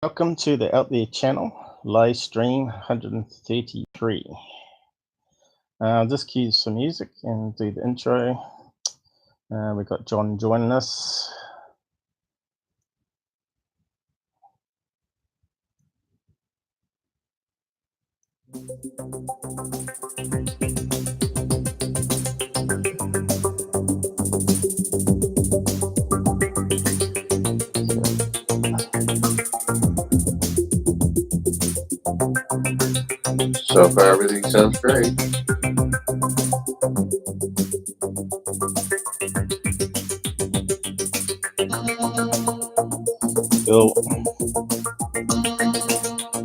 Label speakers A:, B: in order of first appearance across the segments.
A: Welcome to the Out There channel, live stream 133. Just cue some music and do the intro. We've got John joining us.
B: So far, everything sounds great.
A: Cool.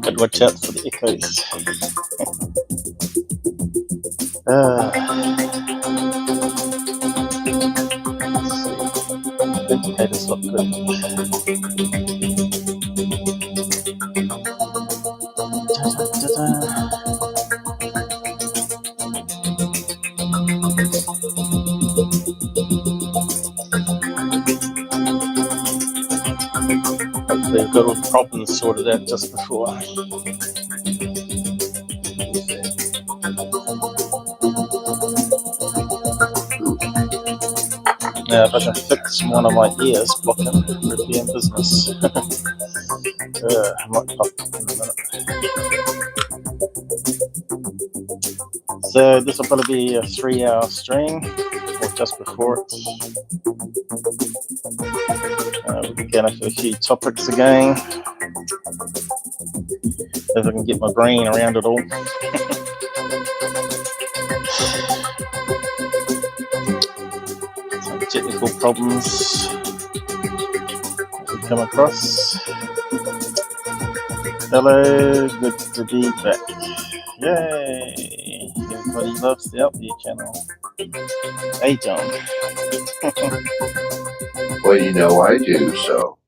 A: Got to watch out for the echoes. Indicators look good. Hopefully I've got all the problems sorted out just before. Now if I can fix one of my ears blocking, we'll be in business. I might pop in a minute. So this will probably be a 3-hour stream, or just before it. We're going for a few topics again. If I can get my brain around it all. Some technical problems we come across. Hello, good to be back. Yay! Everybody loves the Out There channel. Hey, John.
B: Well, you know I do, so.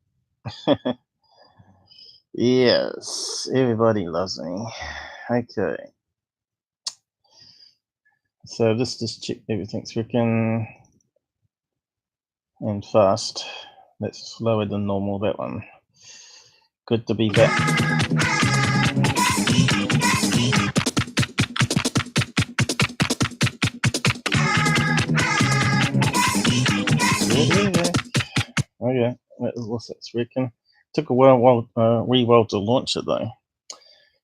A: Yes, everybody loves me. Okay. So just check everything's working. And fast. That's slower than normal, that one. Good to be back. Okay, that's working. Took a while to launch it though.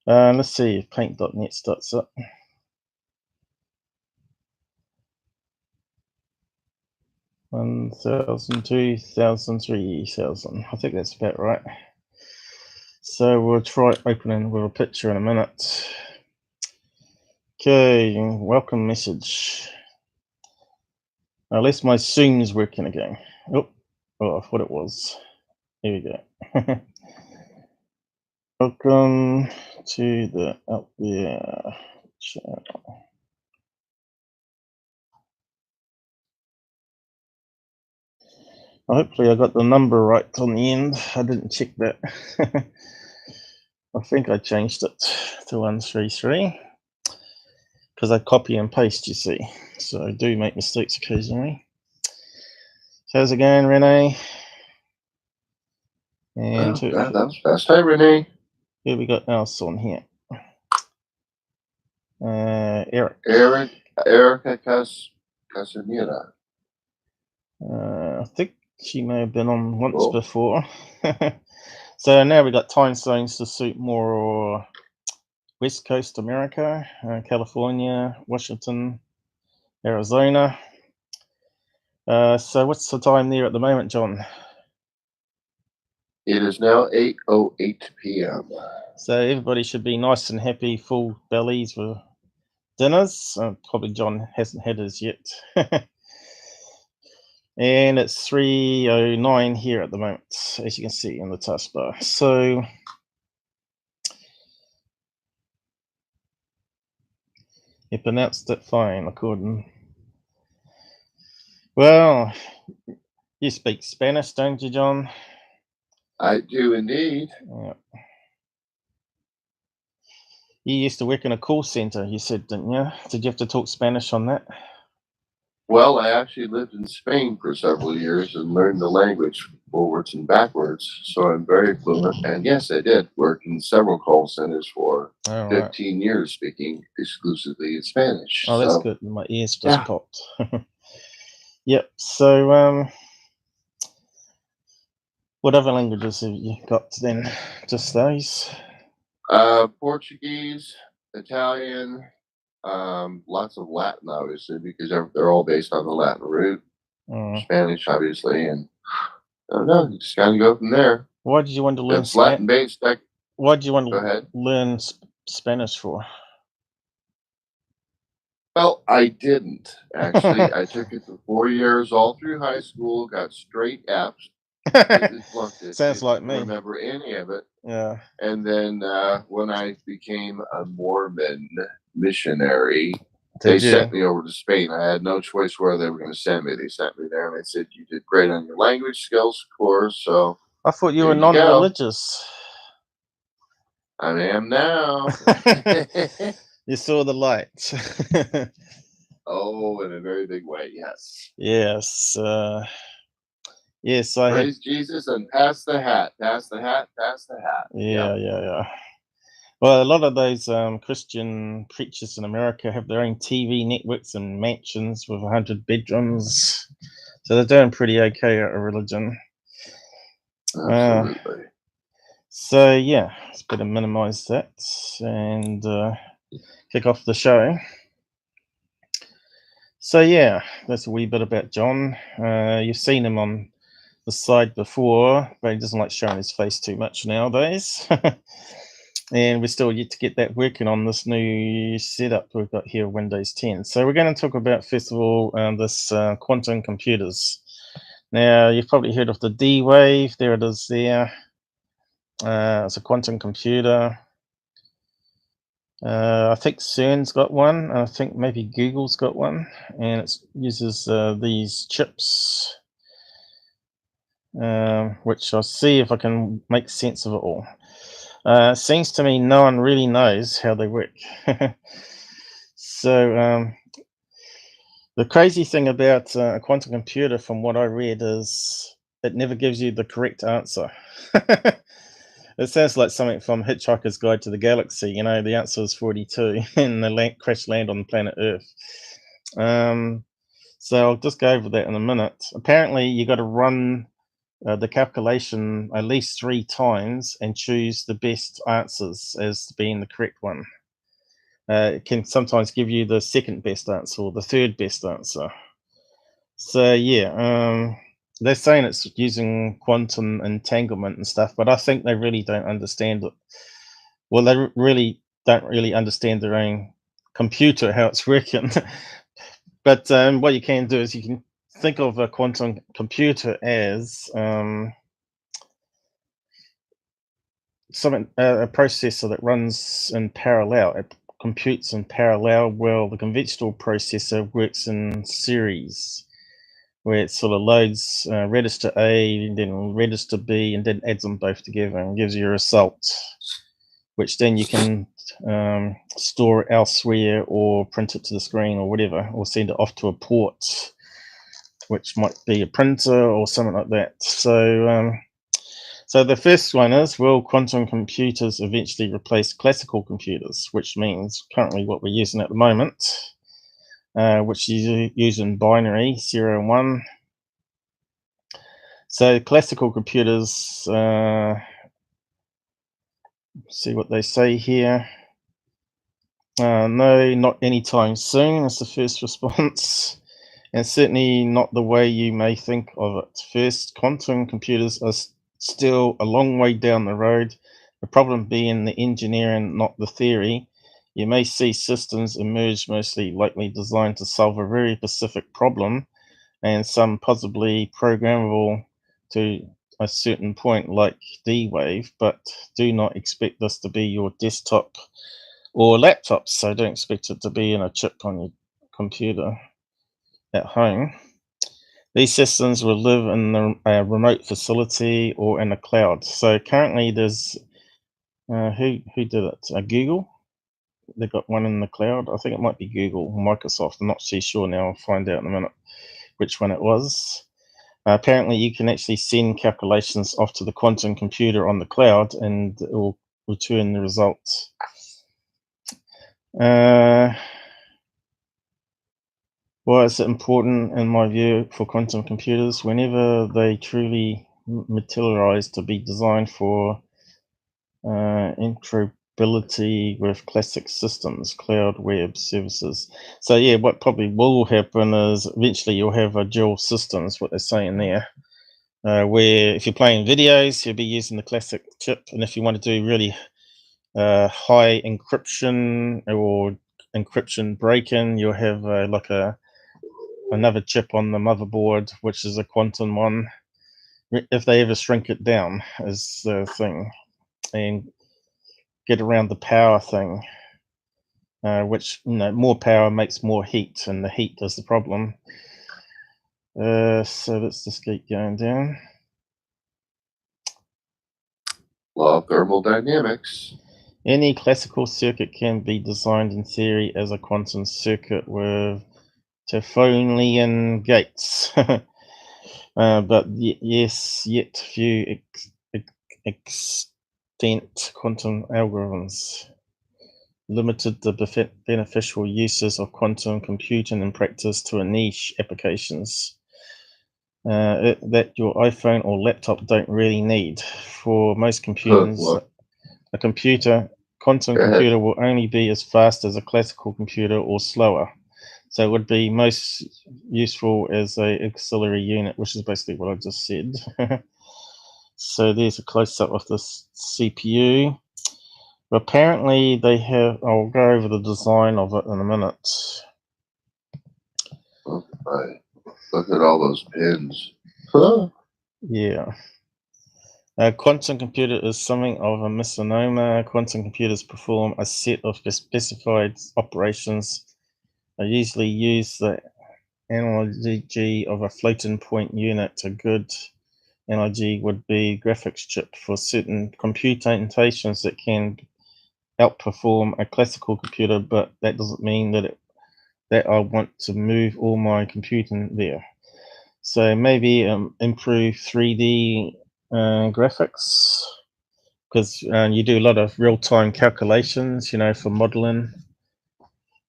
A: Let's see if paint.net starts up. One 1,000, 2,000, 3,000. I think that's about right. So we'll try opening with a picture in a minute. Okay, welcome message. Unless my Zoom's working again. Oh, I thought it was. Here we go. Welcome to the Out There channel. Hopefully I got the number right on the end. I didn't check that. I think I changed it to 133 because I copy and paste, you see. So I do make mistakes occasionally. How's it going, Renee? And
B: that's best. Hi, Renee.
A: Who we got else on here? Eric.
B: Erica Casimira.
A: I think she may have been on once before. So now we got time zones to suit more West Coast America, California, Washington, Arizona. So what's the time there at the moment, John?
B: It is now 8:08 p.m.
A: So everybody should be nice and happy, full bellies for dinners. Probably John hasn't had his yet. And it's 3:09 here at the moment, as you can see in the taskbar. So you pronounced it fine, according. Well, you speak Spanish, don't you, John?
B: I do indeed.
A: Yeah. You used to work in a call center, you said, didn't you? Did you have to talk Spanish on that?
B: Well, I actually lived in Spain for several years and learned the language forwards and backwards. So I'm very fluent. And yes, I did work in several call centers for
A: All right.
B: 15 years speaking exclusively in Spanish.
A: Oh, that's
B: So,
A: good. My ears just
B: yeah.
A: popped. Yep. So, what other languages have you got then? Just those?
B: Portuguese, Italian, lots of Latin, obviously, because they're all based on the Latin root.
A: Mm.
B: Spanish, obviously, and I don't know, you just kind of go from there.
A: Why did you want to learn
B: It's Latin based.
A: Why did you want
B: Go
A: to
B: ahead.
A: learn Spanish for?
B: Well, I didn't actually. I took it for 4 years, all through high school, got straight F's, completely flunked it,
A: Sounds
B: didn't
A: like me.
B: remember any of it.
A: Yeah.
B: And then when I became a Mormon missionary, they sent me over to Spain. I had no choice where they were going to send me. They sent me there and they said, "You did great on your language skills, of course." So
A: I thought you
B: there
A: were
B: you go.
A: non-religious.
B: I am now.
A: You saw the light.
B: Oh, in a very big way, yes.
A: Yes. Yes, I had.
B: Praise Jesus and pass the hat, pass the hat, pass the hat.
A: Yeah. Well, a lot of those Christian preachers in America have their own TV networks and mansions with 100 bedrooms, so they're doing pretty okay at a religion.
B: Absolutely.
A: So yeah, it's better minimize that and kick off the show. So yeah, that's a wee bit about John. You've seen him on the side before, but he doesn't like showing his face too much nowadays. And we're still yet to get that working on this new setup we've got here, Windows 10. So we're going to talk about, first of all, this quantum computers. Now, you've probably heard of the D-Wave. There it is there. It's a quantum computer. I think CERN's got one. I think maybe Google's got one. And it uses these chips, which I'll see if I can make sense of it all. Seems to me no one really knows how they work. So the crazy thing about a quantum computer, from what I read, is it never gives you the correct answer. It sounds like something from Hitchhiker's Guide to the Galaxy. You know, the answer is 42, and the crash land on the planet Earth. So I'll just go over that in a minute. Apparently, you got to run the calculation at least 3 times and choose the best answers as being the correct one. It can sometimes give you the second best answer or the third best answer. So yeah, they're saying it's using quantum entanglement and stuff, but I think they really don't understand it. Well, they really don't really understand their own computer, how it's working. But what you can do is you can think of a quantum computer as a processor that runs in parallel. It computes in parallel, while the conventional processor works in series, where it sort of loads register A, and then register B, and then adds them both together and gives you a result, which then you can store elsewhere or print it to the screen or whatever, or send it off to a port, which might be a printer or something like that. So the first one is, will quantum computers eventually replace classical computers, which means currently what we're using at the moment, which is using binary 0 and 1. So classical computers, see what they say here. No, not anytime soon is the first response, and certainly not the way you may think of it. First, quantum computers are still a long way down the road, the problem being the engineering, not the theory. You may see systems emerge mostly likely designed to solve a very specific problem, and some possibly programmable to a certain point, like D-Wave, but do not expect this to be your desktop or laptops, so don't expect it to be in a chip on your computer at home. These systems will live in a remote facility or in a cloud. So currently there's, who did it? Google? They've got one in the cloud. I think it might be Google or Microsoft. I'm not too sure now. I'll find out in a minute which one it was. Apparently, you can actually send calculations off to the quantum computer on the cloud, and it will return the results. Why is it important, in my view, for quantum computers? Whenever they truly materialize to be designed for interoperability with classic systems, cloud web services. So yeah, what probably will happen is eventually you'll have a dual systems, what they're saying there, where if you're playing videos, you'll be using the classic chip, and if you want to do really high encryption or encryption break-in, you'll have like another chip on the motherboard, which is a quantum one, if they ever shrink it down, is the thing, and get around the power thing, which, you know, more power makes more heat, and the heat is the problem. So let's just keep going down.
B: Law of thermodynamics.
A: Any classical circuit can be designed in theory as a quantum circuit with Teflonian gates. But yes, yet few extent quantum algorithms limited the beneficial uses of quantum computing in practice to a niche applications that your iPhone or laptop don't really need. For most computers, a quantum computer will only be as fast as a classical computer or slower. So it would be most useful as a auxiliary unit, which is basically what I just said. So there's a close-up of this CPU. But apparently they have, I'll go over the design of it in a minute.
B: Okay. Look at all those pins. Huh?
A: Yeah. A quantum computer is something of a misnomer. Quantum computers perform a set of specified operations. I usually use the analogy of a floating point unit. A good analogy would be graphics chip. For certain computations that can outperform a classical computer, but that doesn't mean that I want to move all my computing there. So maybe improve 3D graphics, because you do a lot of real-time calculations, you know, for modeling.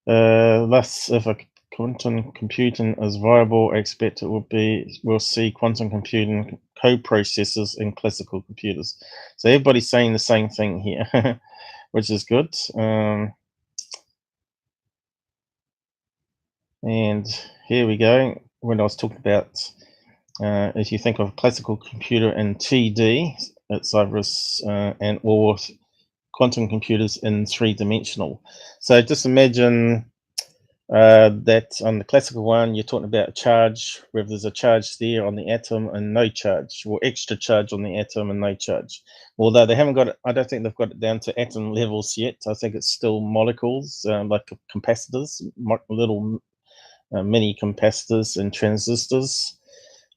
A: Thus, if a quantum computing is viable, I expect we'll see quantum computing co-processors in classical computers. So everybody's saying the same thing here, which is good. And here we go. When I was talking about, if you think of a classical computer in 2D, it's either and or quantum computers in 3-dimensional. So just imagine that on the classical one, you're talking about a charge, where there's a charge there on the atom and no charge, or extra charge on the atom and no charge. Although they haven't got it, I don't think they've got it down to atom levels yet. I think it's still molecules, like capacitors, little mini capacitors and transistors.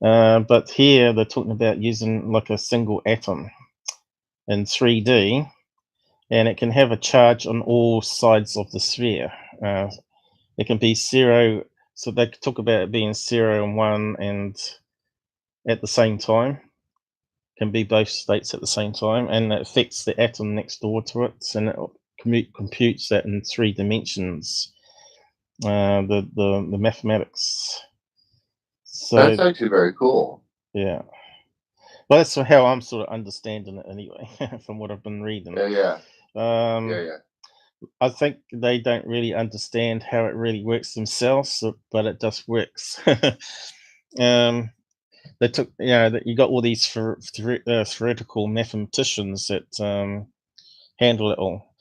A: But here they're talking about using like a single atom in 3D, and it can have a charge on all sides of the sphere. It can be 0, so they talk about it being 0 and 1 and at the same time. Can be both states at the same time, and it affects the atom next door to it, and it computes that in 3 dimensions. The mathematics. So
B: that's actually very cool.
A: Yeah. Well, that's how I'm sort of understanding it anyway, from what I've been reading.
B: Yeah.
A: I think they don't really understand how it really works themselves, but it just works. They took, you know, that you got all these theoretical mathematicians that handle it all.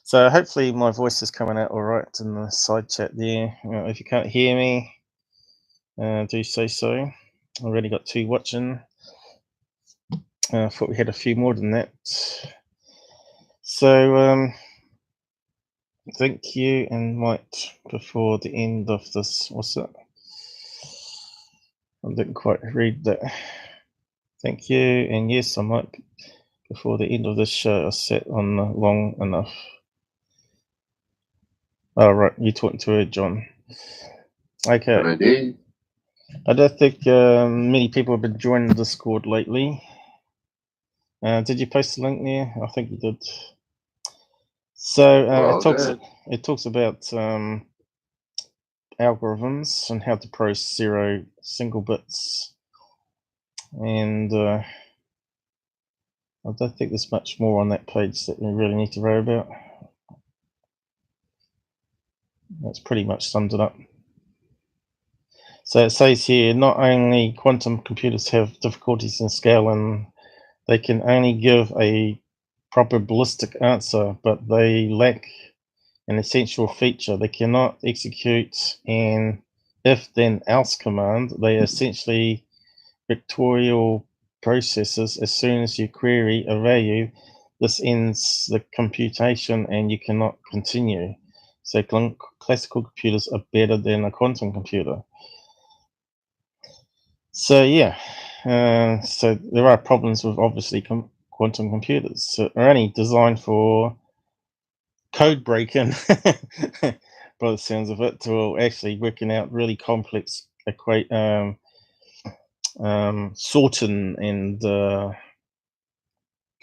A: So hopefully my voice is coming out all right in the side chat there. If you can't hear me, do say so. I've already got 2 watching. I thought we had a few more than that. So thank you, and might before the end of this, what's it? I didn't quite read that. Thank you, and yes, I might before the end of this show. I sat on long enough. Oh right, you're talking to her, John. Okay.
B: Indeed.
A: I don't think many people have been joining the Discord lately. Did you post the link there? I think you did. So it talks about algorithms and how to process 0 single bits, and I don't think there's much more on that page that you really need to worry about. That's pretty much sums it up. So it says here, not only quantum computers have difficulties in scaling, they can only give a probabilistic answer, but they lack an essential feature. They cannot execute an if-then-else command. They are essentially vectorial processes. As soon as you query a value, this ends the computation and you cannot continue. So classical computers are better than a quantum computer. So yeah, so there are problems with obviously quantum computers. So they're only designed for code breaking, by the sounds of it, to actually working out really complex sorting and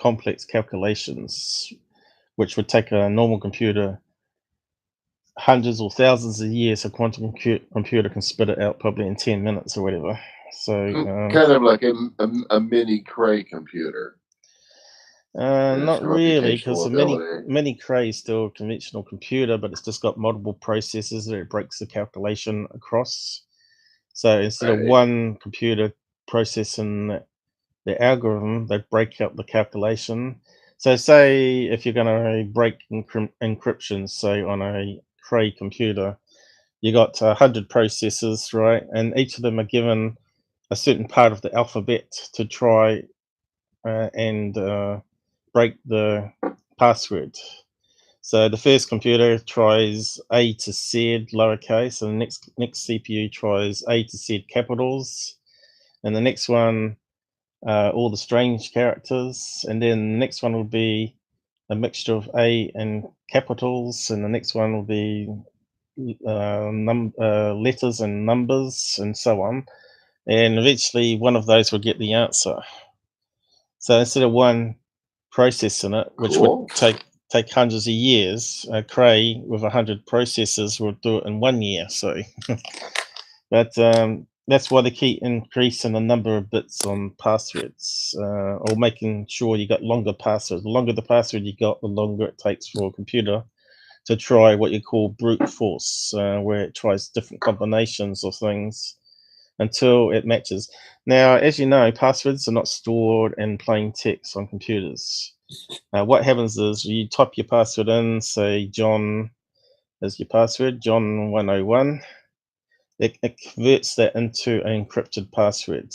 A: complex calculations, which would take a normal computer hundreds or thousands of years. A quantum computer can spit it out probably in 10 minutes or whatever. So
B: kind of like a mini Cray computer.
A: Not really, because the mini Cray is still a conventional computer, but it's just got multiple processors that it breaks the calculation across. So instead of one computer processing the algorithm, they break up the calculation. So say if you're going to break encryption, say on a Cray computer, you got 100 processors, right? And each of them are given a certain part of the alphabet to try and break the password. So the first computer tries A to Z lowercase, and the next CPU tries A to Z capitals, and the next one all the strange characters, and then the next one will be a mixture of A and capitals, and the next one will be letters and numbers, and so on. And eventually, one of those will get the answer. So instead of one processing it, which would take hundreds of years, Cray with 100 processors will do it in 1 year. So, but that's why they keep increasing the number of bits on passwords, or making sure you got longer passwords. The longer the password you got, the longer it takes for a computer to try what you call brute force, where it tries different combinations of things until it matches. Now, as you know, passwords are not stored in plain text on computers. What happens is you type your password in, say John is your password, John 101. It converts that into an encrypted password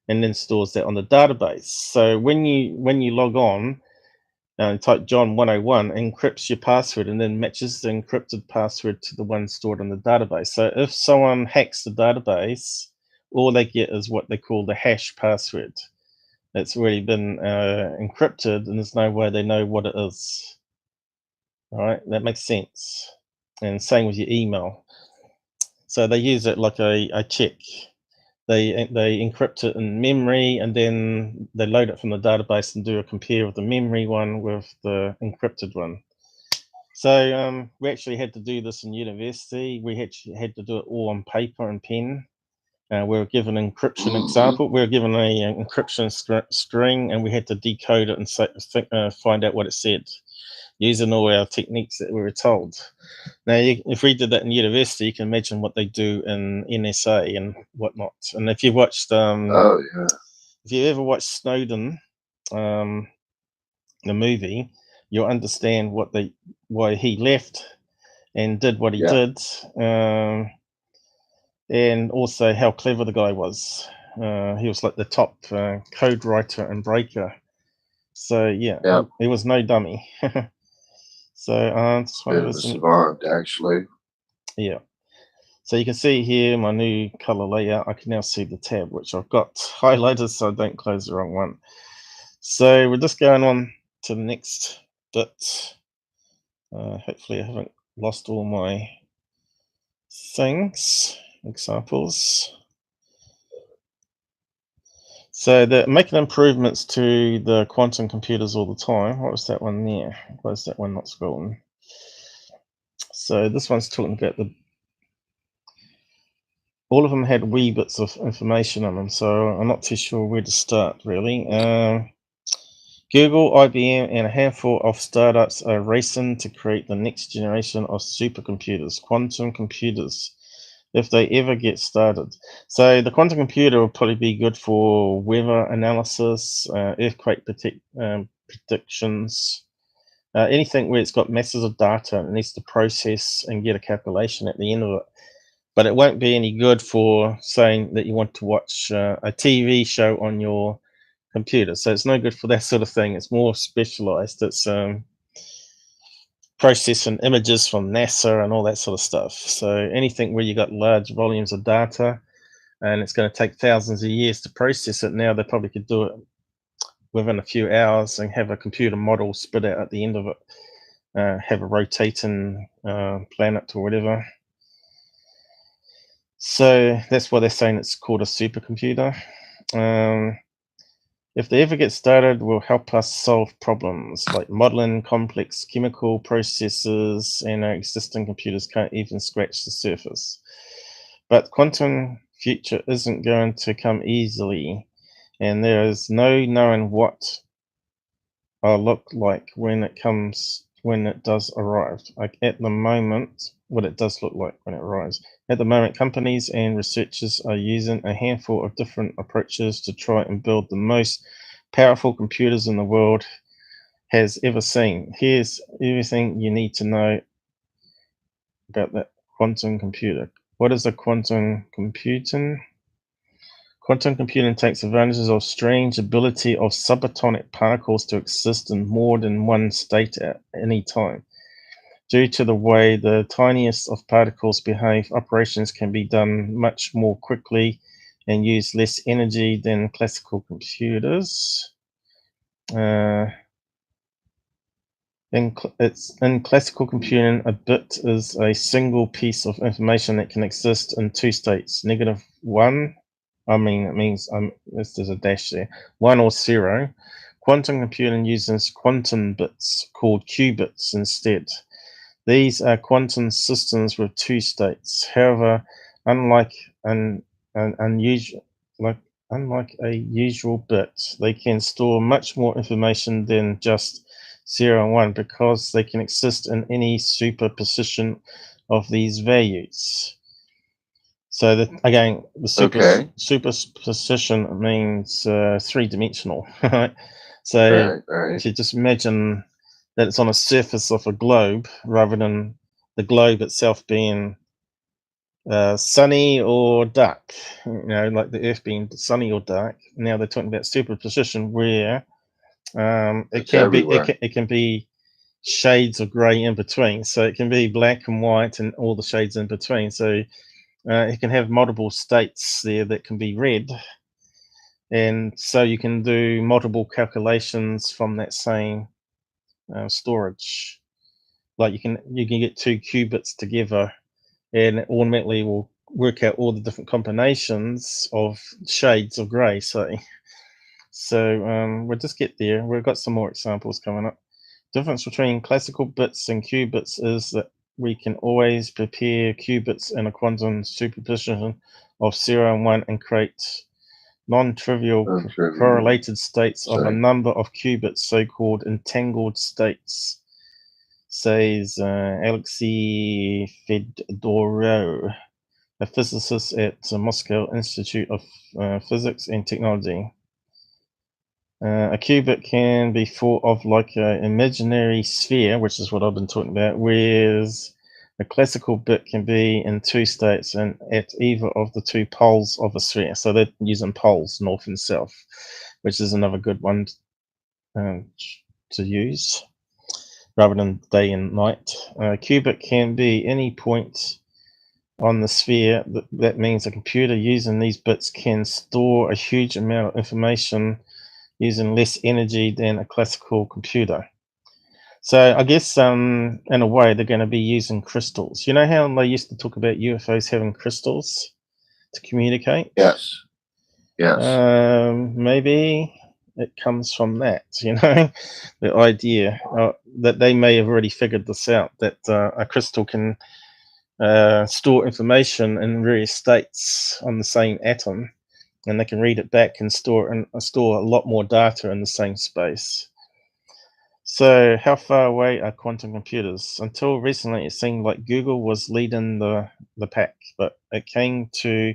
A: and then stores that on the database. So when you log on and type John 101, encrypts your password and then matches the encrypted password to the one stored in the database. So if someone hacks the database, all they get is what they call the hash password. It's already been encrypted, and there's no way they know what it is. All right, that makes sense. And same with your email. So they use it like a check. They encrypt it in memory, and then they load it from the database and do a compare of the memory one with the encrypted one. So we actually had to do this in university. We had to do it all on paper and pen. We were given an encryption example. We were given an encryption string, and we had to decode it and find out what it said using all our techniques that we were told. Now, if we did that in university, you can imagine what they do in NSA and whatnot. And if you watched, if you ever watched Snowden, the movie, you'll understand why he left and did what he did, and also how clever the guy was. He was like the top code writer and breaker. So yeah, he was no dummy. So
B: it was savant, actually.
A: Yeah. So you can see here my new color layout. I can now see the tab, which I've got highlighted so I don't close the wrong one. So we're just going on to the next bit. Hopefully I haven't lost all my things. examples. So they're making improvements to the quantum computers all the time. What was that one there? Why is that one not scrolling? So this one's talking about all of them had wee bits of information on them, so I'm not too sure where to start, really. Google, IBM, and a handful of startups are racing to create the next generation of supercomputers, quantum computers, if they ever get started. So the quantum computer will probably be good for weather analysis, earthquake predictions, anything where it's got masses of data and it needs to process and get a calculation at the end of it. But it won't be any good for saying that you want to watch a TV show on your computer. So it's no good for that sort of thing. It's more specialized. It's processing images from NASA and all that sort of stuff. So anything where you got large volumes of data and it's going to take thousands of years to process it, now they probably could do it within a few hours and have a computer model spit out at the end of it, have a rotating planet or whatever. So that's why they're saying it's called a supercomputer. If they ever get started, will help us solve problems like modeling complex chemical processes, and our existing computers can't even scratch the surface. But quantum future isn't going to come easily, and there is no knowing what I'll look like when it does arrive. Like at the moment, what it does look like when it arrives. At the moment, companies and researchers are using a handful of different approaches to try and build the most powerful computers in the world has ever seen. Here's everything you need to know about that quantum computer. What is a quantum computing? Quantum computing takes advantage of strange ability of subatomic particles to exist in more than one state at any time. Due to the way the tiniest of particles behave, operations can be done much more quickly and use less energy than classical computers. In classical computing, a bit is a single piece of information that can exist in two states, -1. I mean, it means there's a dash there, 1 or 0. Quantum computing uses quantum bits called qubits instead. These are quantum systems with two states. However, unlike a usual bit, they can store much more information than just 0 and 1 because they can exist in any superposition of these values. So again, the superposition means three-dimensional. Right? So if you just imagine that it's on a surface of a globe rather than the globe itself being sunny or dark, like the Earth being sunny or dark. Now they're talking about superposition where it can be shades of grey in between. So it can be black and white and all the shades in between. So it can have multiple states there that can be read, and so you can do multiple calculations from that same storage. Like you can get two qubits together, and it automatically will work out all the different combinations of shades of grey. So we'll just get there. We've got some more examples coming up. Difference between classical bits and qubits is that we can always prepare qubits in a quantum superposition of 0 and 1 and create non-trivial correlated states of a number of qubits, so-called entangled states, says Alexei Fedorov, a physicist at the Moscow Institute of Physics and Technology. A qubit can be thought of like an imaginary sphere, which is what I've been talking about, whereas a classical bit can be in two states and at either of the two poles of a sphere. So they're using poles, north and south, which is another good one to use rather than day and night. A qubit can be any point on the sphere. That means a computer using these bits can store a huge amount of information using less energy than a classical computer. So I guess in a way they're going to be using crystals. You know how they used to talk about UFOs having crystals to communicate?
B: Yes. Yes.
A: Maybe it comes from that, the idea that they may have already figured this out, that a crystal can store information in various states on the same atom, and they can read it back and store a lot more data in the same space. So how far away are quantum computers? Until recently, it seemed like Google was leading the pack, but it came to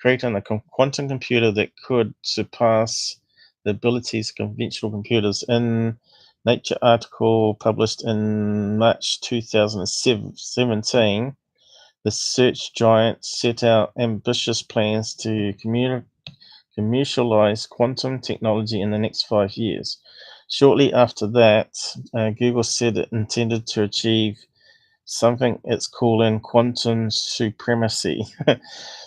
A: creating a quantum computer that could surpass the abilities of conventional computers. In Nature article published in March 2017, the search giant set out ambitious plans to commercialize quantum technology in the next 5 years. Shortly after that, Google said it intended to achieve something it's calling quantum supremacy.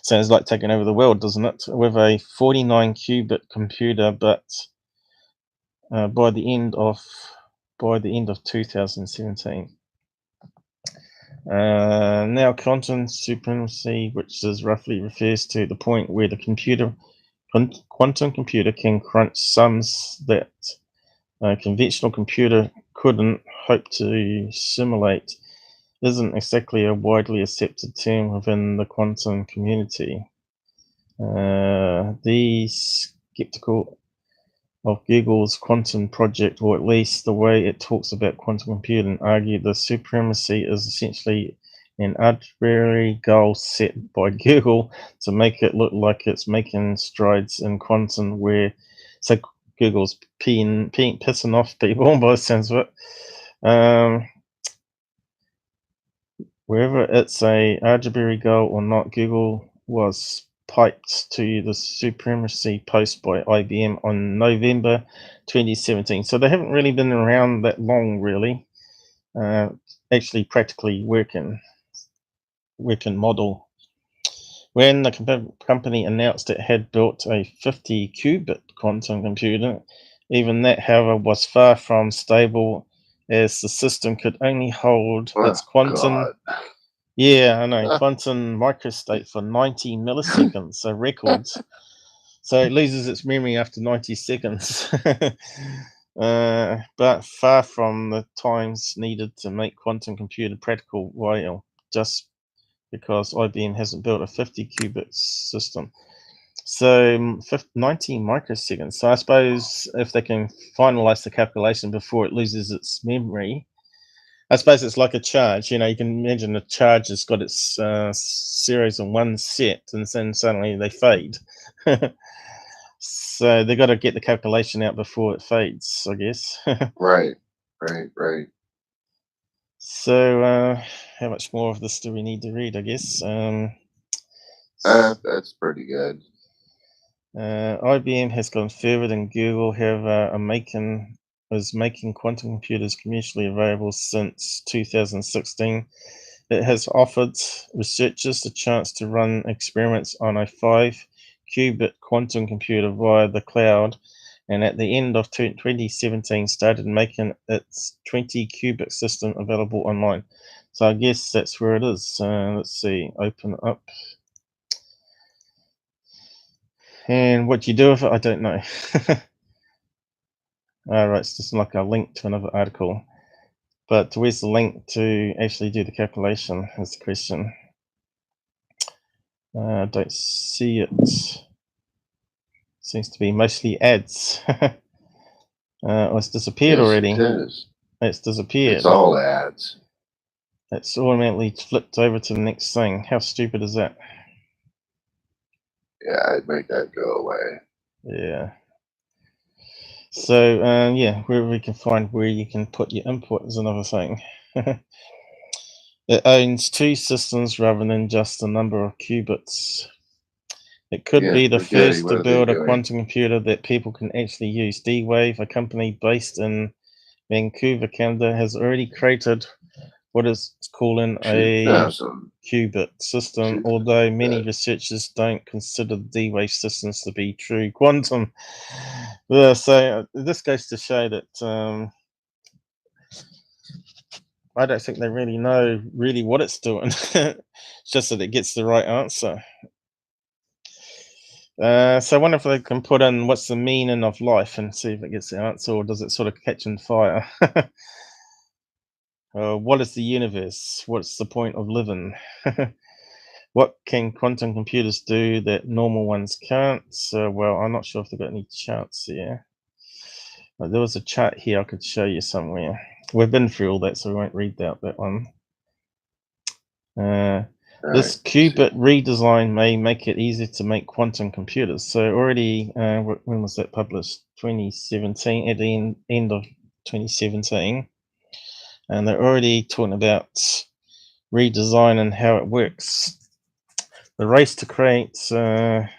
A: Sounds like taking over the world, doesn't it? With a 49 qubit computer, but by the end of 2017. Now, quantum supremacy, which is roughly refers to the point where the quantum computer can crunch sums that a conventional computer couldn't hope to simulate, isn't exactly a widely accepted term within the quantum community. The skeptical of Google's quantum project, or at least the way it talks about quantum computing, argue the supremacy is essentially an arbitrary goal set by Google to make it look like it's making strides in quantum, so Google's pissing off people by the sounds of it. Whether it's a arbitrary goal or not, Google was piped to the supremacy post by IBM on November 2017. So they haven't really been around that long, really. Actually, practically working model. When the company announced it had built a 50 qubit quantum computer, even that, however, was far from stable, as the system could only hold its quantum.
B: God.
A: Yeah, I know. Quantum microstate for 90 milliseconds, so records. So it loses its memory after 90 seconds. But far from the times needed to make quantum computer practical, while just because IBM hasn't built a 50 qubit system. So 90 microseconds. So I suppose if they can finalize the calculation before it loses its memory, I suppose it's like a charge. You can imagine a charge has got its series in one set, and then suddenly they fade. So they've got to get the calculation out before it fades, I guess.
B: Right.
A: So how much more of this do we need to read, I guess?
B: That's pretty good.
A: IBM has gone further than Google, however, is making quantum computers commercially available since 2016. It has offered researchers the chance to run experiments on a 5-qubit quantum computer via the cloud, and at the end of 2017 started making its 20-qubit system available online. So I guess that's where it is. Let's see, open it up. And what you do with it, I don't know. All right, it's just like a link to another article. But where's the link to actually do the calculation is the question. I don't see it. Seems to be mostly ads. It's disappeared already.
B: It is.
A: It's disappeared.
B: It's all ads.
A: It's automatically flipped over to the next thing. How stupid is that?
B: Yeah, I'd make that go away.
A: Yeah. So, yeah, where we can find where you can put your input is another thing. It owns 2 systems rather than just the number of qubits. It could be the first to build a quantum computer that people can actually use. D-Wave, a company based in Vancouver, Canada, has already created what is calling a qubit system, although many researchers don't consider the D-Wave systems to be true quantum. So this goes to show that I don't think they really know what it's doing. It's just that it gets the right answer. So I wonder if they can put in what's the meaning of life and see if it gets the answer, or does it sort of catch on fire? What is the universe? What's the point of living? What can quantum computers do that normal ones can't? Well, I'm not sure if they've got any charts here. There was a chart here I could show you somewhere. We've been through all that, so we won't read out that one. This qubit redesign may make it easier to make quantum computers. So already, when was that published? 2017, at the end of 2017. And they're already talking about redesign and how it works. The race to create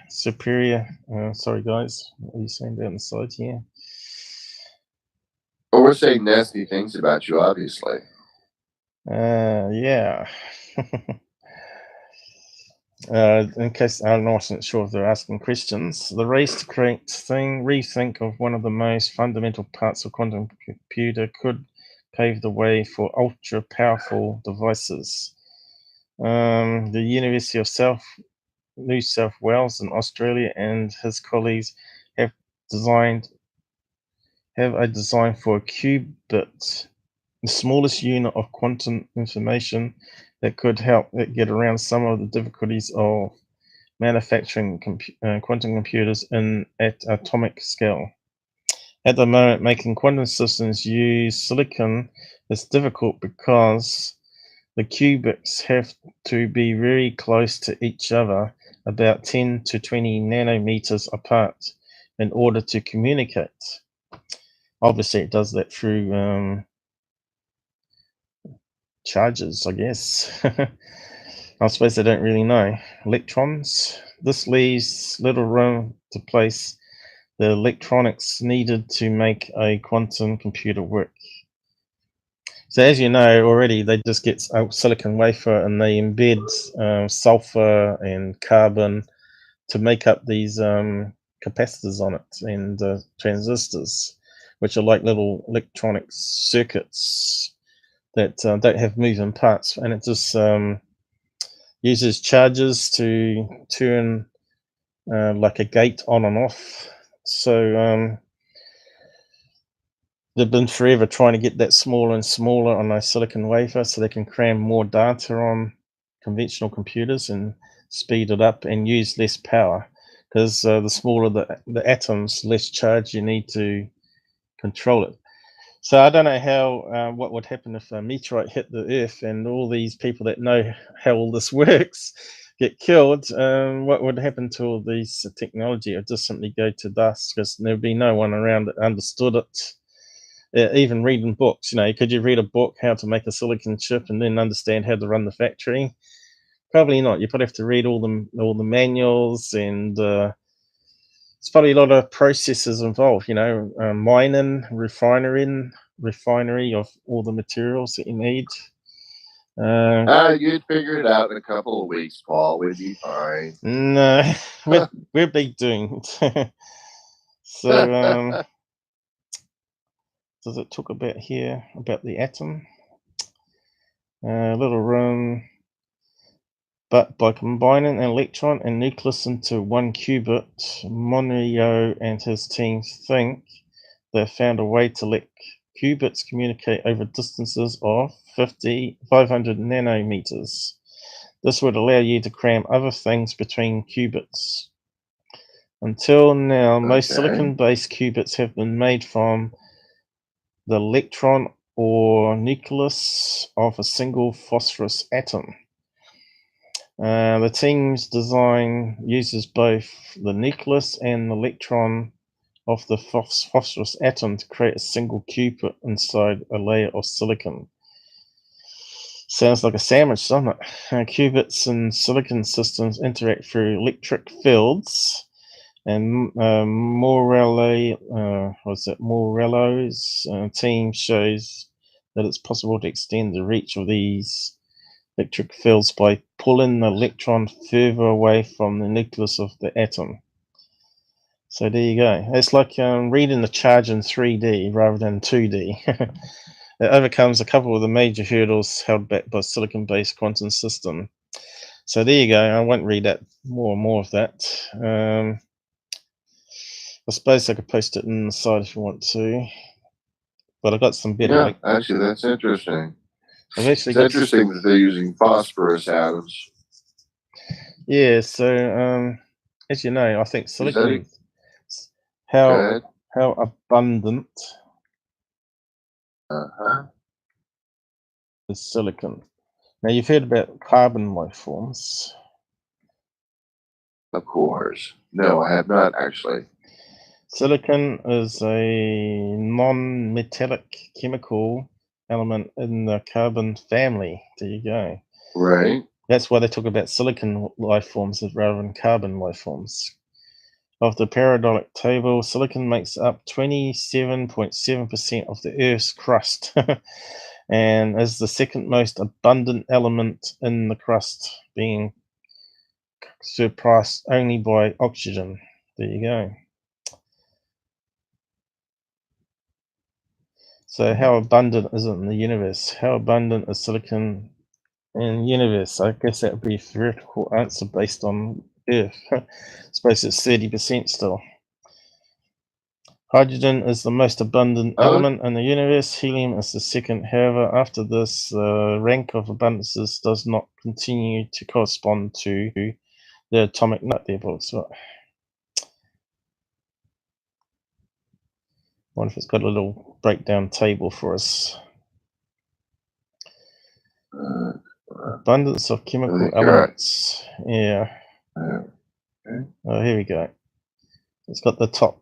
A: superior. Sorry, guys. What are you saying down the side here?
B: Well, we're saying nasty things about you, obviously.
A: Yeah. In case I wasn't sure if they're asking questions, the race to create rethink of one of the most fundamental parts of quantum computer could pave the way for ultra powerful devices. The University of New South Wales in Australia and his colleagues have a design for a qubit, the smallest unit of quantum information that could help it get around some of the difficulties of manufacturing quantum computers at atomic scale. At the moment, making quantum systems use silicon is difficult because the qubits have to be very close to each other, about 10 to 20 nanometers apart, in order to communicate. Obviously, it does that through charges, I guess. I suppose they don't really know. Electrons. This leaves little room to place the electronics needed to make a quantum computer work. So as you know already, they just get a silicon wafer and they embed sulfur and carbon to make up these capacitors on it and transistors, which are like little electronic circuits that don't have moving parts, and it just uses charges to turn like a gate on and off. So they've been forever trying to get that smaller and smaller on a silicon wafer so they can cram more data on conventional computers and speed it up and use less power, because the smaller the atoms, less charge you need to control it. So I don't know how what would happen if a meteorite hit the Earth and all these people that know how all this works get killed. What would happen to all these technology? It would just simply go to dust, because there'd be no one around that understood it. Even reading books, could you read a book how to make a silicon chip and then understand how to run the factory? Probably not. You probably have to read all the manuals, and it's probably a lot of processes involved. Mining, refinery of all the materials that you need.
B: You'd figure it out in a couple of weeks, Paul. We'd be fine.
A: No, we're big doomed. So does it talk about here about the atom? A little room. But by combining an electron and nucleus into one qubit, Monrio and his team think they've found a way to let qubits communicate over distances of 500 nanometers. This would allow you to cram other things between qubits. Until now, most silicon-based qubits have been made from the electron or nucleus of a single phosphorus atom. The team's design uses both the nucleus and the electron of the phosphorus atom to create a single qubit inside a layer of silicon. Sounds like a sandwich, doesn't it? Qubits in silicon systems interact through electric fields, and Morello's team shows that it's possible to extend the reach of these electric fields by pulling the electron further away from the nucleus of the atom. So there you go. It's like reading the charge in 3D rather than 2D. It overcomes a couple of the major hurdles held back by silicon-based quantum system. So there you go. I won't read that more of that. I suppose I could post it in the side if you want to, but I got some better.
B: Yeah, actually, that's interesting.
A: It's
B: interesting that they're using phosphorus atoms.
A: Yeah. So as you know, I think silicon. How abundant is silicon? Now you've heard about carbon life forms.
B: Of course. No, I have not actually.
A: Silicon is a non-metallic chemical element in the carbon family. There you go.
B: Right.
A: That's why they talk about silicon life forms rather than carbon life forms. Of the periodic table, silicon makes up 27.7% of the Earth's crust and is the second most abundant element in the crust, being surpassed only by oxygen. There you go. So how abundant is it in the universe? How abundant is silicon in the universe? I guess that would be a theoretical answer based on Earth. I suppose it's 30% still. Hydrogen is the most abundant element in the universe. Helium is the second. However, after this, the rank of abundances does not continue to correspond to the atomic number. So I wonder if it's got a little breakdown table for us. Abundance of chemical elements. Yeah. Oh, here we go. It's got the top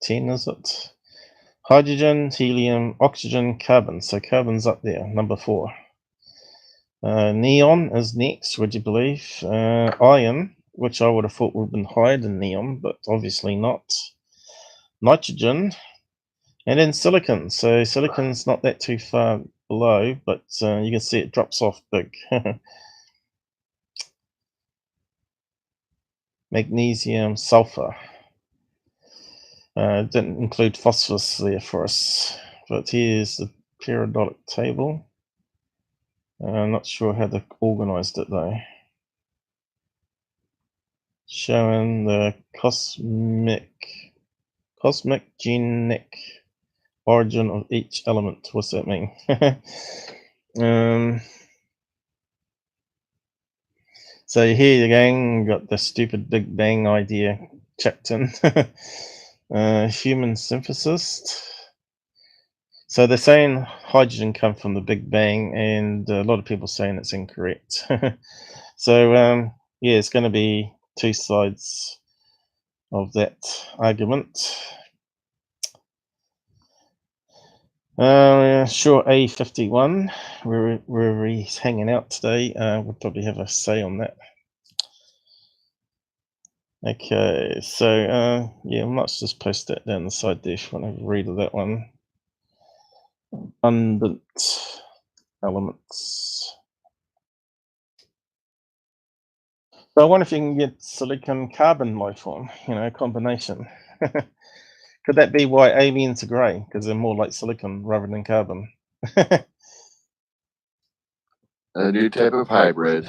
A: 10, is it? Hydrogen, helium, oxygen, carbon. So carbon's up there, number 4. Neon is next, would you believe? Iron, which I would have thought would have been higher than neon, but obviously not. Nitrogen, and then silicon. So silicon's not that too far below, but you can see it drops off big. Magnesium, sulfur. Didn't include phosphorus there for us, but here's the periodic table. I'm not sure how they organized it though. Showing the cosmogenic origin of each element. What's that mean? So here again, got the stupid Big Bang idea checked in. Human synthesis. So they're saying hydrogen come from the Big Bang, and a lot of people saying it's incorrect. So yeah, it's going to be two sides of that argument. Sure, A51, where he's hanging out today, we'll probably have a say on that. Okay, so yeah, I might just post that down the side there if you want to read of that one. Abundant elements. So I wonder if you can get silicon carbon life form, a combination. Could that be why aliens are grey? Because they're more like silicon rather than carbon.
B: A new type of hybrid.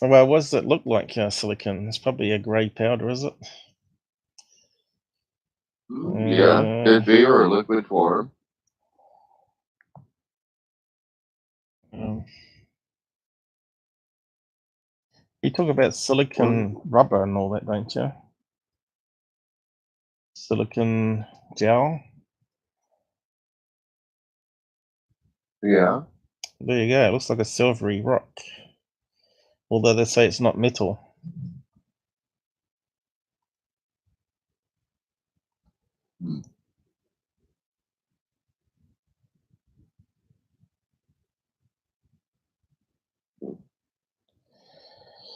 A: Well, what does it look like, silicon? It's probably a grey powder, is it?
B: Yeah, could be, or a liquid form.
A: You talk about silicon rubber and all that, don't you? Silicon gel.
B: Yeah.
A: There you go. It looks like a silvery rock. Although they say it's not metal.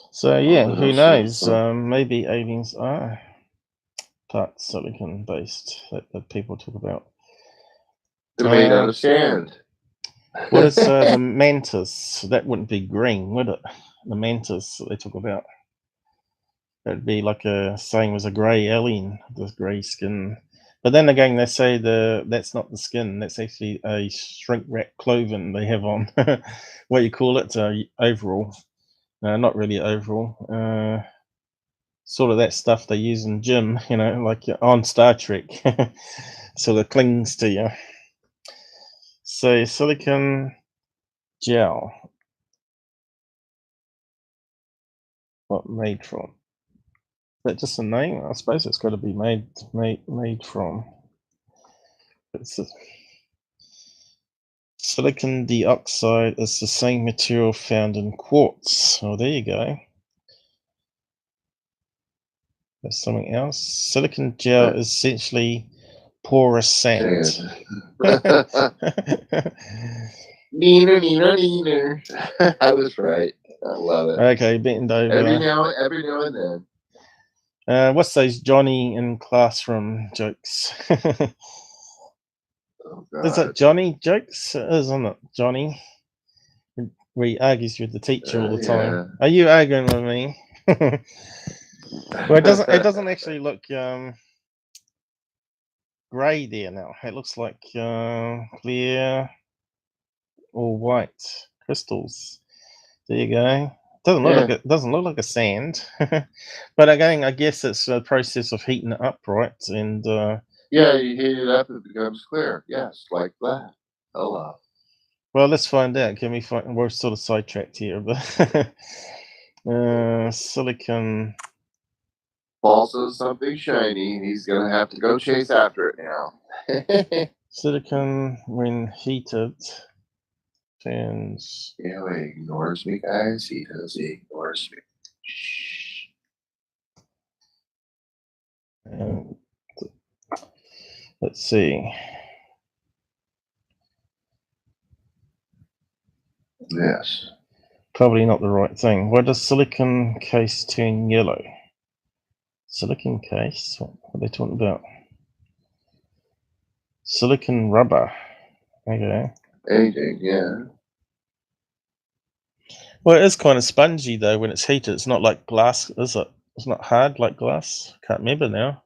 A: So yeah, who knows? Maybe aliens are part silicon based that people talk about.
B: They may not understand.
A: What is the mantis? That wouldn't be green, would it? The mantis that they talk about. That'd be like a same as a grey alien with grey skin. But then again, they say that's not the skin. That's actually a shrink wrap clothing they have on. What you call it? Overall. Not really overall. Sort of that stuff they use in gym, like on Star Trek. Sort of clings to you. So silicon gel. What made from? Is that just a name? I suppose it's got to be made from. It's silicon dioxide is the same material found in quartz. Oh, there you go. There's something else. Silicon gel is essentially porous sand.
B: Neener. I was right. I love it.
A: Okay, bent over.
B: Every now and then.
A: What's those Johnny in classroom jokes?
B: Oh, God.
A: Is that Johnny jokes? It is, isn't it? Johnny. Where he argues with the teacher all the time.
B: Yeah.
A: Are you arguing with me? Well, it doesn't actually look grey there now. It looks like clear or white crystals. There you go. Doesn't look like a sand. But again, I guess it's a process of heating it up, right? And
B: yeah, you heat it up, it becomes clear. Yes, like that. Hello.
A: Well, let's find out. Can we find? We're sort of sidetracked here, but silicon.
B: Also, something shiny. He's gonna have to go chase after it now.
A: Silicon, when heated, turns.
B: Yeah, he ignores me, guys. He ignores me. Shh.
A: Let's see.
B: Yes.
A: Probably not the right thing. Why does silicon case turn yellow? Silicon case? What are they talking about? Silicon rubber. Okay.
B: Aging, yeah.
A: Well, it is kind of spongy though when it's heated. It's not like glass, is it? It's not hard like glass. Can't remember now.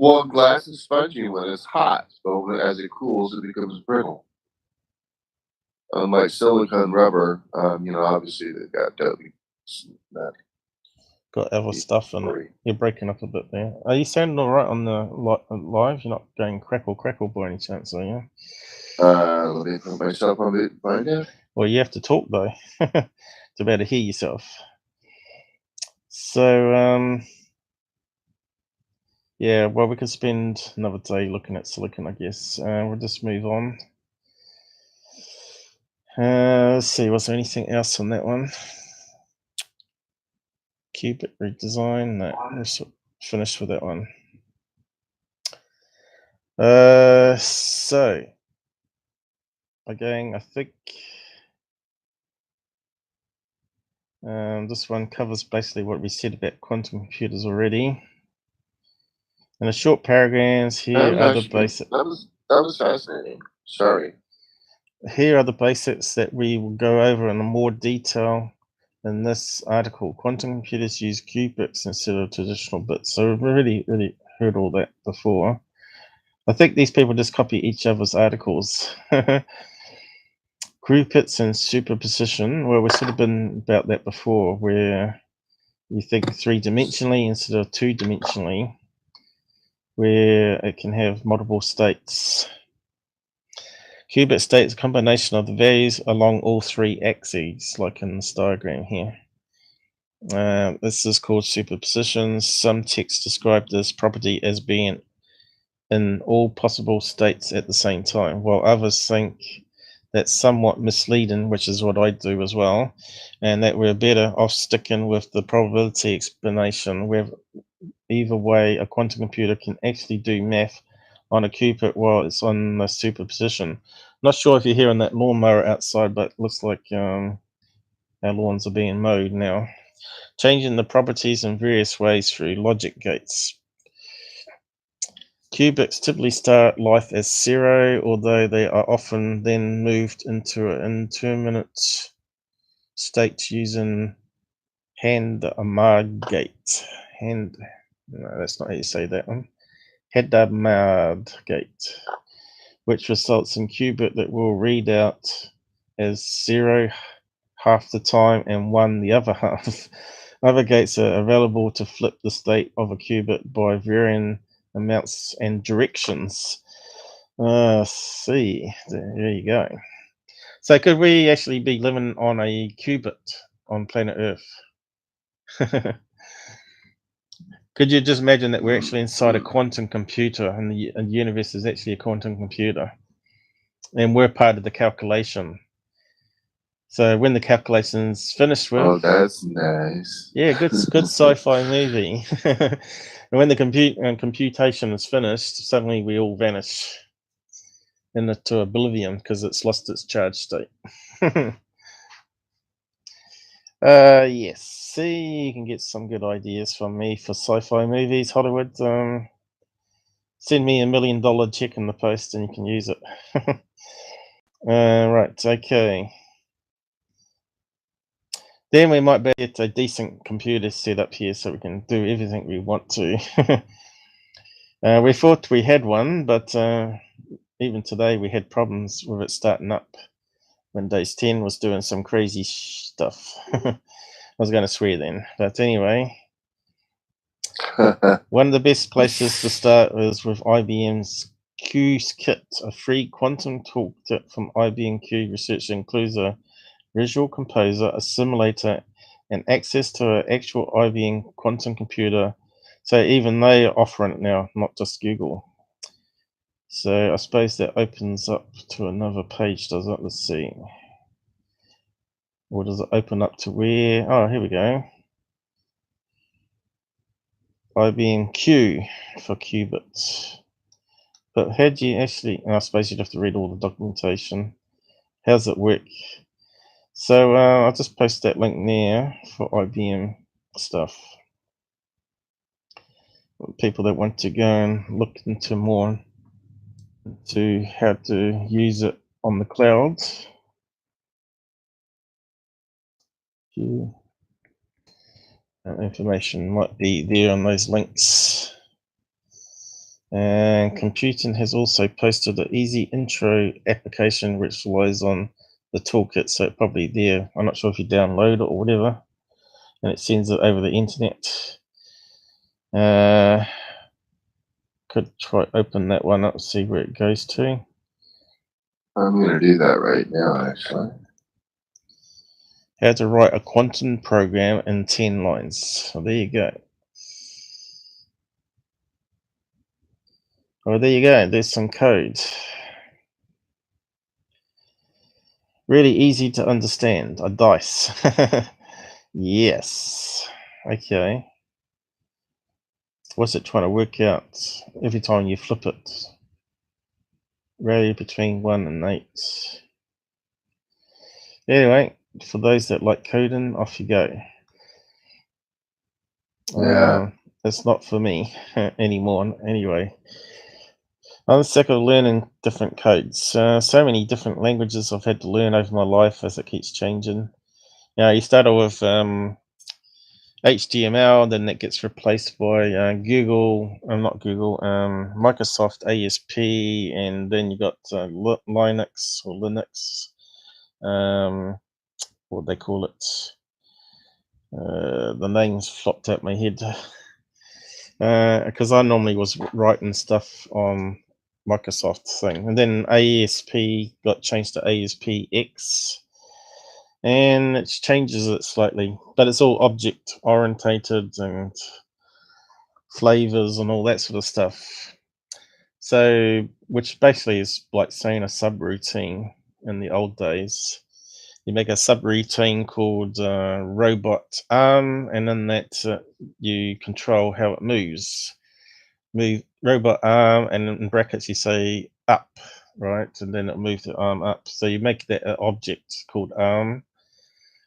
B: Well, glass is spongy when it's hot, but as it cools, it becomes brittle. Unlike silicone rubber, obviously they've got
A: got other stuff in it. You're breaking up a bit there. Are you sounding all right on the live? You're not going crackle by any chance, are you?
B: Let me put myself on it and find out.
A: Well, you have to talk though to be able to hear yourself. So yeah, well, we could spend another day looking at silicon, I guess. We'll just move on. Let's see, was there anything else on that one? Qubit redesign. No, we're finished with that one. So again, I think this one covers basically what we said about quantum computers already. And a short paragraphs here are the basics.
B: That was fascinating. Sorry.
A: Here are the basics that we will go over in more detail in this article. Quantum computers use qubits instead of traditional bits. So we've really heard all that before. I think these people just copy each other's articles. Qubits and superposition. Well, we've sort of been about that before, where you think 3-dimensionally instead of 2-dimensionally, where it can have multiple states. Qubit state is a combination of the values along all 3 axes, like in this diagram here. This is called superposition. Some texts describe this property as being in all possible states at the same time, while others think that's somewhat misleading, which is what I do as well, and that we're better off sticking with the probability explanation, where either way a quantum computer can actually do math on a qubit while it's on the superposition. Not sure if you're hearing that lawnmower outside, but it looks like our lawns are being mowed now. Changing the properties in various ways through logic gates. Qubits typically start life as 0, although they are often then moved into an intermediate state using Hand-Amar gate. No, that's not how you say that one. Hedamard gate, which results in qubit that will read out as 0 half the time and 1 the other half. Other gates are available to flip the state of a qubit by varying amounts and directions. See, there you go. So could we actually be living on a qubit on planet Earth? Could you just imagine that we're actually inside a quantum computer and the universe is actually a quantum computer and we're part of the calculation? So when the calculation's finished with,
B: oh, that's nice.
A: Yeah, good sci-fi movie. And when the computation is finished, suddenly we all vanish into oblivion because it's lost its charge state. Yes. See, you can get some good ideas from me for sci-fi movies. Hollywood, send me $1 million check in the post and you can use it. Right, okay. Then we might get a decent computer set up here so we can do everything we want to. We thought we had one, but even today we had problems with it starting up. Windows 10 was doing some crazy stuff. I was going to swear then, but anyway. One of the best places to start is with IBM's Q-Kit, a free quantum toolkit from IBM Q Research. Includes a visual composer, a simulator, and access to an actual IBM quantum computer. So even they are offering it now, not just Google. So I suppose that opens up to another page, does it? Let's see. Or does it open up to where? Oh, here we go. IBM Q for qubits. But how do you actually, I suppose you'd have to read all the documentation. How does it work? So I'll just post that link there for IBM stuff. People that want to go and look into more to how to use it on the cloud. Information might be there on those links. And Computing has also posted an easy intro application which relies on the toolkit, so it's probably there. I'm not sure if you download it or whatever, and it sends it over the internet. Could try open that one up, see where it goes to.
B: I'm going to do that right now, actually.
A: How to write a quantum program in 10 lines. So there you go. Oh, there you go. There's some code. Really easy to understand. A dice. Yes. Okay. What's it trying to work out every time you flip it? Value between 1 and 8. Anyway, for those that like coding, off you go.
B: Yeah.
A: It's not for me anymore. Anyway, I'm sick of learning different codes. So many different languages I've had to learn over my life as it keeps changing. You start off with HTML, then that gets replaced by Microsoft ASP, and then you got Linux or Linux, what they call it. The names flopped out my head because I normally was writing stuff on Microsoft thing, and then ASP got changed to ASPX. And it changes it slightly, but it's all object orientated and flavors and all that sort of stuff. So, which basically is like saying a subroutine in the old days. You make a subroutine called robot arm, and in that you control how it moves. Move robot arm, and in brackets you say up, right? And then it'll move the arm up. So you make that an object called arm.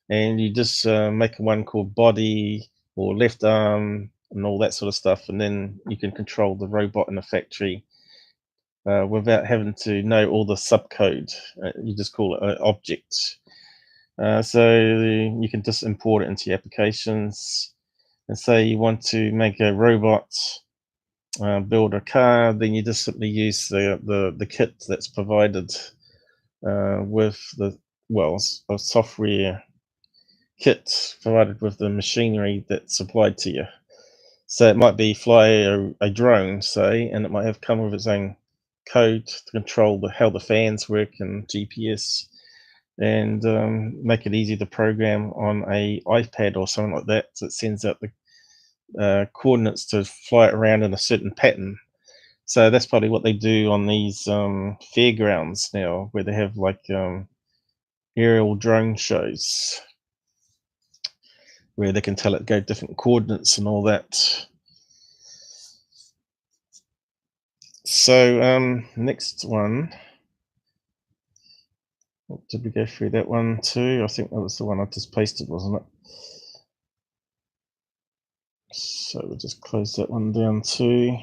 A: And you just make one called body or left arm and all that sort of stuff, and then you can control the robot in the factory without having to know all the subcode. You just call it an object. So you can just import it into your applications and say you want to make a robot build a car, then you just simply use the kit that's provided with the, well, a software kit provided with the machinery that's supplied to you. So it might be fly a drone, say, and it might have come with its own code to control how the fans work and GPS, and make it easy to program on a iPad or something like that. So it sends out the coordinates to fly it around in a certain pattern. So that's probably what they do on these fairgrounds now, where they have like aerial drone shows, where they can tell it go different coordinates and all that. So next one, did we go through that one too? I think that was the one I just pasted, wasn't it? So we'll just close that one down too.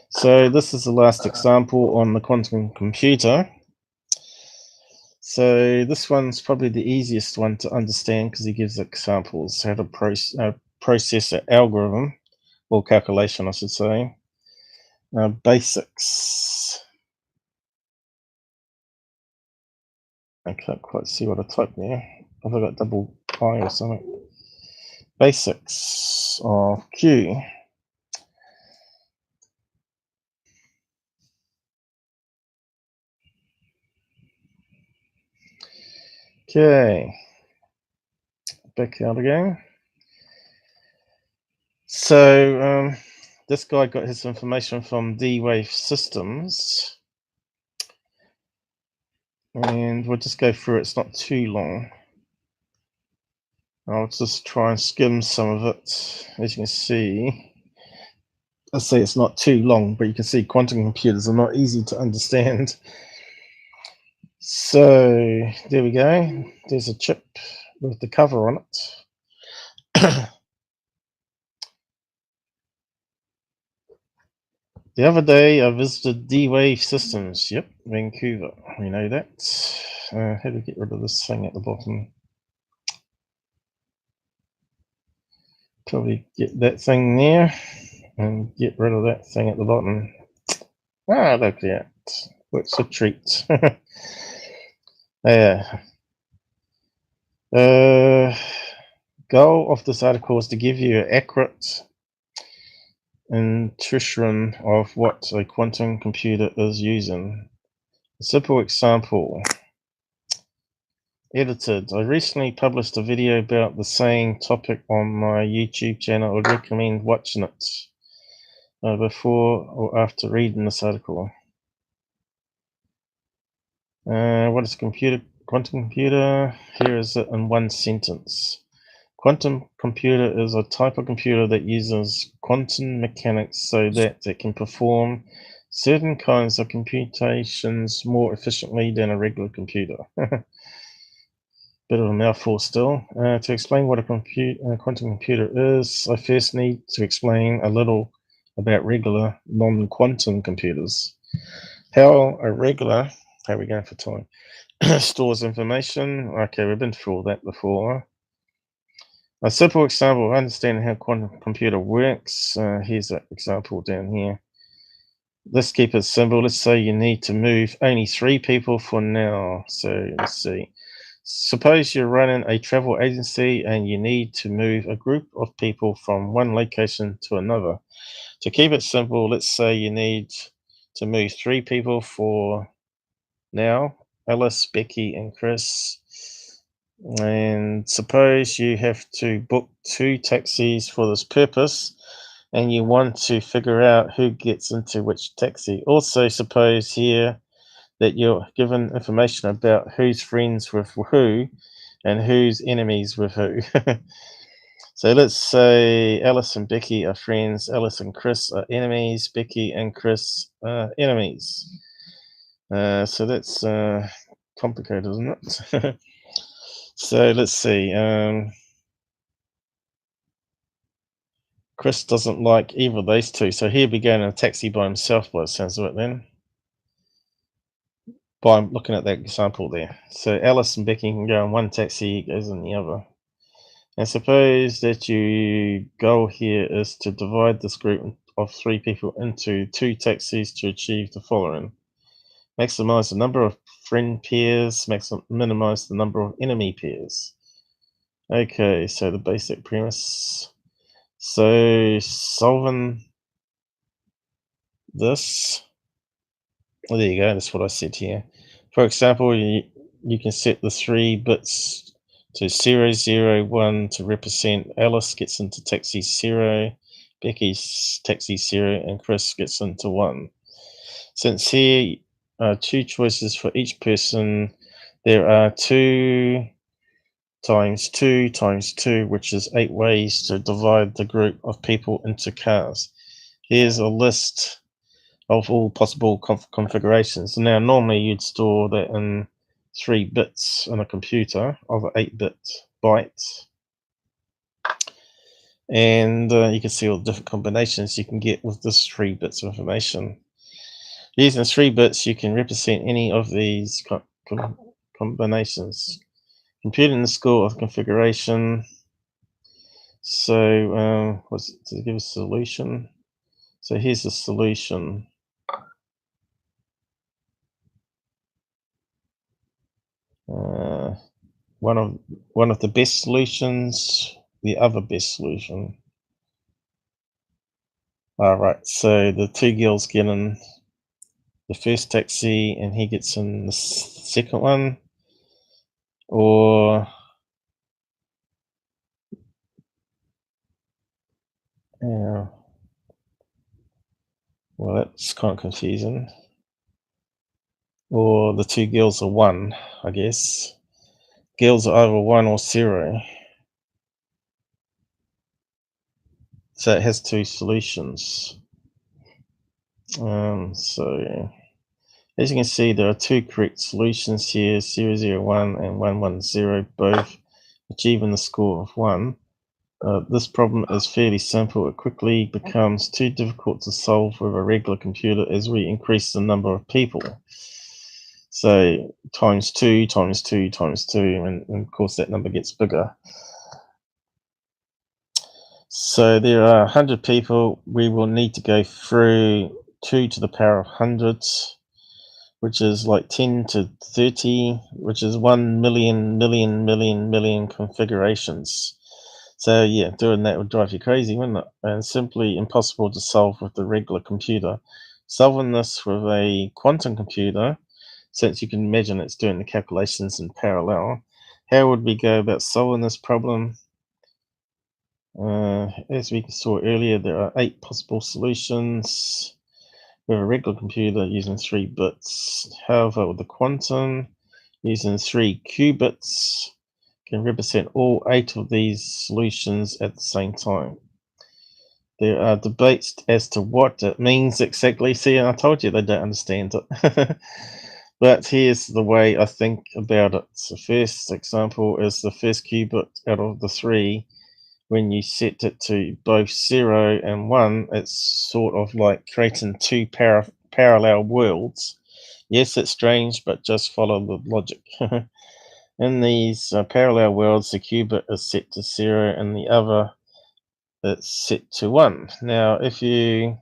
A: So this is the last example on the quantum computer. So this one's probably the easiest one to understand because he gives examples how to process an algorithm, or calculation I should say. Basics. I can't quite see what I typed there. Have I got double I or something? Basics of Q. Okay, back out again. So this guy got his information from D-Wave Systems, and we'll just go through it. It's not too long. I'll just try and skim some of it. As you can see, I say it's not too long, but you can see quantum computers are not easy to understand. So there we go. There's a chip with the cover on it. The other day I visited D-Wave Systems. Yep, Vancouver. We know that. How do we get rid of this thing at the bottom? Probably get that thing there and get rid of that thing at the bottom. Ah, look at that. What's a treat? Yeah. Goal of this article is to give you an accurate intuition of what a quantum computer is using. A simple example. Edited. I recently published a video about the same topic on my YouTube channel. I would recommend watching it before or after reading this article. What is a quantum computer? Here is it in one sentence. Quantum computer is a type of computer that uses quantum mechanics so that it can perform certain kinds of computations more efficiently than a regular computer. Bit of a mouthful still. To explain what a quantum computer is, I first need to explain a little about regular non-quantum computers. How are we going for time? Stores information. Okay, we've been through all that before. A simple example of understanding how a quantum computer works. Here's an example down here. Let's keep it simple. Let's say you need to move only 3 people for now. So let's see. Suppose you're running a travel agency and you need to move a group of people from one location to another. To keep it simple, let's say you need to move 3 people for now, Alice, Becky, and Chris. And suppose you have to book 2 taxis for this purpose and you want to figure out who gets into which taxi. Also, suppose here that you're given information about who's friends with who and who's enemies with who. So let's say Alice and Becky are friends, Alice and Chris are enemies, Becky and Chris are enemies. So that's complicated, isn't it? So let's see. Chris doesn't like either of those 2, so he'll be going in a taxi by himself by the sounds of it then. By looking at that example there. So Alice and Becky can go in one taxi, he goes in the other. And suppose that your goal here is to divide this group of 3 people into 2 taxis to achieve the following. Maximize the number of friend pairs, minimize the number of enemy pairs. Okay, so the basic premise. So solving this, well, there you go, that's what I said here. For example, you can set the 3 bits to 0, 0, 1 to represent Alice gets into taxi 0, Becky's taxi 0, and Chris gets into 1. Since here are 2 choices for each person, there are 2 times 2 times 2, which is 8 ways to divide the group of people into cars. Here's a list of all possible configurations. Now, normally you'd store that in 3 bits on a computer of 8-bit bytes. And you can see all the different combinations you can get with this 3 bits of information. Using 3 bits, you can represent any of these combinations. Computing the score of configuration. So, to give a solution. So here's the solution. One of the best solutions, the other best solution. All right, so the 2 girls get in the first taxi, and he gets in the second one, or well, that's kind of confusing. Or the 2 girls are 1, I guess. Girls are either 1 or 0. So it has 2 solutions. So as you can see, there are 2 correct solutions here, 001 and 110, both achieving the score of 1. This problem is fairly simple. It quickly becomes too difficult to solve with a regular computer as we increase the number of people. So times 2 times 2 times 2, and of course that number gets bigger. So there are 100 people. We will need to go through 2 to the power of hundreds, which is like 10 to 30, which is 1 million configurations. So yeah, doing that would drive you crazy, wouldn't it? And simply impossible to solve with the regular computer. Solving this with a quantum computer, since you can imagine it's doing the calculations in parallel, how would we go about solving this problem? As we saw earlier, there are 8 possible solutions with a regular computer using 3 bits. However, with the quantum, using 3 qubits, can represent all 8 of these solutions at the same time. There are debates as to what it means exactly. See, I told you they don't understand it. But here's the way I think about it. The first example is the first qubit out of the 3. When you set it to both 0 and 1, it's sort of like creating 2 parallel worlds. Yes, it's strange, but just follow the logic. In these parallel worlds, the qubit is set to 0 and the other it's set to 1. Now, if you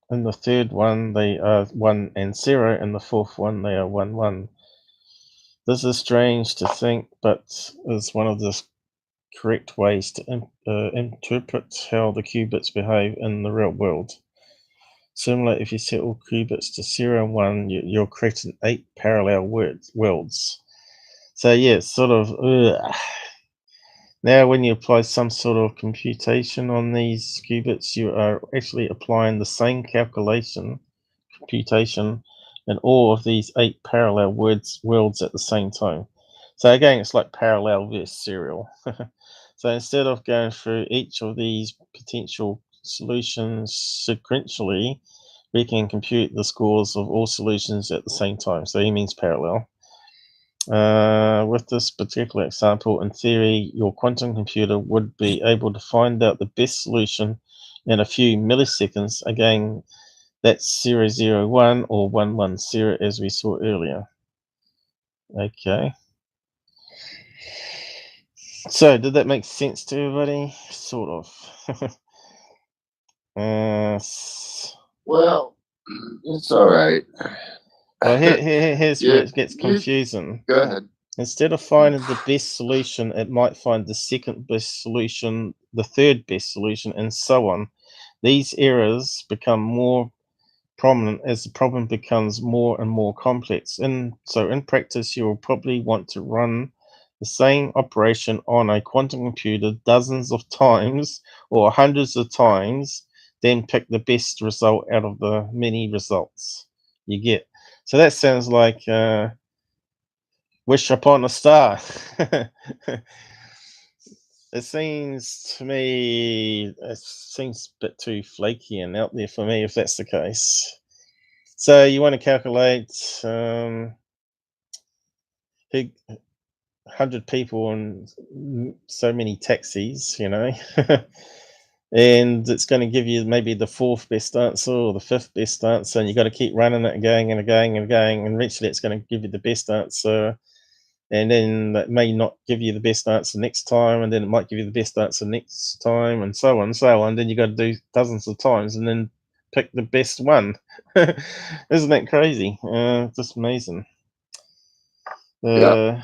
A: in the third one, they are 1 and 0, and the fourth one, they are 1, 1. This is strange to think, but is one of the correct ways to interpret how the qubits behave in the real world. Similar, if you set all qubits to 0 and 1, you're creating 8 parallel worlds. So yeah, sort of. Now, when you apply some sort of computation on these qubits, you are actually applying the same computation in all of these 8 parallel worlds at the same time. So again, it's like parallel versus serial. So instead of going through each of these potential solutions sequentially, we can compute the scores of all solutions at the same time. So he means parallel. With this particular example, in theory, your quantum computer would be able to find out the best solution in a few milliseconds. Again, that's 001 or 110, as we saw earlier. Okay. So, did that make sense to everybody? Sort of.
B: Well, it's all right.
A: Well, here's where it gets confusing.
B: Go ahead.
A: Instead of finding the best solution, it might find the second best solution, the third best solution, and so on. These errors become more prominent as the problem becomes more and more complex. So in practice, you will probably want to run the same operation on a quantum computer dozens of times or hundreds of times, then pick the best result out of the many results you get. So that sounds like wish upon a star. It seems to me, it seems a bit too flaky and out there for me if that's the case. So you want to calculate 100 people and so many taxis, and it's going to give you maybe the fourth best answer or the fifth best answer, and you got to keep running it and going and going and going, and eventually it's going to give you the best answer. And then that may not give you the best answer next time, and then it might give you the best answer next time, and so on and so on. Then you got to do dozens of times and then pick the best one. Isn't that crazy? Just amazing.
B: Yeah.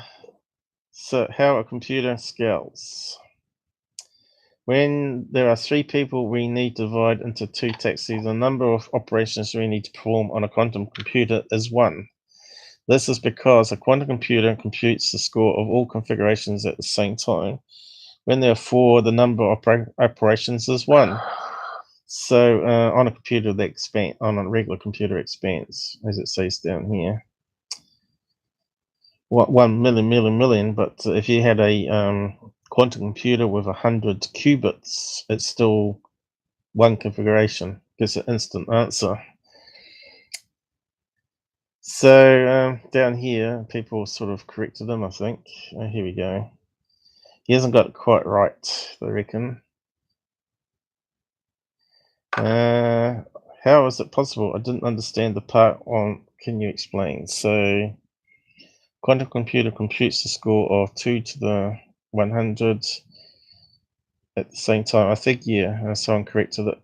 A: So how a computer scales. When there are 3 people, we need to divide into 2 taxis. The number of operations we need to perform on a quantum computer is 1. This is because a quantum computer computes the score of all configurations at the same time. When there are 4, the number of operations is 1. So on a computer that expands, on a regular computer expands, as it says down here. 1 million, but if you had a quantum computer with 100 qubits, it's still 1 configuration, gives an instant answer. So down here, people sort of corrected him, I think. Here we go. He hasn't got it quite right, I reckon. How is it possible? I didn't understand the part on, can you explain? So, quantum computer computes the score of 2 to the 100 at the same time. I think, yeah, someone corrected it.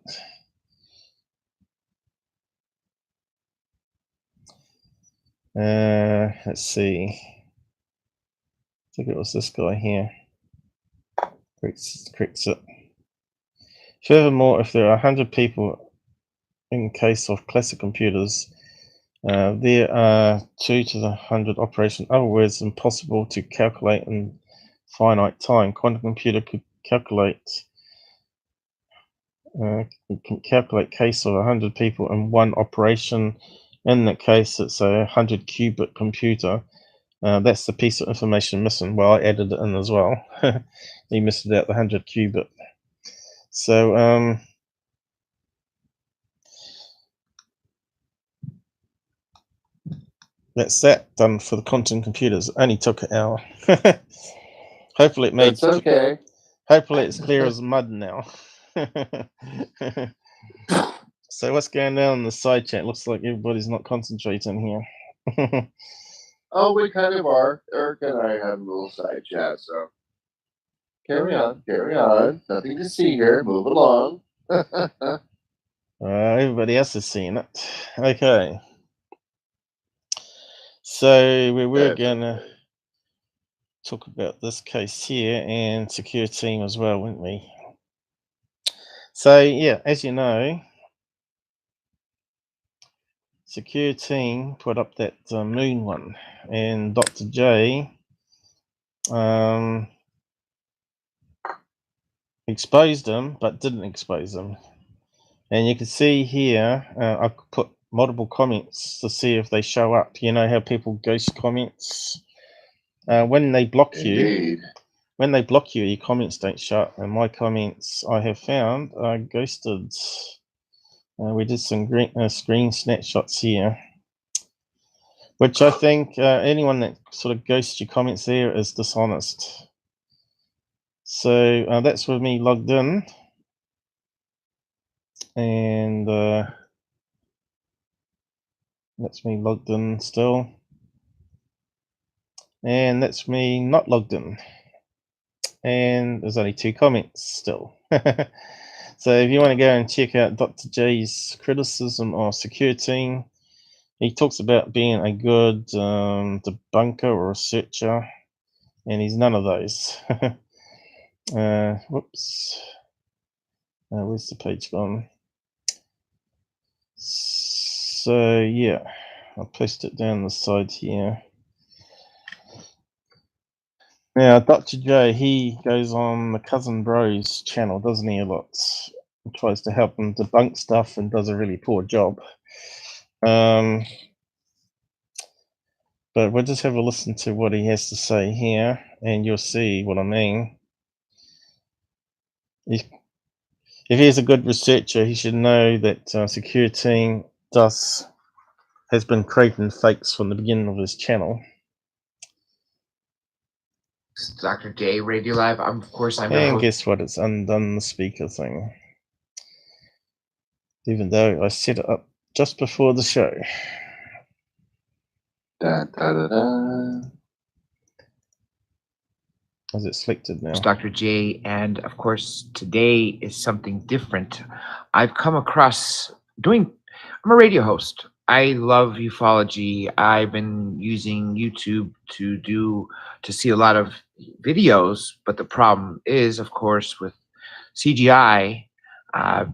A: Let's see. I think it was this guy here. Corrects it. Furthermore, if there are 100 people in case of classic computers, there are 2 to the 100 operations. In other words, impossible to calculate in finite time. Quantum computer could calculate case of 100 people in 1 operation. In that case, it's a 100 qubit computer. That's the piece of information missing. Well, I added it in as well. He missed it out, the 100 qubit. So that's that done for the quantum computers. It only took an hour. Hopefully it made.
B: That's okay.
A: Hopefully it's clear as mud now. So what's going on in the side chat? Looks like everybody's not concentrating here.
B: Oh, we kind of are. Eric and I have a little side chat, so carry on. Nothing to see here. Move along.
A: Everybody else is seeing it. Okay. So we were going to talk about this case here and Secureteam as well, weren't we? So yeah, as you know, Secureteam put up that Moon one, and Dr.J exposed them, but didn't expose them. And you can see here, I put multiple comments to see if they show up. You know how people ghost comments? When they block you, your comments don't show up. And my comments, I have found, are ghosted. We did some screen snapshots here, which I think anyone that sort of ghosts your comments there is dishonest. So that's with me logged in. And that's me logged in still. And that's me not logged in. and there's only 2 comments still. So if you want to go and check out Dr.J's criticism of Secureteam, he talks about being a good debunker or researcher, and he's none of those. Whoops. Where's the page gone? So yeah, I'll post it down the side here. Now, Dr.J, he goes on the Cousin Bros channel, doesn't he, a lot? He tries to help them debunk stuff and does a really poor job. But we'll just have a listen to what he has to say here, and you'll see what I mean. If he's a good researcher, he should know that Secureteam has been creating fakes from the beginning of his channel.
C: Dr. J Radio Live. Of course, I'm your
A: And
C: host.
A: guess what? It's undone the speaker thing. Even though I set it up just before the show.
B: Da, da, da, da.
A: Is it selected now?
C: Dr. J, and of course, today is something different. I've come across I'm a radio host. I love ufology. I've been using YouTube to see a lot of videos, but the problem is, of course, with CGI,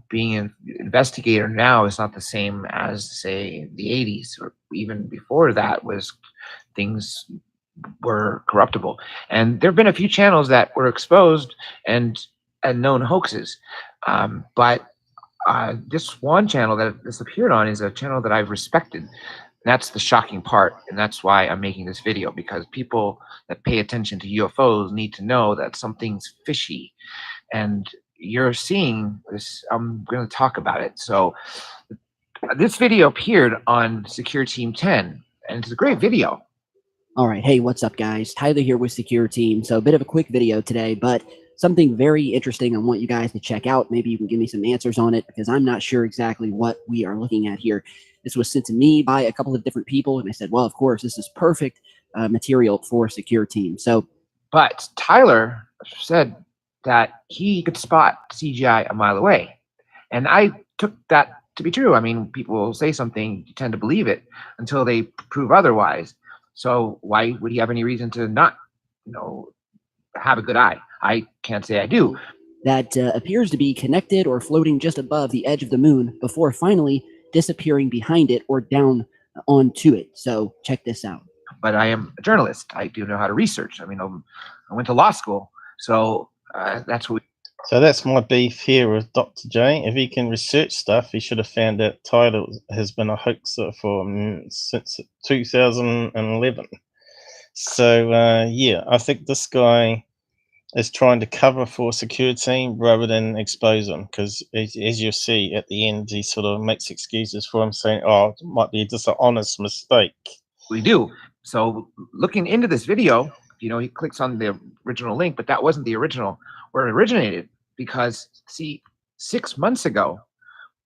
C: being an investigator now is not the same as, say, the 80s, or even before that things were corruptible. And there have been a few channels that were exposed and known hoaxes. But this one channel that this appeared on is a channel that I've respected. That's the shocking part, and that's why I'm making this video, because people that pay attention to UFOs need to know that something's fishy. And you're seeing this. I'm going to talk about it. So this video appeared on Secureteam 10, and it's a great video.
D: All right. Hey, what's up, guys? Tyler here with Secureteam. So a bit of a quick video today, but something very interesting I want you guys to check out. Maybe you can give me some answers on it, because I'm not sure exactly what we are looking at here. This was sent to me by a couple of different people, and I said, well, of course, this is perfect material for Secureteam. So,
C: but Tyler said that he could spot CGI a mile away, and I took that to be true. I mean, people say something, you tend to believe it until they prove otherwise. So why would he have any reason to not, have a good eye? I can't say I do.
D: That appears to be connected or floating just above the edge of the moon before finally disappearing behind it or down onto it. So check this out.
C: But I am a journalist. I do know how to research. I mean, I went to law school, so that's what.
A: So that's my beef here with Dr. J. If he can research stuff, he should have found out Tyler has been a hoaxer since 2011. So yeah, I think this guy is trying to cover for Secureteam rather than expose him, because as you see at the end, he sort of makes excuses for him, saying, oh, it might be just an honest mistake.
C: We do. So looking into this video, he clicks on the original link, but that wasn't the original where it originated, because see, 6 months ago,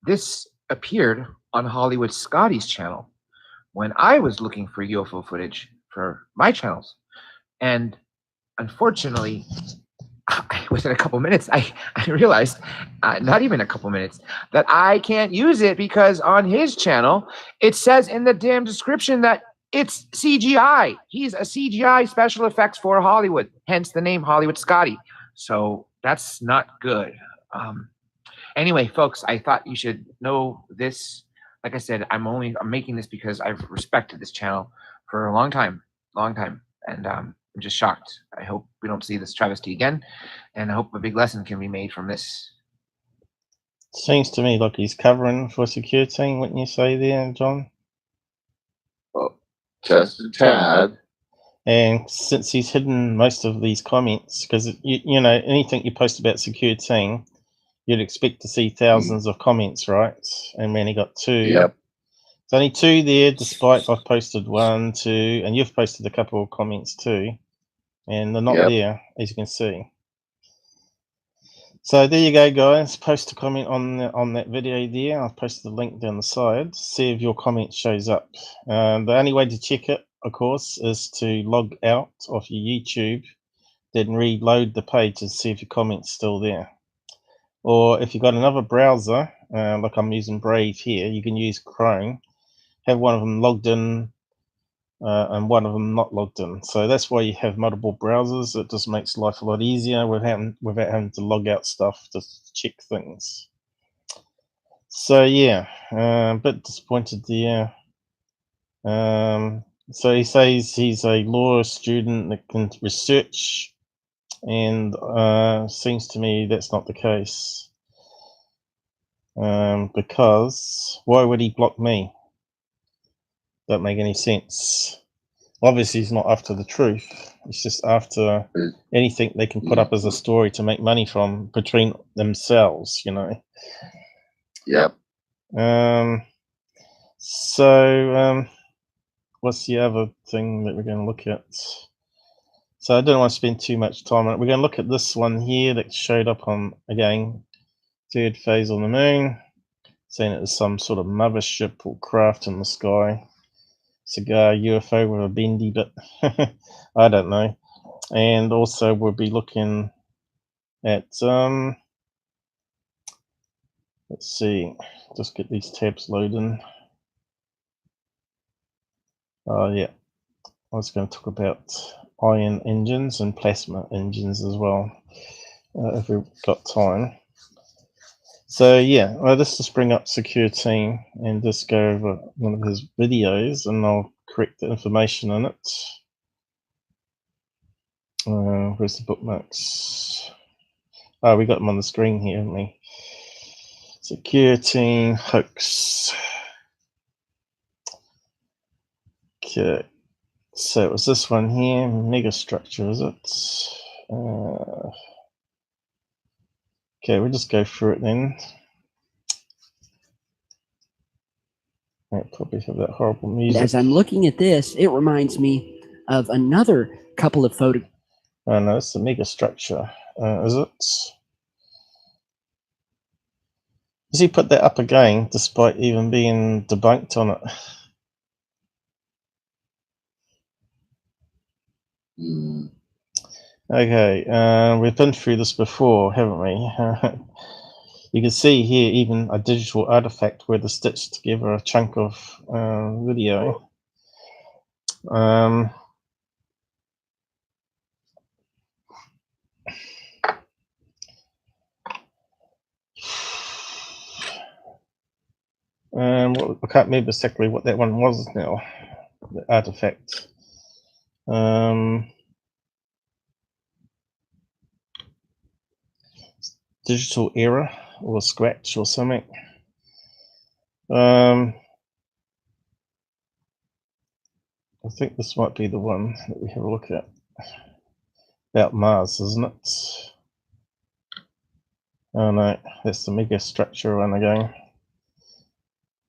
C: this appeared on Hollywood Scotty's channel when I was looking for UFO footage for my channels. And unfortunately, within a couple minutes, I realized, not even a couple minutes, that I can't use it, because on his channel, it says in the damn description that it's CGI. He's a CGI special effects for Hollywood, hence the name Hollywood Scotty. So that's not good. Anyway, folks, I thought you should know this. Like I said, I'm making this because I've respected this channel for a long time, and I'm just shocked. I hope we don't see this travesty again, and I hope a big lesson can be made from this.
A: Seems to me like he's covering for Secureteam, wouldn't you say there, John?
B: Well, just a tad.
A: And since he's hidden most of these comments, because you know, anything you post about Secureteam, you'd expect to see thousands of comments, right? And we only got 2.
B: Yep.
A: There's only 2 there, despite I've posted 1, 2, and you've posted a couple of comments too, and they're not there, as you can see. So there you go, guys. Post a comment on that video there. I've posted the link down the side. See if your comment shows up. The only way to check it, of course, is to log out of your YouTube then reload the page and see if your comment's still there. Or if you've got another browser, like I'm using Brave here, you can use Chrome, have one of them logged in and one of them not logged in. So that's why you have multiple browsers. It just makes life a lot easier without having to log out stuff to check things. So yeah, a bit disappointed there. So he says he's a law student that can research, and seems to me that's not the case. Because why would he block me? Don't make any sense. Obviously, he's not after the truth. He's just after anything they can put up as a story to make money from between themselves, you know.
B: Yep.
A: So what's the other thing that we're going to look at? So I don't want to spend too much time on it. We're going to look at this one here that showed up on, again, third phase on the moon, saying it was some sort of mothership or craft in the sky. Cigar UFO with a bendy bit. I don't know. And also we'll be looking at let's see, just get these tabs loading. Oh yeah, I was going to talk about ion engines and plasma engines as well, if we've got time. So yeah, I'll just bring up Secureteam and just go over one of his videos, and I'll correct the information in it. Where's the bookmarks? Oh, we got them on the screen here, haven't we? Secureteam hoax. Okay, so it was this one here, megastructure, is it? Okay, we'll just go through it then. I'll probably have that horrible music.
D: As I'm looking at this, it reminds me of another couple of photos.
A: Oh no, it's the megastructure. Is it? Does he put that up again, despite even being debunked on it? Okay, we've been through this before, haven't we? You can see here even a digital artifact where they stitched together a chunk of video. I can't remember exactly what that one was now, the artifact. Digital error or scratch or something. I think this might be the one that we have a look at. About Mars, isn't it? Oh no, that's the megastructure one again.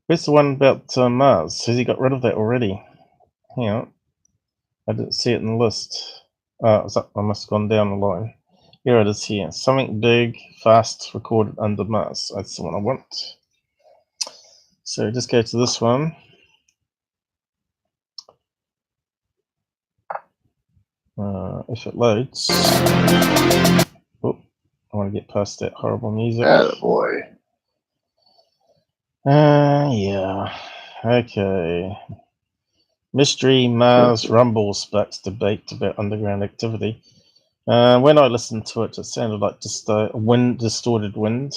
A: Where's the one about Mars? Has he got rid of that already? Hang on. I didn't see it in the list. Oh, it's up. I must have gone down the line. Here it is here. Something big, fast, recorded under Mars. That's the one I want. So just go to this one. If it loads. Oh, I want to get past that horrible music.
B: Attaboy.
A: Yeah. Okay. Mystery Mars rumble sparks debate about underground activity. When I listened to it, it sounded like just distorted wind.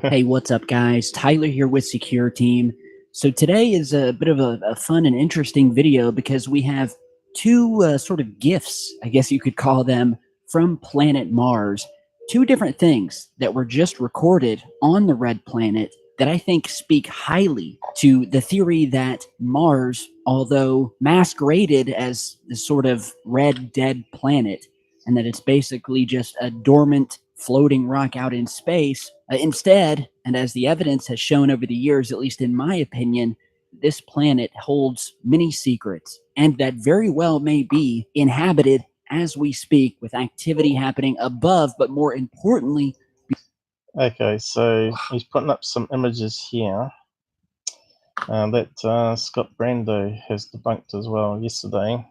D: Hey, what's up, guys? Tyler here with Secureteam. So today is a bit of a fun and interesting video because we have two sort of gifts, I guess you could call them, from planet Mars. Two different things that were just recorded on the red planet that I think speak highly to the theory that Mars, although masqueraded as the sort of red dead planet, and that it's basically just a dormant floating rock out in space. Instead, and as the evidence has shown over the years, at least in my opinion, this planet holds many secrets, and that very well may be inhabited as we speak, with activity happening above, but more importantly...
A: Okay, so he's putting up some images here that Scott Brando has debunked as well yesterday.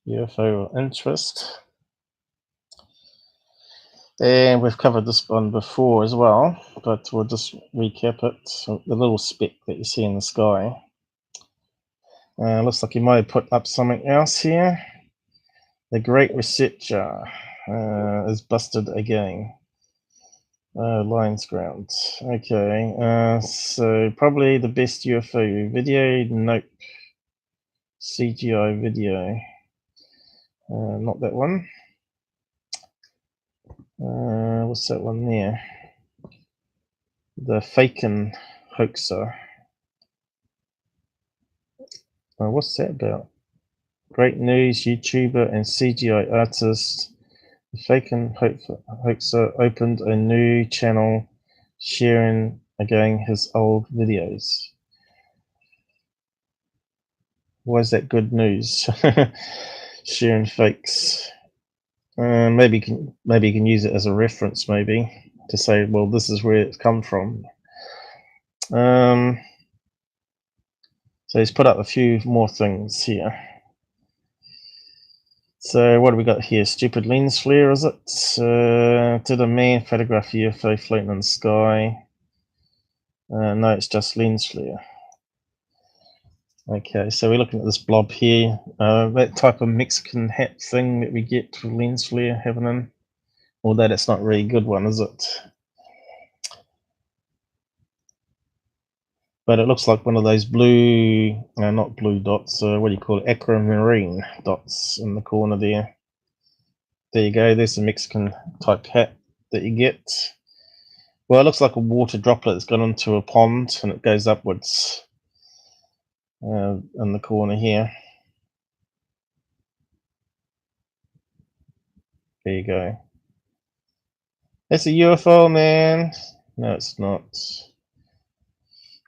A: UFO interest. And we've covered this one before as well, but we'll just recap it. So the little speck that you see in the sky. Looks like you might have put up something else here. The Great Researcher is busted again. Lions Ground. Okay, so probably the best UFO video. Nope. CGI video. Not that one. What's that one there? The Faken hoaxer. What's that about? Great news, YouTuber and CGI artist. The Faken hoaxer opened a new channel sharing again his old videos. Why is that good news? Sharing fakes. Maybe you can use it as a reference, maybe to say, well, this is where it's come from. So he's put up a few more things here. So what do we got here? Stupid lens flare, is it? Did a man photograph UFO floating in the sky? No, it's just lens flare. Okay, so we're looking at this blob here. That type of Mexican hat thing that we get for lens flare happening. Although that's not a really good one, is it? But it looks like one of those blue, not blue dots, what do you call it, aquamarine dots in the corner there. There you go, there's a Mexican type hat that you get. Well, it looks like a water droplet that's gone into a pond and it goes upwards in the corner here. There you go. That's a UFO, man. No, it's not.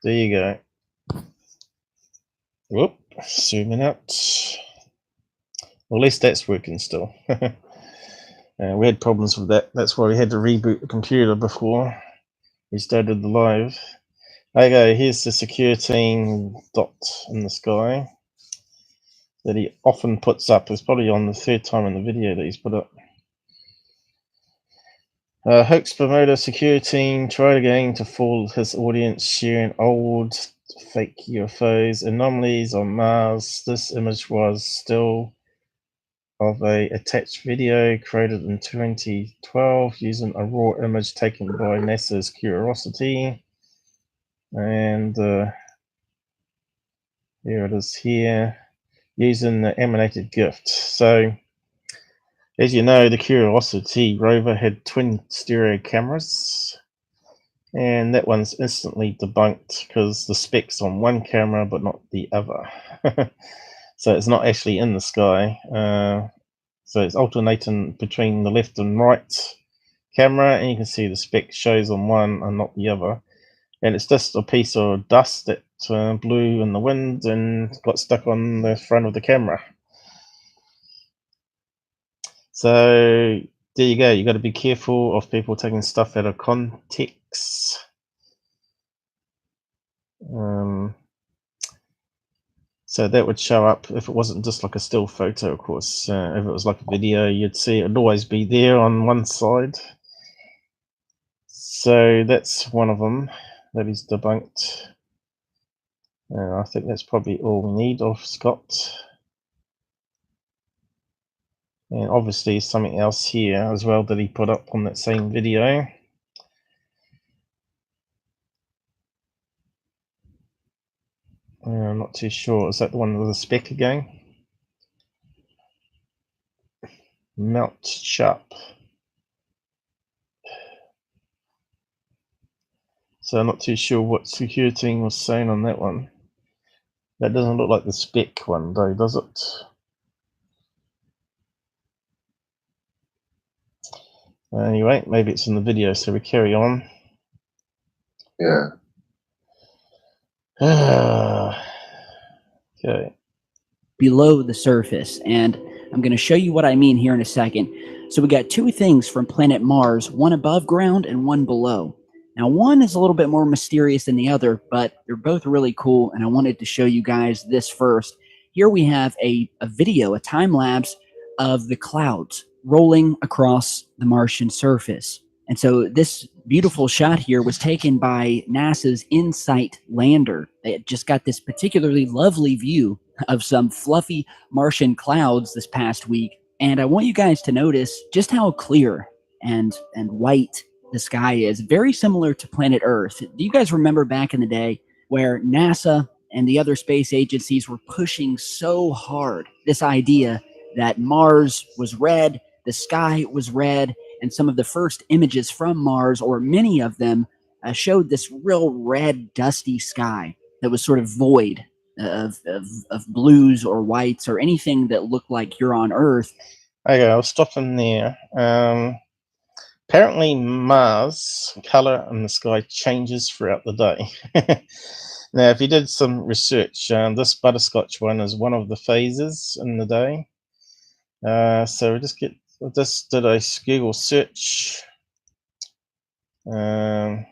A: There you go. Whoop, zooming out. Well, at least that's working still. We had problems with that. That's why we had to reboot the computer before we started the live. Okay, here's the Secureteam dot in the sky that he often puts up. It's probably on the third time in the video that he's put up. Hoax promoter Secureteam tried again to fool his audience, sharing old fake UFOs, anomalies on Mars. This image was still of a attached video created in 2012 using a raw image taken by NASA's Curiosity. And here it is here, using the emanated gift. So, as you know, the Curiosity rover had twin stereo cameras, and that one's instantly debunked because the spec's on one camera but not the other. So it's not actually in the sky. So it's alternating between the left and right camera, and you can see the spec shows on one and not the other. And it's just a piece of dust that blew in the wind and got stuck on the front of the camera. So there you go. You got to be careful of people taking stuff out of context. So that would show up if it wasn't just like a still photo, of course. If it was like a video, you'd see it would always be there on one side. So that's one of them that is debunked. I think that's probably all we need of Scott. And obviously something else here as well that he put up on that same video. I'm not too sure. Is that the one with the spec again? Mount Sharp. So I'm not too sure what Secureteam was saying on that one. That doesn't look like the spec one though, does it? Anyway, maybe it's in the video, so we carry on.
B: Yeah.
A: Okay.
D: Below the surface, and I'm going to show you what I mean here in a second. So we got two things from planet Mars, one above ground and one below. Now one is a little bit more mysterious than the other, but they're both really cool, and I wanted to show you guys this first. Here we have a video, a time lapse of the clouds. rolling across the Martian surface. And so this beautiful shot here was taken by NASA's InSight lander. It just got this particularly lovely view of some fluffy Martian clouds this past week. And I want you guys to notice just how clear and white the sky is. Very similar to planet Earth. Do you guys remember back in the day where NASA and the other space agencies were pushing so hard this idea that Mars was red, the sky was red, and some of the first images from Mars, or many of them, showed this real red, dusty sky that was sort of void of blues or whites or anything that looked like you're on Earth.
A: Okay, I'll stop in there. Apparently Mars color in the sky changes throughout the day. Now, if you did some research, this butterscotch one is one of the phases in the day. So we just did a Google search, and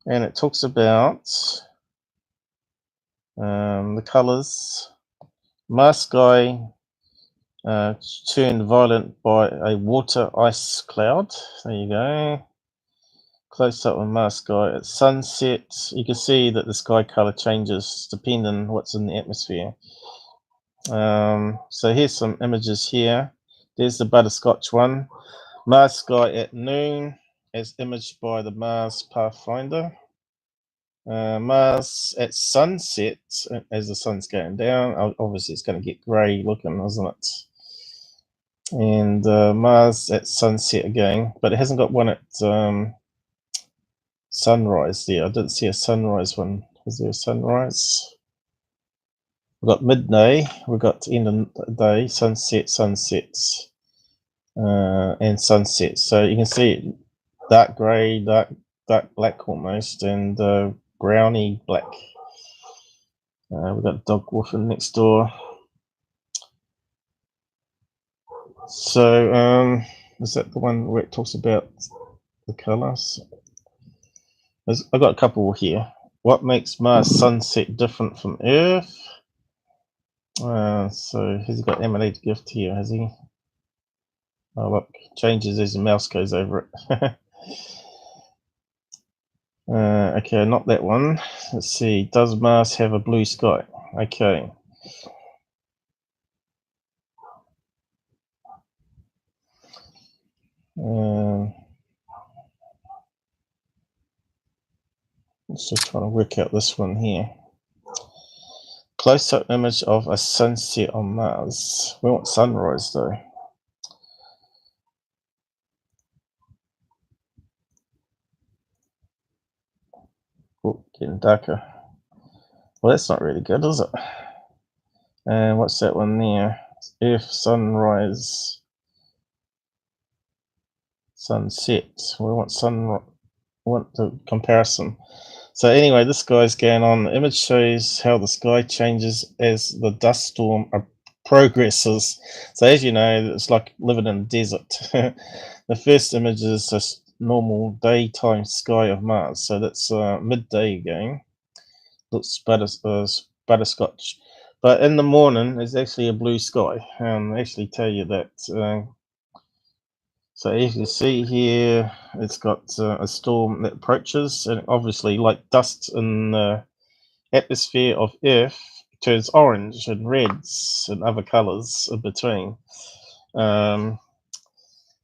A: it talks about the colors. Mars sky turned violet by a water ice cloud. There you go. Close up on Mars sky at sunset. You can see that the sky color changes depending on what's in the atmosphere. So here's some images here. There's the butterscotch one. Mars sky at noon as imaged by the Mars Pathfinder. Mars at sunset as the sun's going down. Obviously it's going to get grey looking, isn't it? And Mars at sunset again, but it hasn't got one at sunrise there. I didn't see a sunrise one. Was there a sunrise? We've got midday, we've got end of the day, sunset, sunsets, and sunsets. So you can see dark grey, dark black almost, and browny black. We've got a dog woofing next door. So is that the one where it talks about the colours? I've got a couple here. What makes Mars sunset different from Earth? So he's got emulated gift here, has he? Oh look, changes as the mouse goes over it. Okay, not that one. Let's see. Does Mars have a blue sky? Okay. Let's just try to work out this one here. Close-up image of a sunset on Mars. We want sunrise though. Oh, getting darker. Well, that's not really good, is it? And what's that one there? Earth sunrise, sunset. We want the comparison. So anyway, this guy's going on. The image shows how the sky changes as the dust storm progresses. So as you know, it's like living in a desert. The first image is a normal daytime sky of Mars. So that's midday again. Looks butterscotch. But in the morning, there's actually a blue sky. They actually tell you that. So as you see here, it's got a storm that approaches, and obviously, like dust in the atmosphere of Earth, turns orange and reds and other colors in between.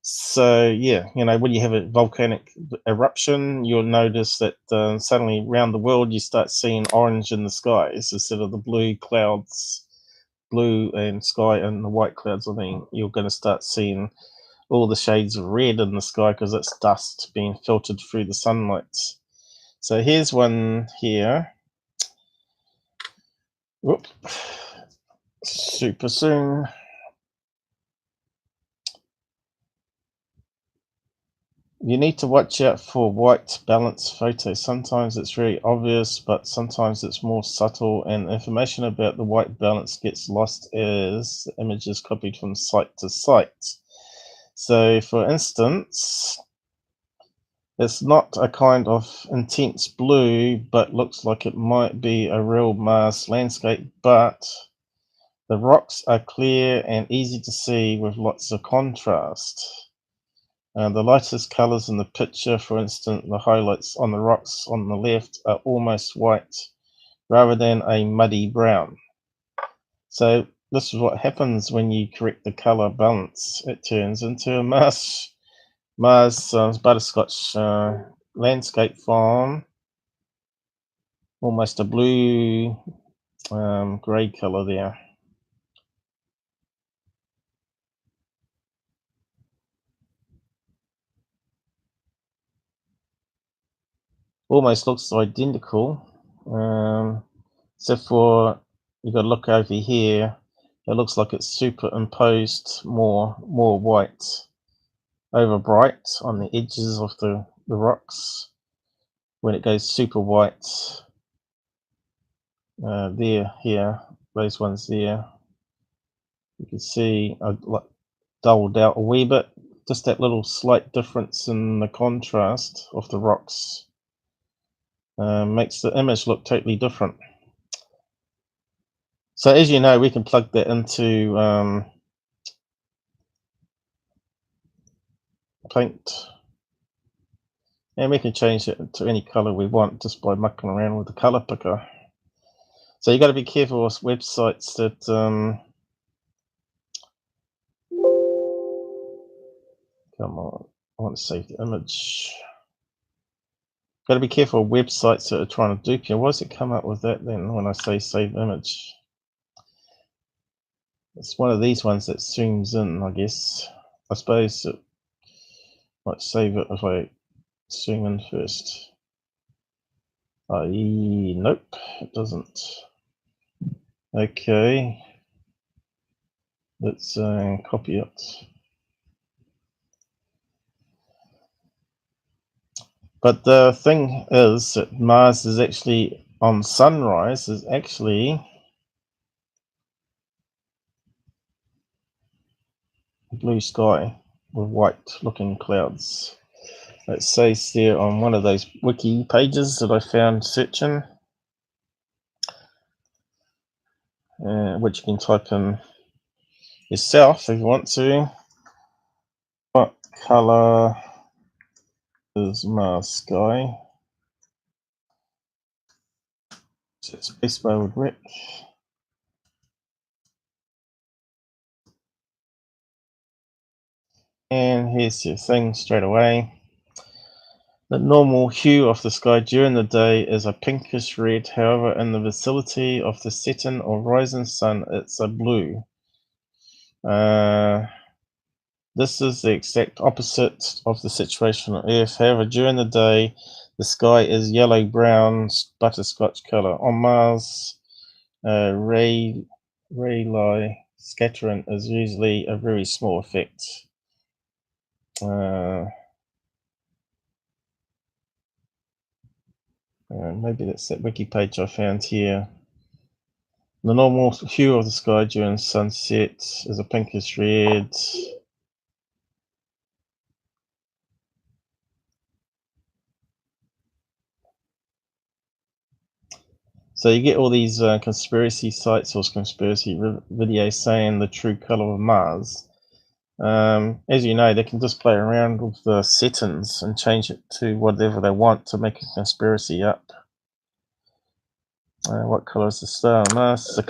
A: So yeah, you know, when you have a volcanic eruption, you'll notice that suddenly around the world you start seeing orange in the skies instead of the blue clouds, blue and sky and the white clouds. I mean, you're going to start seeing all the shades of red in the sky because it's dust being filtered through the sunlight. So here's one here. Whoop. Super soon. You need to watch out for white balance photos. Sometimes it's very obvious, but sometimes it's more subtle, and information about the white balance gets lost as the image is copied from site to site. So for instance, it's not a kind of intense blue, but looks like it might be a real Mars landscape, but The rocks are clear and easy to see with lots of contrast. The lightest colors in the picture, for instance, the highlights on the rocks on the left are almost white rather than a muddy brown. So this is what happens when you correct the color balance. It turns into a Mars butterscotch landscape fawn, almost a blue gray color there. Almost looks identical, except for you got to look over here. It looks like it's superimposed more white over bright on the edges of the rocks. When it goes super white, here, those ones there, you can see I dulled out a wee bit. Just that little slight difference in the contrast of the rocks makes the image look totally different. So as you know, we can plug that into paint, and we can change it to any color we want just by mucking around with the color picker. So you got to be careful with websites that come on, I want to save the image. Got to be careful of websites that are trying to dupe you. Why does it come up with that then when I say save image? It's one of these ones that zooms in, I guess. I suppose it might save it if I zoom in first. Nope, it doesn't. Okay, let's copy it. But the thing is that Mars is actually on sunrise is actually blue sky with white looking clouds. It says there on one of those wiki pages that I found searching, which you can type in yourself if you want to. What color is Mars sky? So it's Space Mode Rick. And here's your thing straight away. The normal hue of the sky during the day is a pinkish red. However, in the vicinity of the setting or rising sun, it's a blue. This is the exact opposite of the situation on Earth. However, during the day, the sky is yellow-brown butterscotch color. On Mars, Rayleigh scattering is usually a very small effect. Maybe that's that wiki page I found here. The normal hue of the sky during sunset is a pinkish red. So you get all these conspiracy sites or conspiracy videos saying the true color of Mars. As you know, they can just play around with the settings and change it to whatever they want to make a conspiracy up. What color is the star on Mars? The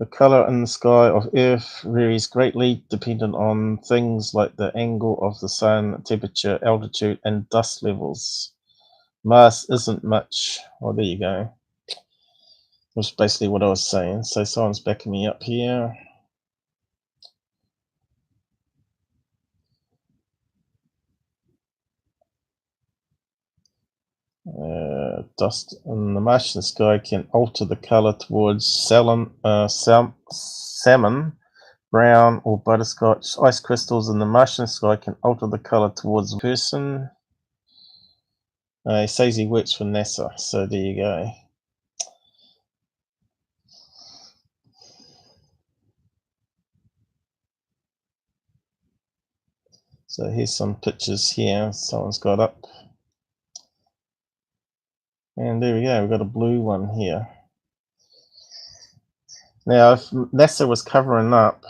A: color in the sky of Earth varies greatly depending on things like the angle of the sun, temperature, altitude, and dust levels. Mars isn't much. Well, there you go. That's basically what I was saying. So someone's backing me up here. Dust in the Martian sky can alter the color towards salmon, brown, or butterscotch. Ice crystals in the Martian sky can alter the color towards a person. He says he works for NASA, so there you go. So here's some pictures here someone's got up. And there we go, we've got a blue one here. Now, if NASA was covering up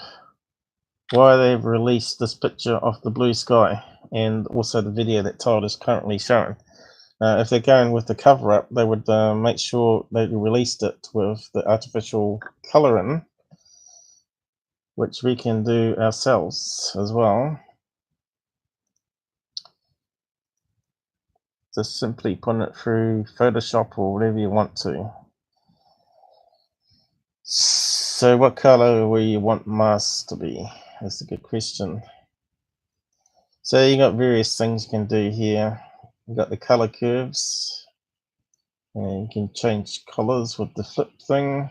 A: why they've released this picture of the blue sky and also the video that Todd is currently showing, if they're going with the cover-up, they would make sure they released it with the artificial colouring, which we can do ourselves as well. Just simply putting it through Photoshop or whatever you want to. So what color will you want Mars to be? That's a good question. So you got various things you can do here. You got the color curves. And you can change colors with the flip thing.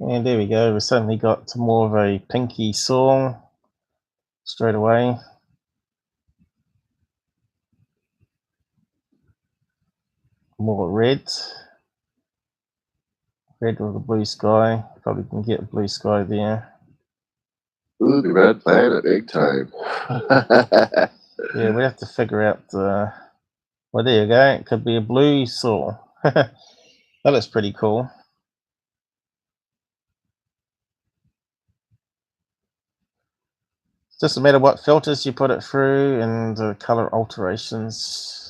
A: And there we go. We've suddenly got more of a pinky soil straight away. More red. Red with the blue sky. Probably can get a blue sky there.
B: Ooh, the red planet, big time.
A: Yeah, we have to figure out the. Well, there you go. It could be a blue soil. That looks pretty cool. Just no matter what filters you put it through and the color alterations.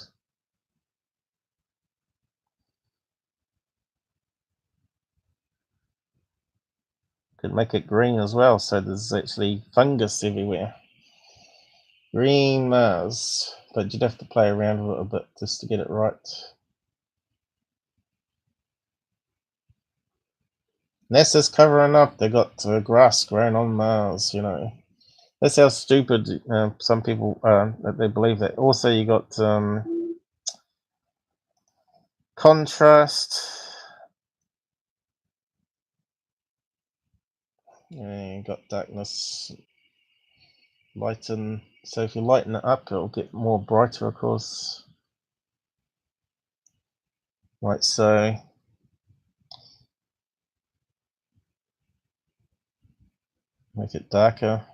A: Could make it green as well, so there's actually fungus everywhere. Green Mars, but you'd have to play around with it a bit just to get it right. NASA's covering up. They got grass growing on Mars, you know. That's how stupid some people that they believe that. Also, you got contrast. Yeah, you got darkness, lighten. So if you lighten it up, it'll get more brighter, of course. Like so. Make it darker.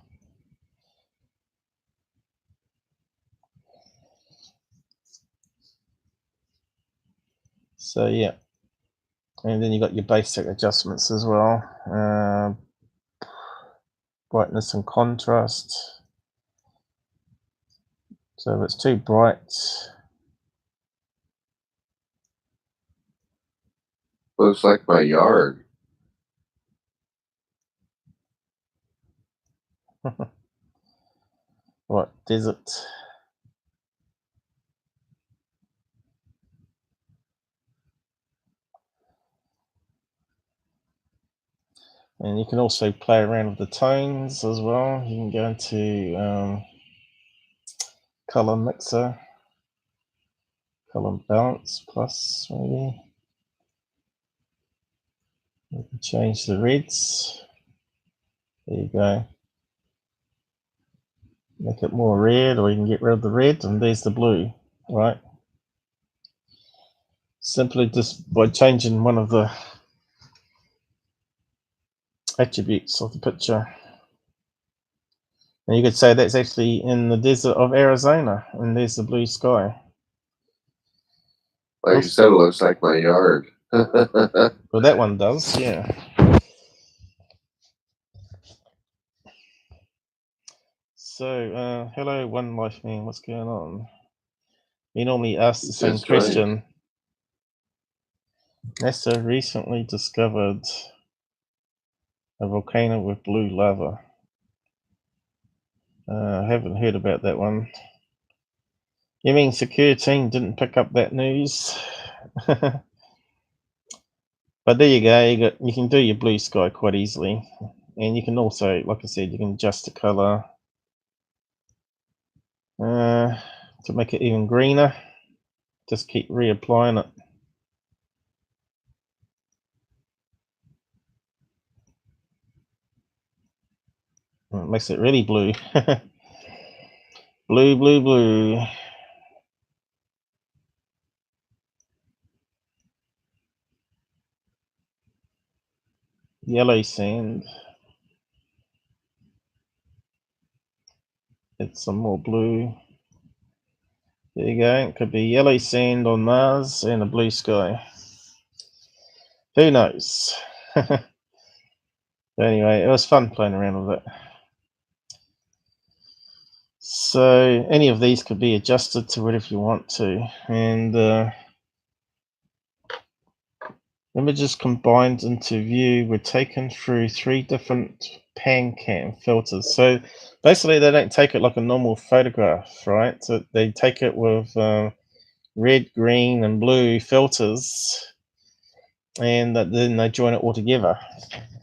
A: So yeah, and then you got your basic adjustments as well. Brightness and contrast. So if it's too bright,
B: Looks like my yard.
A: what desert? And you can also play around with the tones as well. You can go into color mixer, color balance plus maybe. You can change the reds. There you go. Make it more red, or you can get rid of the red, and there's the blue, right? Simply just by changing one of the attributes of the picture. And you could say that's actually in the desert of Arizona, and there's the blue sky.
B: Like you said, it looks like my yard.
A: Well, that one does, yeah. So, hello, One Life Man, what's going on? You normally ask the same question. NASA recently discovered a volcano with blue lava. I haven't heard about that one. You mean Secureteam didn't pick up that news? But there you go. You can do your blue sky quite easily, and you can also, like I said, you can adjust the color to make it even greener. Just keep reapplying it. It makes it really blue. Blue, blue, blue. Yellow sand. Get some more blue. There you go. It could be yellow sand on Mars and a blue sky. Who knows? Anyway, it was fun playing around with it. So any of these could be adjusted to whatever you want to, and images combined into view were taken through 3 different pan cam filters. So basically they don't take it like a normal photograph, right? So they take it with red, green and blue filters, and then they join it all together.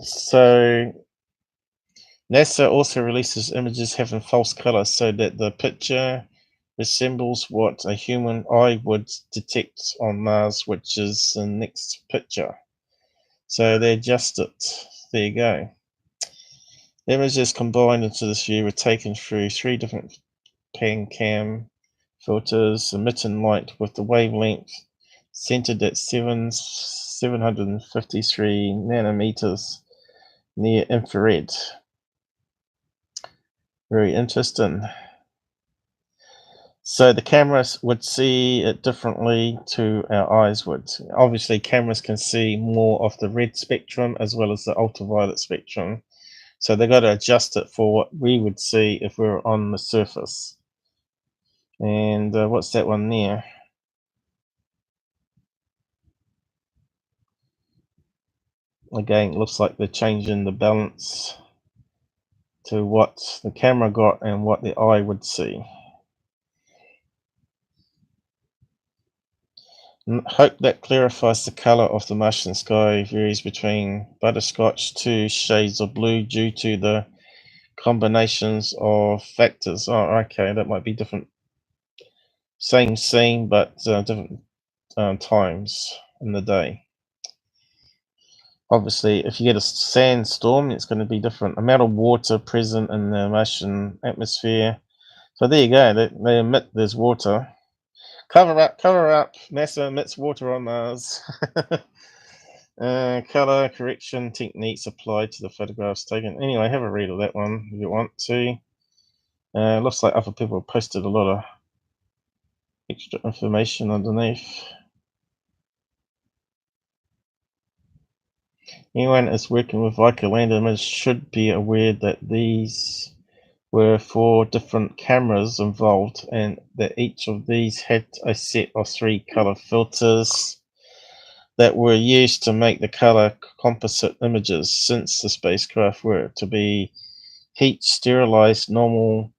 A: So NASA also releases images having false color so that the picture resembles what a human eye would detect on Mars, which is the next picture. So they adjust it. There you go. The images combined into this view were taken through 3 different pan cam filters, emitting light with the wavelength centered at 753 nanometers near infrared. Very interesting. So the cameras would see it differently to our eyes would. Obviously, cameras can see more of the red spectrum as well as the ultraviolet spectrum. So they've got to adjust it for what we would see if we were on the surface. And what's that one there? Again, it looks like they're changing the balance to what the camera got and what the eye would see. Hope that clarifies the color of the Martian sky varies between butterscotch to shades of blue due to the combinations of factors. Oh, okay, that might be different. Same scene, but different times in the day. Obviously, if you get a sandstorm, it's going to be different amount of water present in the Martian atmosphere. So there you go. They admit there's water. Cover up. NASA emits water on Mars. Color correction techniques applied to the photographs taken. Anyway, have a read of that one if you want to. Looks like other people posted a lot of extra information underneath. Anyone that's working with Viking land images should be aware that these were 4 different cameras involved and that each of these had a set of 3 color filters that were used to make the color composite images. Since the spacecraft were to be heat sterilized, normal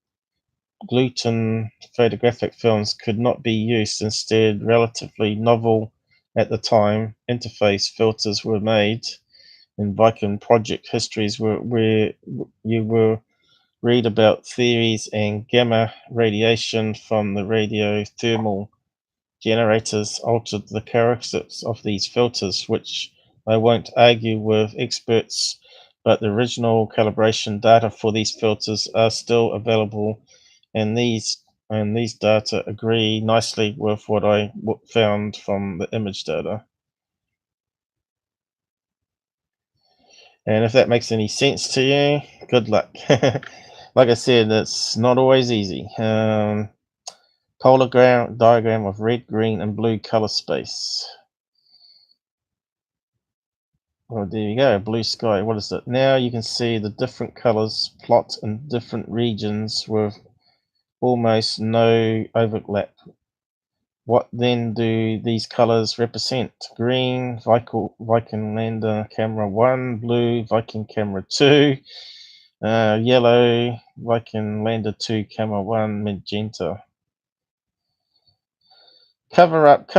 A: gluten photographic films could not be used. Instead, relatively novel at the time interface filters were made in Viking project histories where you will read about theories and gamma radiation from the radiothermal generators altered the characteristics of these filters, which I won't argue with experts, but the original calibration data for these filters are still available, and these data agree nicely with what I found from the image data. And if that makes any sense to you, good luck. Like I said, it's not always easy. Polar diagram of red, green, and blue color space. Well, there you go, blue sky. What is it? Now you can see the different colors plot in different regions with almost no overlap. What then do these colors represent? Green, Viking lander camera 1, blue, Viking camera 2, yellow, Viking lander 2 camera 1, magenta. Cover up.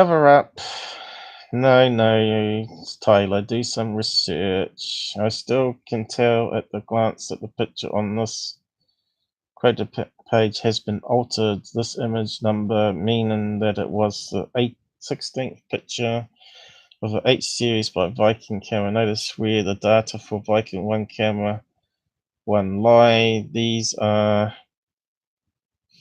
A: No, Taylor, do some research. I still can tell at the glance that the picture on this credit page has been altered. This image number meaning that it was the 16th picture of the 8 series by Viking camera. Notice where the data for Viking 1 camera 1 lie. These are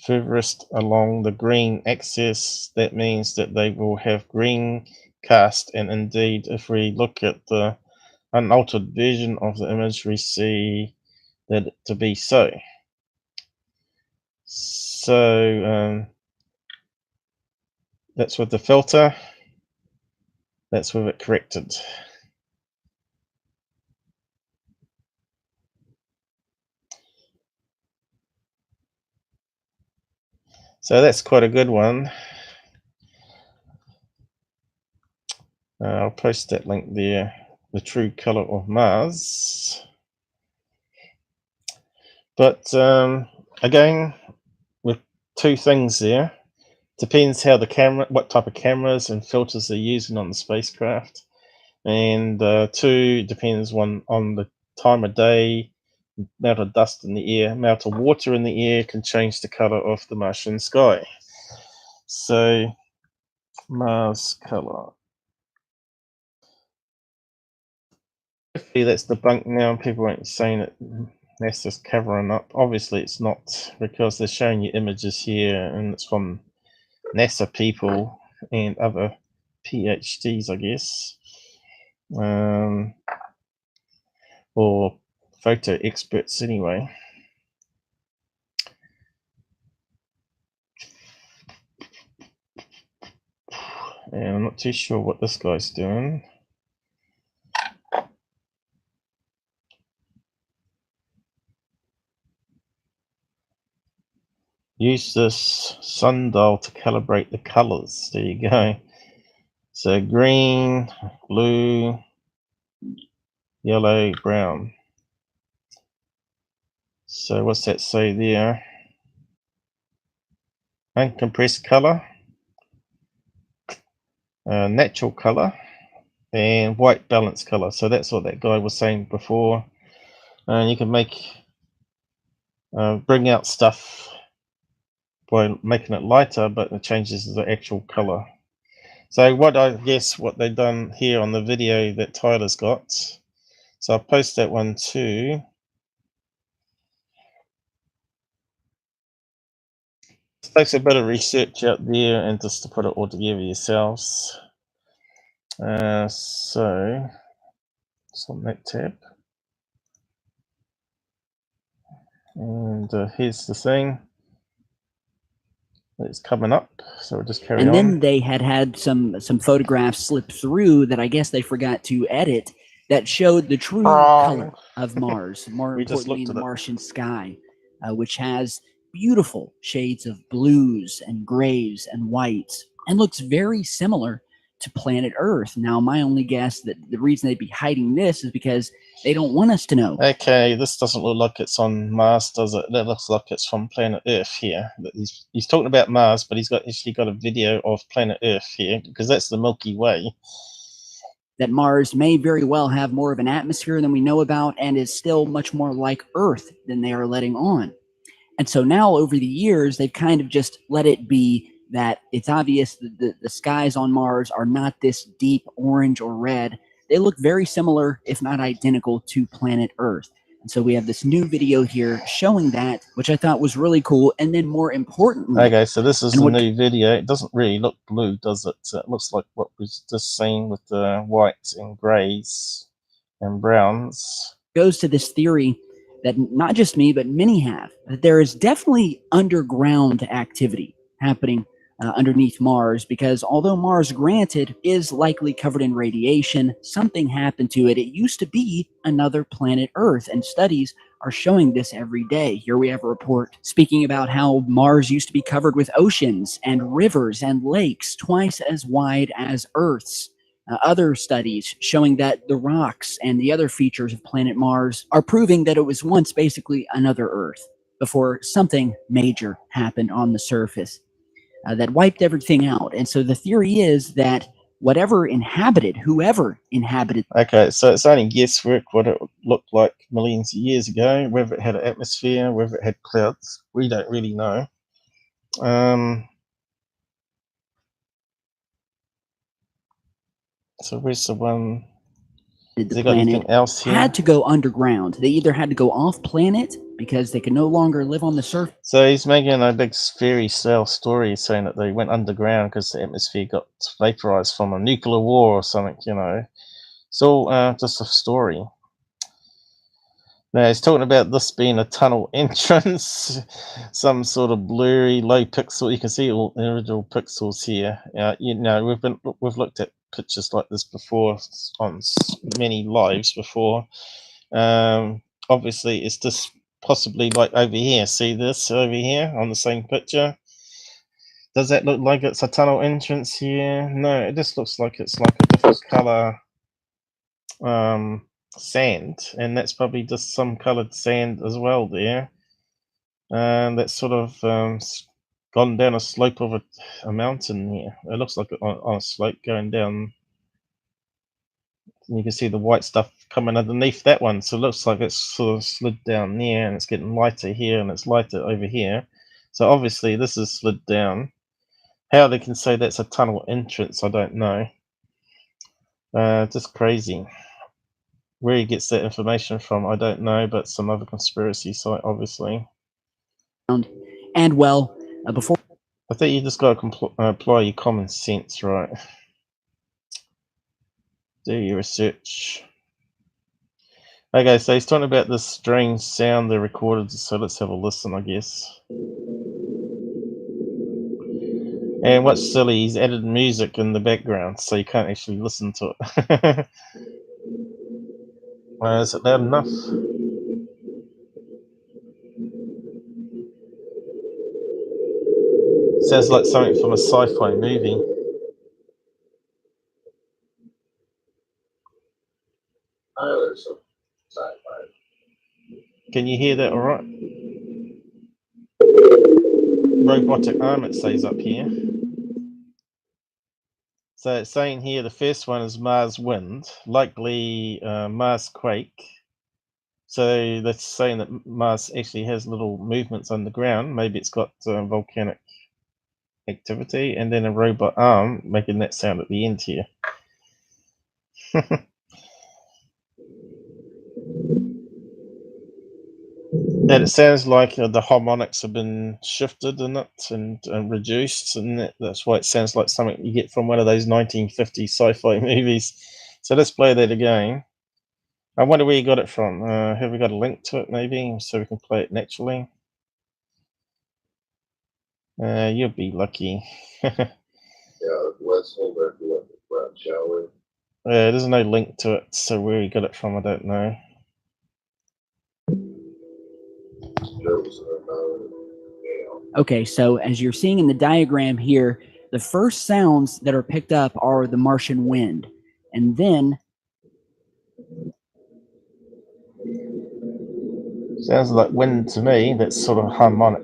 A: furthest along the green axis. That means that they will have green cast, and indeed if we look at the unaltered version of the image we see that to be so. That's with the filter, that's with it corrected. So that's quite a good one. I'll post that link there. The true color of Mars. But again, with two things there. Depends how the camera, what type of cameras and filters they're using on the spacecraft. And two, depends on the time of day, amount of dust in the air, amount of water in the air can change the color of the Martian sky. So Mars color. Hopefully that's debunked now. People won't saying that NASA's covering up. Obviously it's not, because they're showing you images here and it's from NASA people and other PhDs, I guess, or photo experts anyway. And I'm not too sure what this guy's doing. Use this sundial to calibrate the colors. There you go. So green, blue, yellow, brown. So what's that say there? Uncompressed color, natural color, and white balance color. So that's what that guy was saying before. And you can make bring out stuff by making it lighter, but it changes the actual color. So what I guess what they've done here on the video that Tyler's got, so I'll post that one too. It takes a bit of research out there and just to put it all together yourselves. So it's on that tab. And here's the thing. It's coming up, so we'll just carry on.
D: And then they had some photographs slip through that I guess they forgot to edit that showed the true color of Mars, more importantly the Martian sky, which has beautiful shades of blues and grays and whites, and looks very similar to planet Earth. Now, my only guess that the reason they'd be hiding this is because they don't want us to know.
A: Okay, this doesn't look like it's on Mars, does it? That looks like it's from planet Earth here. He's talking about Mars, but he's actually got a video of planet Earth here, because that's the Milky Way.
D: That Mars may very well have more of an atmosphere than we know about, and is still much more like Earth than they are letting on. And so now, over the years, they've kind of just let it be that it's obvious that the skies on Mars are not this deep orange or red. They look very similar, if not identical, to planet Earth. And so we have this new video here showing that, which I thought was really cool. And then more importantly...
A: Okay, so this is the new video. It doesn't really look blue, does it? So it looks like what we just seen with the whites and grays and browns.
D: Goes to this theory that not just me, but many have, that there is definitely underground activity happening underneath Mars, because although Mars, granted, is likely covered in radiation, something happened to it. It used to be another planet Earth, and studies are showing this every day. Here we have a report speaking about how Mars used to be covered with oceans and rivers and lakes twice as wide as Earth's. Other studies showing that the rocks and the other features of planet Mars are proving that it was once basically another Earth before something major happened on the surface that wiped everything out. And so the theory is that whoever inhabited...
A: Okay, so it's only guesswork what it looked like millions of years ago, whether it had an atmosphere, whether it had clouds. We don't really know. So where's the one?
D: The planet
A: else here?
D: Had to go underground. They either had to go off planet because they could no longer live on the surface.
A: So he's making a big fairy tale story saying that they went underground because the atmosphere got vaporized from a nuclear war or something, you know. It's all just a story. Now he's talking about this being a tunnel entrance, some sort of blurry, low pixel. You can see all the individual pixels here. You know, we've looked at pictures like this before on many lives before. Obviously, it's just possibly like over here. See this over here on the same picture? Does that look like it's a tunnel entrance here? No, it just looks like it's like a different color sand, and that's probably just some colored sand as well there. And that's sort of gone down a slope of a mountain here. It looks like on a slope going down. And you can see the white stuff coming underneath that one. So it looks like it's sort of slid down there, and it's getting lighter here, and it's lighter over here. So obviously this is slid down. How they can say that's a tunnel entrance, I don't know. Just crazy. Where he gets that information from, I don't know, but some other conspiracy site, obviously.
D: And well, before
A: I think you just got to apply your common sense, right? Do your research. Okay, so he's talking about this strange sound they recorded, so let's have a listen, I guess. And what's silly, he's added music in the background, so you can't actually listen to it. Is it loud enough? Sounds like something from a sci-fi movie.
B: There's some sci-fi.
A: Can you hear that all right? Robotic arm, it says up here. So it's saying here the first one is Mars wind, likely Mars quake. So that's saying that Mars actually has little movements underground. Maybe it's got volcanic activity, and then a robot arm making that sound at the end here. And it sounds like the harmonics have been shifted in it and reduced, and that's why it sounds like something you get from one of those 1950s sci-fi movies. So let's play that again. I wonder where you got it from. Have we got a link to it, maybe, so we can play it naturally? You'll be lucky.
B: Yeah, let's hold that front, shall we?
A: There's no link to it, so where you got it from, I don't know.
D: Okay, so as you're seeing in the diagram here, the first sounds that are picked up are the Martian wind. And then...
A: Sounds like wind to me, that's sort of harmonic.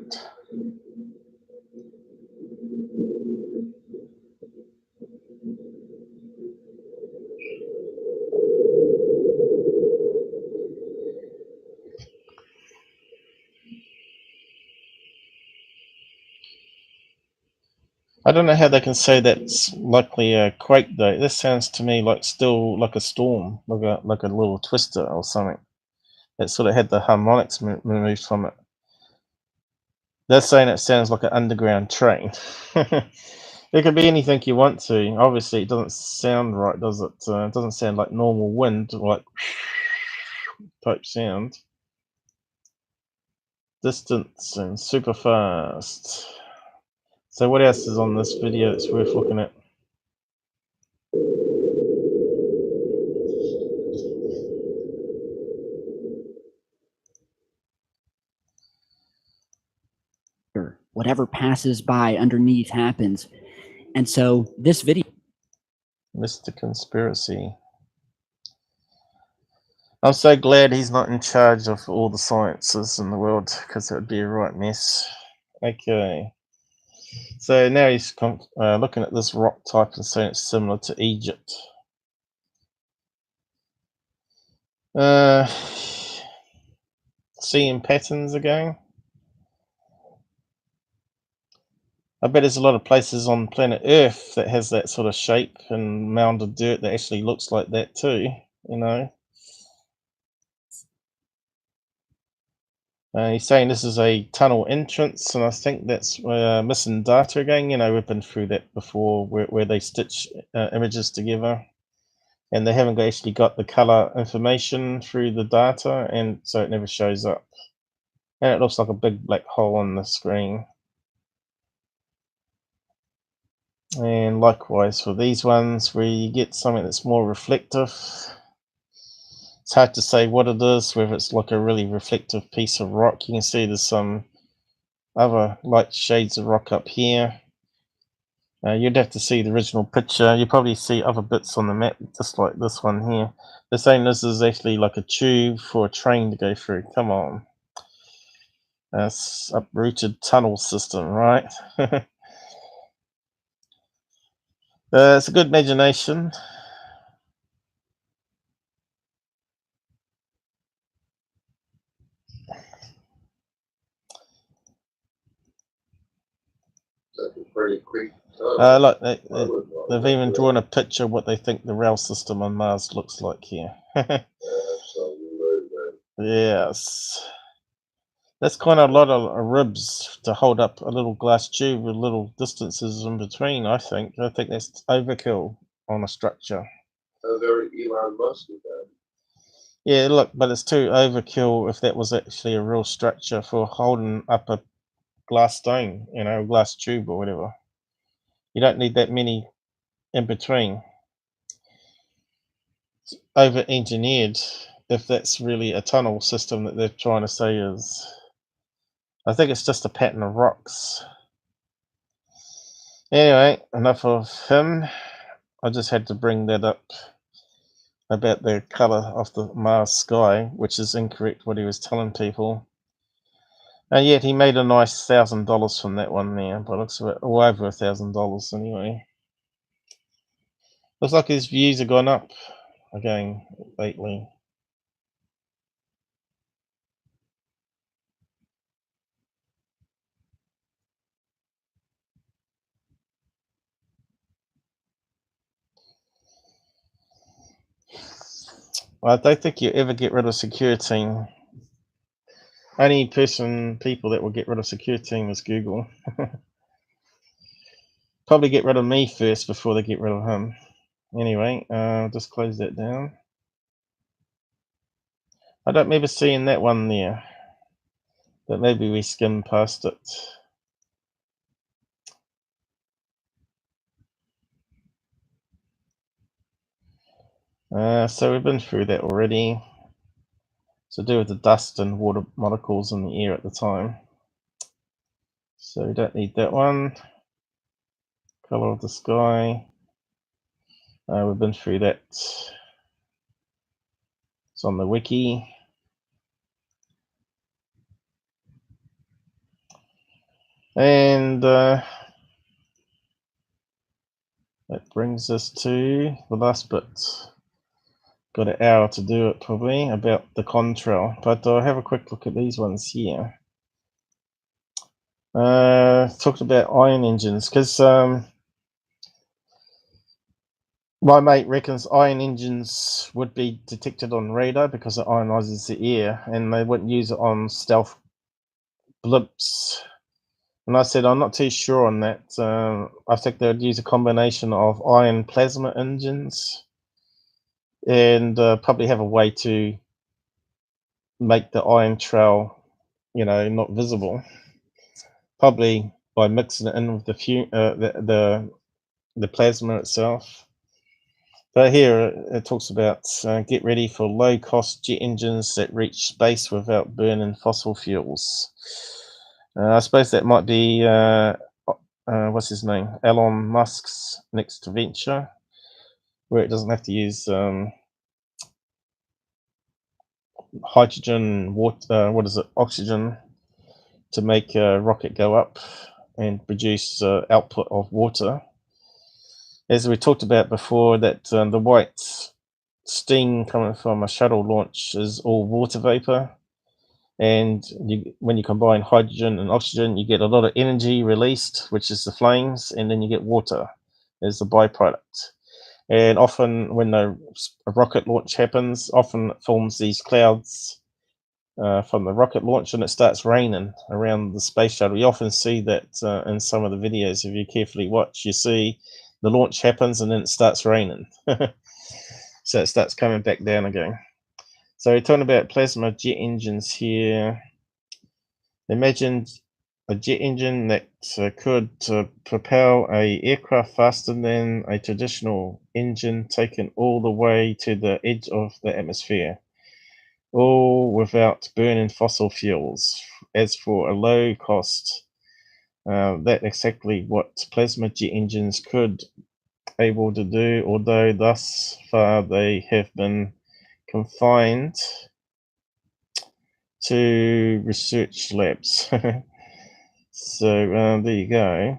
A: I don't know how they can say that's likely a quake though. This sounds to me like still like a storm, like a little twister or something. That sort of had the harmonics removed from it. They're saying it sounds like an underground train. It could be anything you want to. Obviously, it doesn't sound right, does it? It doesn't sound like normal wind, like type sound. Distance and super fast. So what else is on this video that's worth looking at?
D: whatever passes by underneath happens. And so this video...
A: Mr. Conspiracy. I'm so glad he's not in charge of all the sciences in the world, because it would be a right mess. Okay. So now he's looking at this rock type and saying it's similar to Egypt. Seeing patterns again. I bet there's a lot of places on planet Earth that has that sort of shape and mound of dirt that actually looks like that too, you know. He's saying this is a tunnel entrance, and I think that's missing data again. You know, we've been through that before, where they stitch images together, and they haven't actually got the color information through the data, and so it never shows up. And it looks like a big black hole on the screen. And likewise for these ones, where you get something that's more reflective. It's hard to say what it is, whether it's like a really reflective piece of rock. You can see there's some other light shades of rock up here. You'd have to see the original picture. You probably see other bits on the map, just like this one here. They're saying this is actually like a tube for a train to go through. Come on. That's uprooted tunnel system, right? It's a good imagination.
B: That's a pretty quick.
A: Look, they've even drawn a picture of what they think the rail system on Mars looks like here. Yes. That's kind of a lot of ribs to hold up a little glass tube with little distances in between, I think. I think that's overkill on a structure.
B: Very Elon Musk with that.
A: Yeah, look, but it's too overkill if that was actually a real structure for holding up a glass stone, you know, a glass tube or whatever. You don't need that many in between. It's over-engineered if that's really a tunnel system that they're trying to say is. I think it's just a pattern of rocks. Anyway, enough of him. I just had to bring that up about the colour of the Mars sky, which is incorrect what he was telling people. And yet he made a nice $1,000 from that one there, but looks over $1,000 anyway. Looks like his views have gone up again lately. Well, I don't think you ever get rid of Secureteam. Only people that will get rid of Secureteam is Google. Probably get rid of me first before they get rid of him. Anyway, just close that down. I don't remember seeing that one there, but maybe we skimmed past it. So we've been through that already. It's to do with the dust and water molecules in the air at the time. So we don't need that one. Color of the sky. We've been through that. It's on the wiki. And that brings us to the last bit. Got an hour to do it probably, about the contrail. But I'll have a quick look at these ones here. Talked about iron engines, because my mate reckons iron engines would be detected on radar because it ionizes the air, and they wouldn't use it on stealth blimps. And I said, I'm not too sure on that. I think they would use a combination of iron plasma engines and probably have a way to make the iron trail, you know, not visible. Probably by mixing it in with the plasma itself. But here it talks about get ready for low-cost jet engines that reach space without burning fossil fuels. I suppose that might be what's his name, Elon Musk's next venture, where it doesn't have to use hydrogen, water, oxygen to make a rocket go up and produce output of water. As we talked about before, that the white steam coming from a shuttle launch is all water vapor, and when you combine hydrogen and oxygen, you get a lot of energy released, which is the flames, and then you get water as the byproduct. And often when a rocket launch happens, often it forms these clouds from the rocket launch, and it starts raining around the space shuttle. You often see that in some of the videos. If you carefully watch, you see the launch happens and then it starts raining. So it starts coming back down again. So we're talking about plasma jet engines here. Imagine a jet engine that could propel a aircraft faster than a traditional engine, taken all the way to the edge of the atmosphere, all without burning fossil fuels. As for a low cost That's exactly what plasma jet engines could able to do, although thus far they have been confined to research labs. So there you go.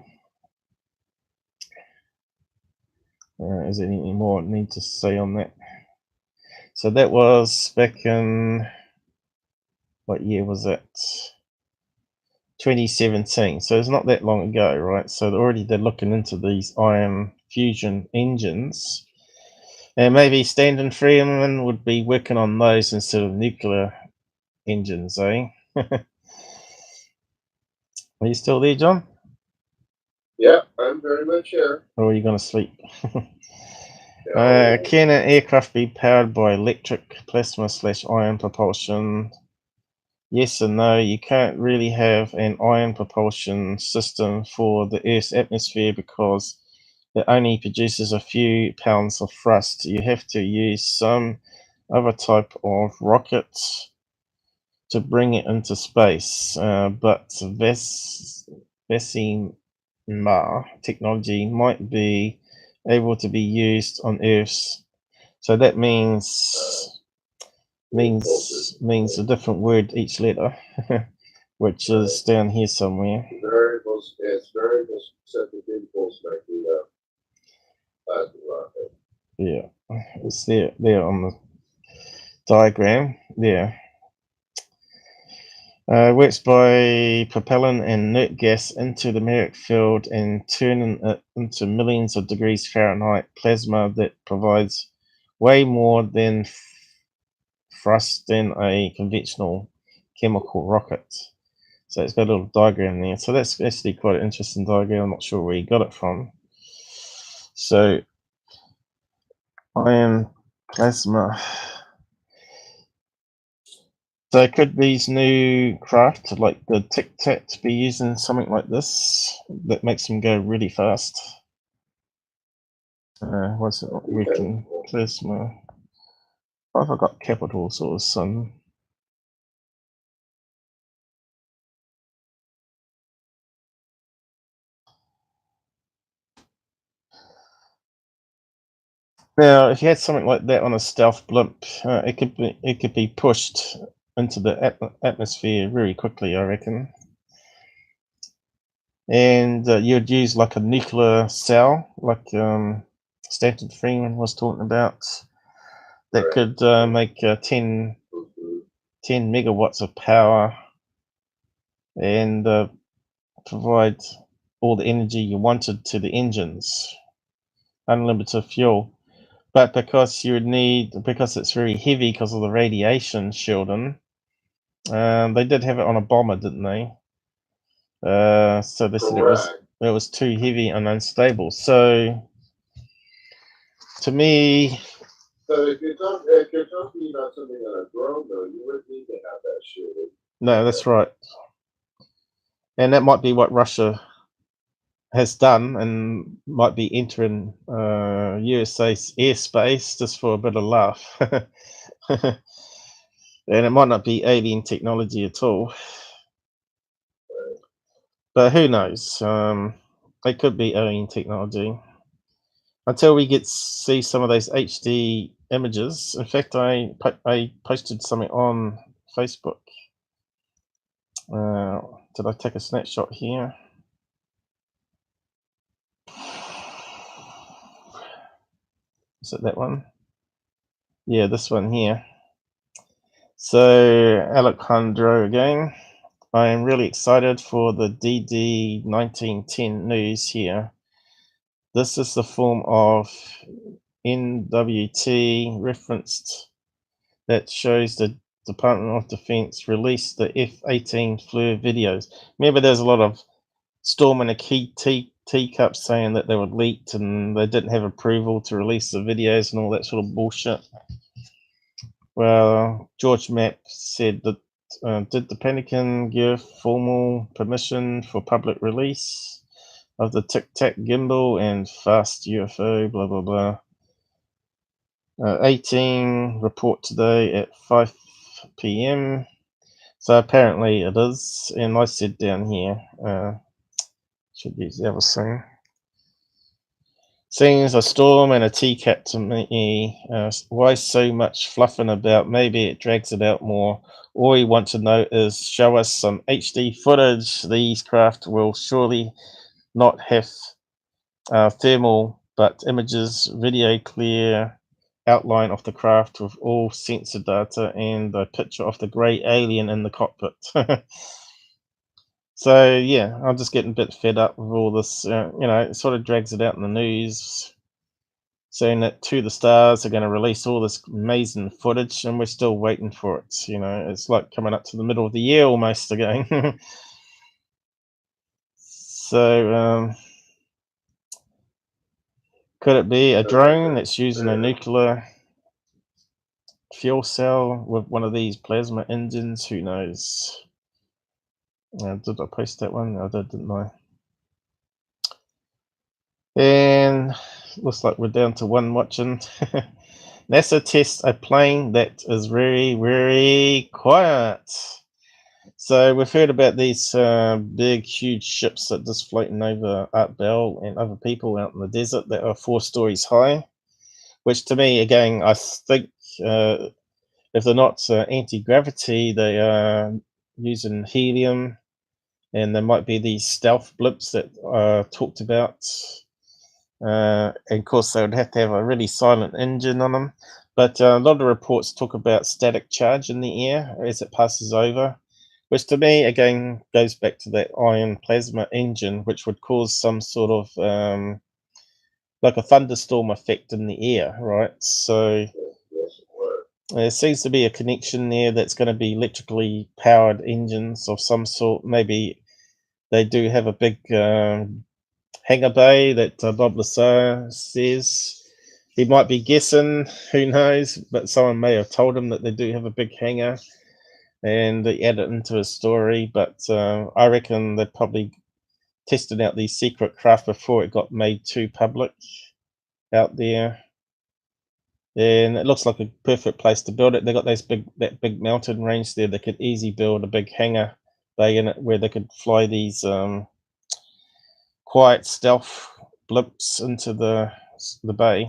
A: Is there any more I need to say on that? So that was back in, what year was it? 2017. So it's not that long ago, right? So they're looking into these ion fusion engines, and maybe Stanton Freeman would be working on those instead of nuclear engines, eh? Are you still there, John?
B: Yeah, I'm very much here.
A: Or are you going to sleep? Can an aircraft be powered by electric, plasma / ion propulsion? Yes and no. You can't really have an ion propulsion system for the Earth's atmosphere because it only produces a few pounds of thrust. You have to use some other type of rocket to bring it into space. But vidsing technology might be able to be used on Earth's. So that means a different word each letter, which is down here somewhere.
B: Variables, it's variable specific impulse making rocket.
A: Yeah, it's there on the diagram there. Works by propelling an inert gas into the Merc field and turning it into millions of degrees Fahrenheit plasma that provides way more than thrust than a conventional chemical rocket. So it's got a little diagram there. So that's actually quite an interesting diagram. I'm not sure where you got it from. So ion plasma. So could these new craft like the Tic Tac be using something like this that makes them go really fast? What's it working? Plasma. I forgot capitals or some. Now, if you had something like that on a stealth blimp, it could be pushed into the atmosphere very quickly, I reckon. And you'd use like a nuclear cell, like Stanton Freeman was talking about, that could make 10 megawatts of power and provide all the energy you wanted to the engines, unlimited fuel. But because it's very heavy because of the radiation shielding, they did have it on a bomber, didn't they? So they said it was too heavy and unstable. So to me,
B: so if you're talking about something on a drone, though, you would need to have that shielded.
A: No, that's right. And that might be what Russia has done and might be entering USA's airspace just for a bit of laugh. And it might not be alien technology at all. But who knows? It could be alien technology. Until we see some of those HD images. In fact, I posted something on Facebook. Did I take a snapshot here? Is it that one? Yeah, this one here. So Alejandro again. I am really excited for the DD 1910 news here. This is the form of NWT referenced that shows the Department of Defense released the F-18 FLIR videos. Remember, there's a lot of storm in a teacup saying that they were leaked and they didn't have approval to release the videos and all that sort of bullshit. Well, George Mapp said that did the Pentagon give formal permission for public release of the Tic Tac gimbal and fast UFO, blah, blah, blah. 18 report today at 5 p.m. So apparently it is. And I said down here, Should use the other thing. Seems a storm and a teacat to me. Why so much fluffing about? Maybe it drags it out more. All we want to know is show us some HD footage. These craft will surely not have thermal, but images, video clear outline of the craft with all sensor data and a picture of the grey alien in the cockpit. So yeah, I'm just getting a bit fed up with all this. It sort of drags it out in the news, saying that To the Stars are going to release all this amazing footage, and we're still waiting for it. It's like coming up to the middle of the year almost again. So could it be a drone that's using a nuclear fuel cell with one of these plasma engines? Who knows? Did I post that one? I didn't I? And looks like we're down to one watching. NASA tests a plane that is very, very quiet. So we've heard about these big, huge ships that just floating over Art Bell and other people out in the desert that are 4 stories high, which to me, again, I think if they're not anti-gravity, they are using helium, and there might be these stealth blips that are talked about. And of course, they would have to have a really silent engine on them. But a lot of reports talk about static charge in the air as it passes over, which to me, again, goes back to that ion plasma engine, which would cause some sort of like a thunderstorm effect in the air, right? So there seems to be a connection there that's going to be electrically powered engines of some sort. Maybe they do have a big hangar bay that Bob Lassar says. He might be guessing, who knows, but someone may have told him that they do have a big hangar and they add it into his story. But I reckon they probably tested out these secret craft before it got made too public out there. And it looks like a perfect place to build it. They got that big mountain range there. They could easily build a big hangar bay in it where they could fly these quiet stealth blips into the bay.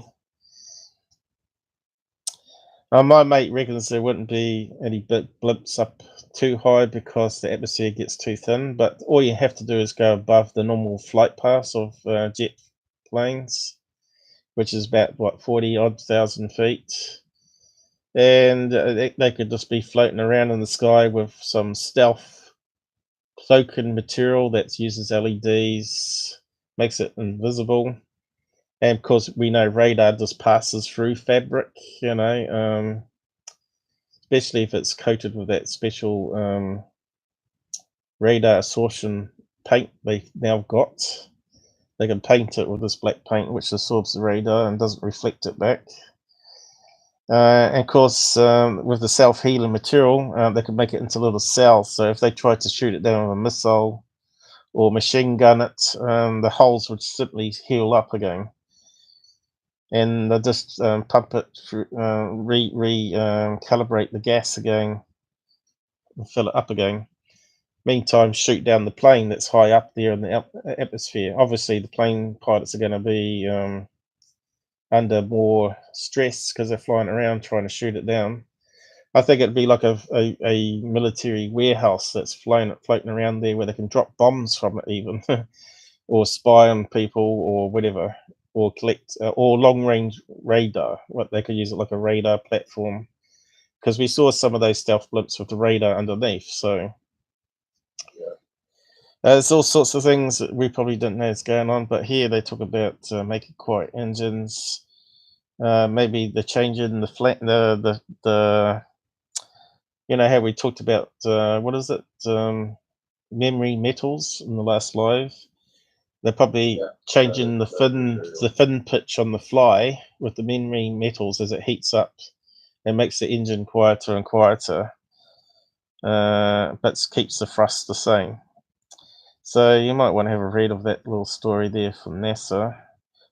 A: My mate reckons there wouldn't be any blips up too high because the atmosphere gets too thin, but all you have to do is go above the normal flight paths of jet planes, which is about, 40-odd thousand feet. And they could just be floating around in the sky with some stealth cloaking material that uses LEDs, makes it invisible. And of course, we know radar just passes through fabric, especially if it's coated with that special radar absorption paint they've now got. They can paint it with this black paint, which absorbs the radar and doesn't reflect it back. And of course, with the self-healing material, they could make it into little cells. So if they tried to shoot it down with a missile or machine gun it, the holes would simply heal up again. And they'll just pump it through, calibrate the gas again and fill it up again. Meantime, shoot down the plane that's high up there in the atmosphere. Obviously, the plane pilots are going to be under more stress because they're flying around trying to shoot it down. I think it'd be like a military warehouse that's floating around there where they can drop bombs from it even, or spy on people or whatever, or collect, or long-range radar. What they could use it like a radar platform, because we saw some of those stealth blips with the radar underneath. So there's all sorts of things that we probably didn't know is going on, but here they talk about making quiet engines. Maybe the change in the flat, the how we talked about what is it, memory metals in the last live. They're probably changing the fin pitch on the fly with the memory metals as it heats up and makes the engine quieter and quieter, but keeps the thrust the same. So you might want to have a read of that little story there from NASA.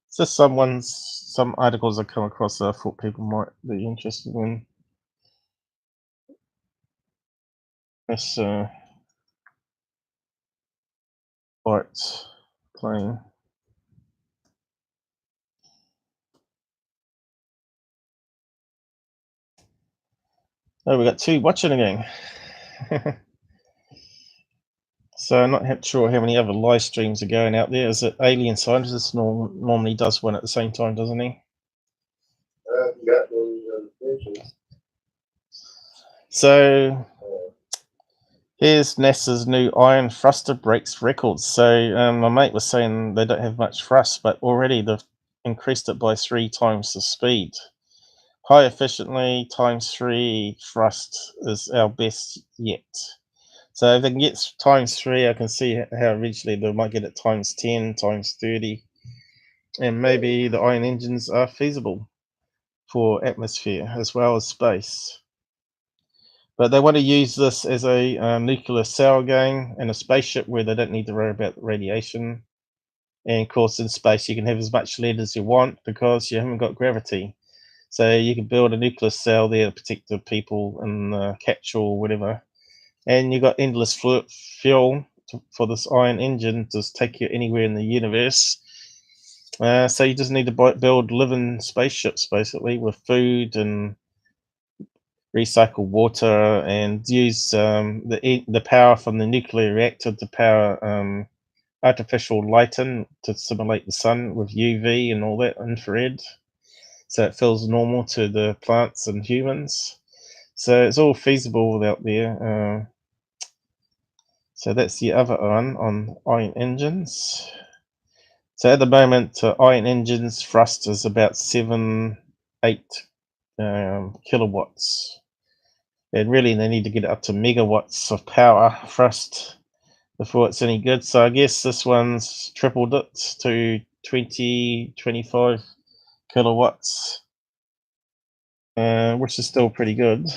A: It's just some articles I come across that I thought people might be interested in. That's right. plane. Oh, we got two watching again. So I'm not sure how many other live streams are going out there. Is it Alien Scientist normally does one at the same time, doesn't he?
B: I haven't got any notifications.
A: So here's NASA's new iron thruster breaks records. So my mate was saying they don't have much thrust, but already they've increased it by 3 times the speed. High efficiently ×3 thrust is our best yet. So if they can get ×3, I can see how eventually they might get it ×10, ×30, and maybe the iron engines are feasible for atmosphere as well as space. But they want to use this as a nuclear cell again in a spaceship where they don't need to worry about radiation. And of course, in space, you can have as much lead as you want because you haven't got gravity. So you can build a nuclear cell there to protect the people in the capsule or whatever. And you've got endless fuel for this iron engine to take you anywhere in the universe. So you just need to build living spaceships, basically, with food and recycle water, and use the power from the nuclear reactor to power artificial lighting to simulate the sun with UV and all that infrared, so it feels normal to the plants and humans. So it's all feasible out there. So that's the other one on iron engines. So at the moment, iron engines thrust is about 7-8 kilowatts. And really, they need to get it up to megawatts of power thrust before it's any good. So I guess this one's tripled it to 25 kilowatts, which is still pretty good.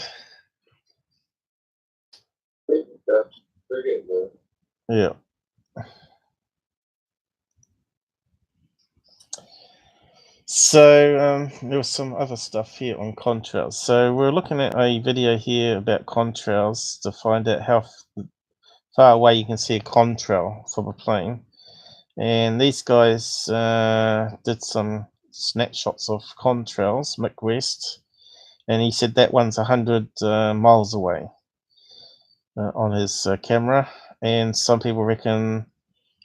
B: They're getting there.
A: Yeah. So there was some other stuff here on contrails. So we're looking at a video here about contrails to find out how far away you can see a contrail from a plane. And these guys did some snapshots of contrails, Mick West, and he said that one's 100 miles away on his camera. And some people reckon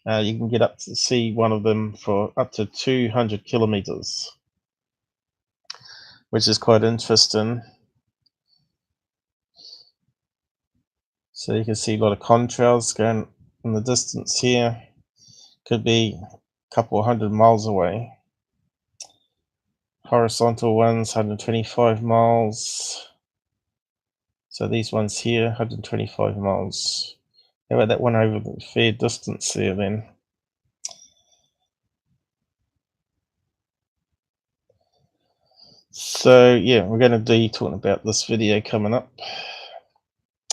A: you can get up to see one of them for up to 200 kilometers, which is quite interesting. So you can see a lot of contrails going in the distance here. Could be a couple of 100 miles away. Horizontal ones, 125 miles. So these ones here, 125 miles. How about that one over the fair distance there then? So yeah, we're going to be talking about this video coming up,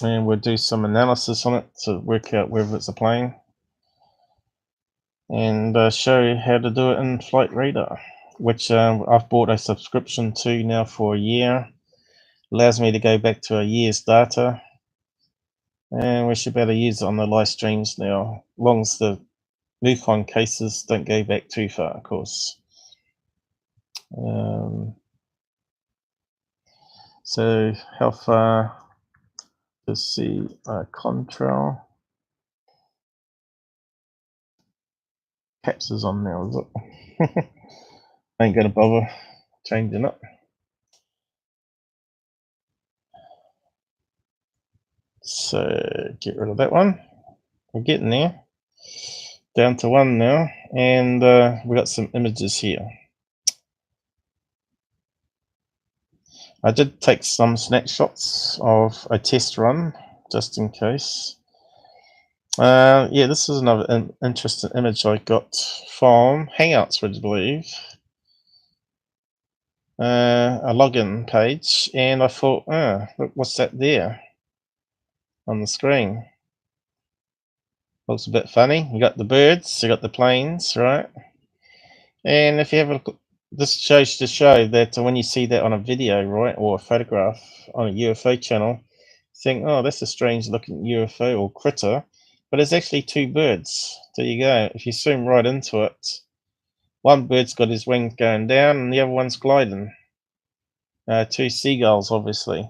A: and we'll do some analysis on it to work out whether it's a plane, and show you how to do it in Flightradar, which I've bought a subscription to now for a year. Allows me to go back to a year's data, and we should be able to use it on the live streams now, as long as the MUFON cases don't go back too far, of course. So how far to see contrail? Caps is on now, is it? Ain't gonna bother changing it. So get rid of that one. We're getting there. Down to 1 now, and we got some images here. I did take some snapshots of a test run, just in case. Yeah, this is another interesting image I got from Hangouts, would you believe? A login page, and I thought, look, what's that there on the screen? Looks a bit funny. You got the birds, you got the planes, right? And if you have a look, this shows to show that when you see that on a video, right, or a photograph on a UFO channel, you think, oh, that's a strange looking UFO or critter, but it's actually 2 birds There you go. If you zoom right into it, one bird's got his wings going down and the other one's gliding. Two seagulls, obviously.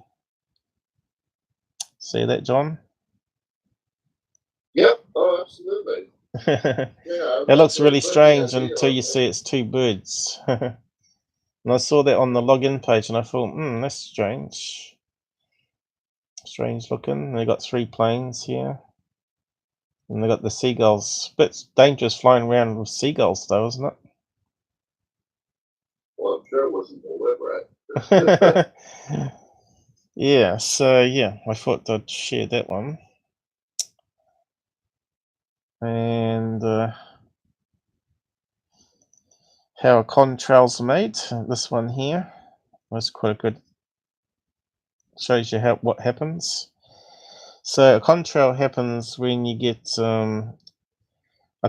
A: See that, John?
B: Yep. Oh, absolutely.
A: It looks really strange until you see it's two birds. And I saw that on the login page and I thought, that's strange. Strange looking. They got three planes here. And they got the seagulls. Bit dangerous flying around with seagulls though, isn't it?
B: Well, I'm sure it wasn't deliberate.
A: Yeah, so yeah, I thought I'd share that one. And how contrails are made. This one here was quite good. Shows you what happens. So a contrail happens when you get a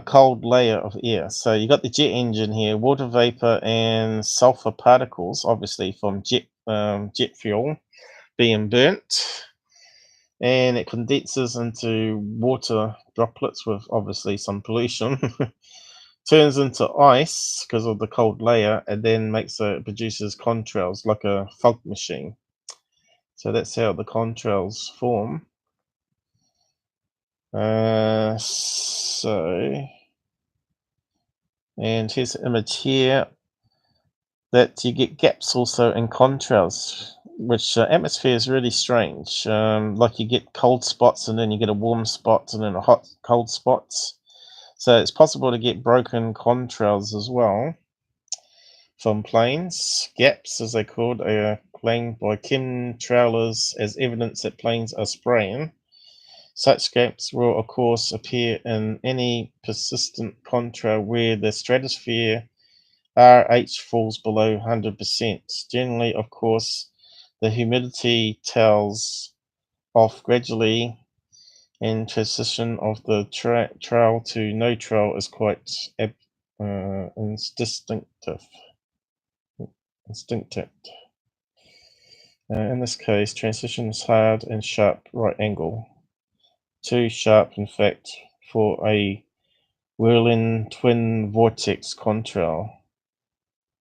A: cold layer of air. So you got the jet engine here, water vapor and sulfur particles, obviously from jet fuel being burnt, and it condenses into water droplets with obviously some pollution. Turns into ice because of the cold layer, and then produces contrails like a fog machine. So that's how the contrails form. And here's an image here that you get gaps also in contrails, which atmosphere is really strange. Like you get cold spots and then you get a warm spot and then a hot cold spots. So it's possible to get broken contrails as well from planes. Gaps, as they're called, are claimed by chemtrailers as evidence that planes are spraying. Such gaps will, of course, appear in any persistent contrail where the stratosphere RH falls below 100%. Generally, of course, the humidity tails off gradually, and transition of the trail to no trail is quite instinctive. In this case, transition is hard and sharp right angle. Too sharp, in fact, for a whirling twin vortex contrail.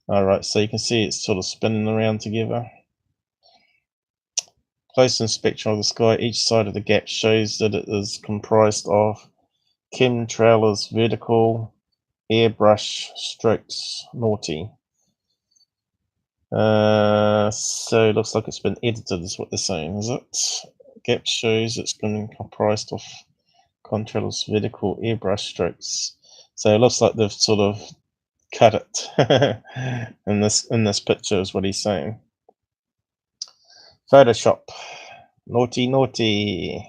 A: Alright, so you can see it's sort of spinning around together. Close inspection of the sky, each side of the gap shows that it is comprised of chemtrailers vertical airbrush strokes naughty. So it looks like it's been edited is what they're saying, is it? Gap shows it's been comprised of contrails vertical airbrush strokes. So it looks like they've sort of cut it in this picture is what he's saying. Photoshop. Naughty.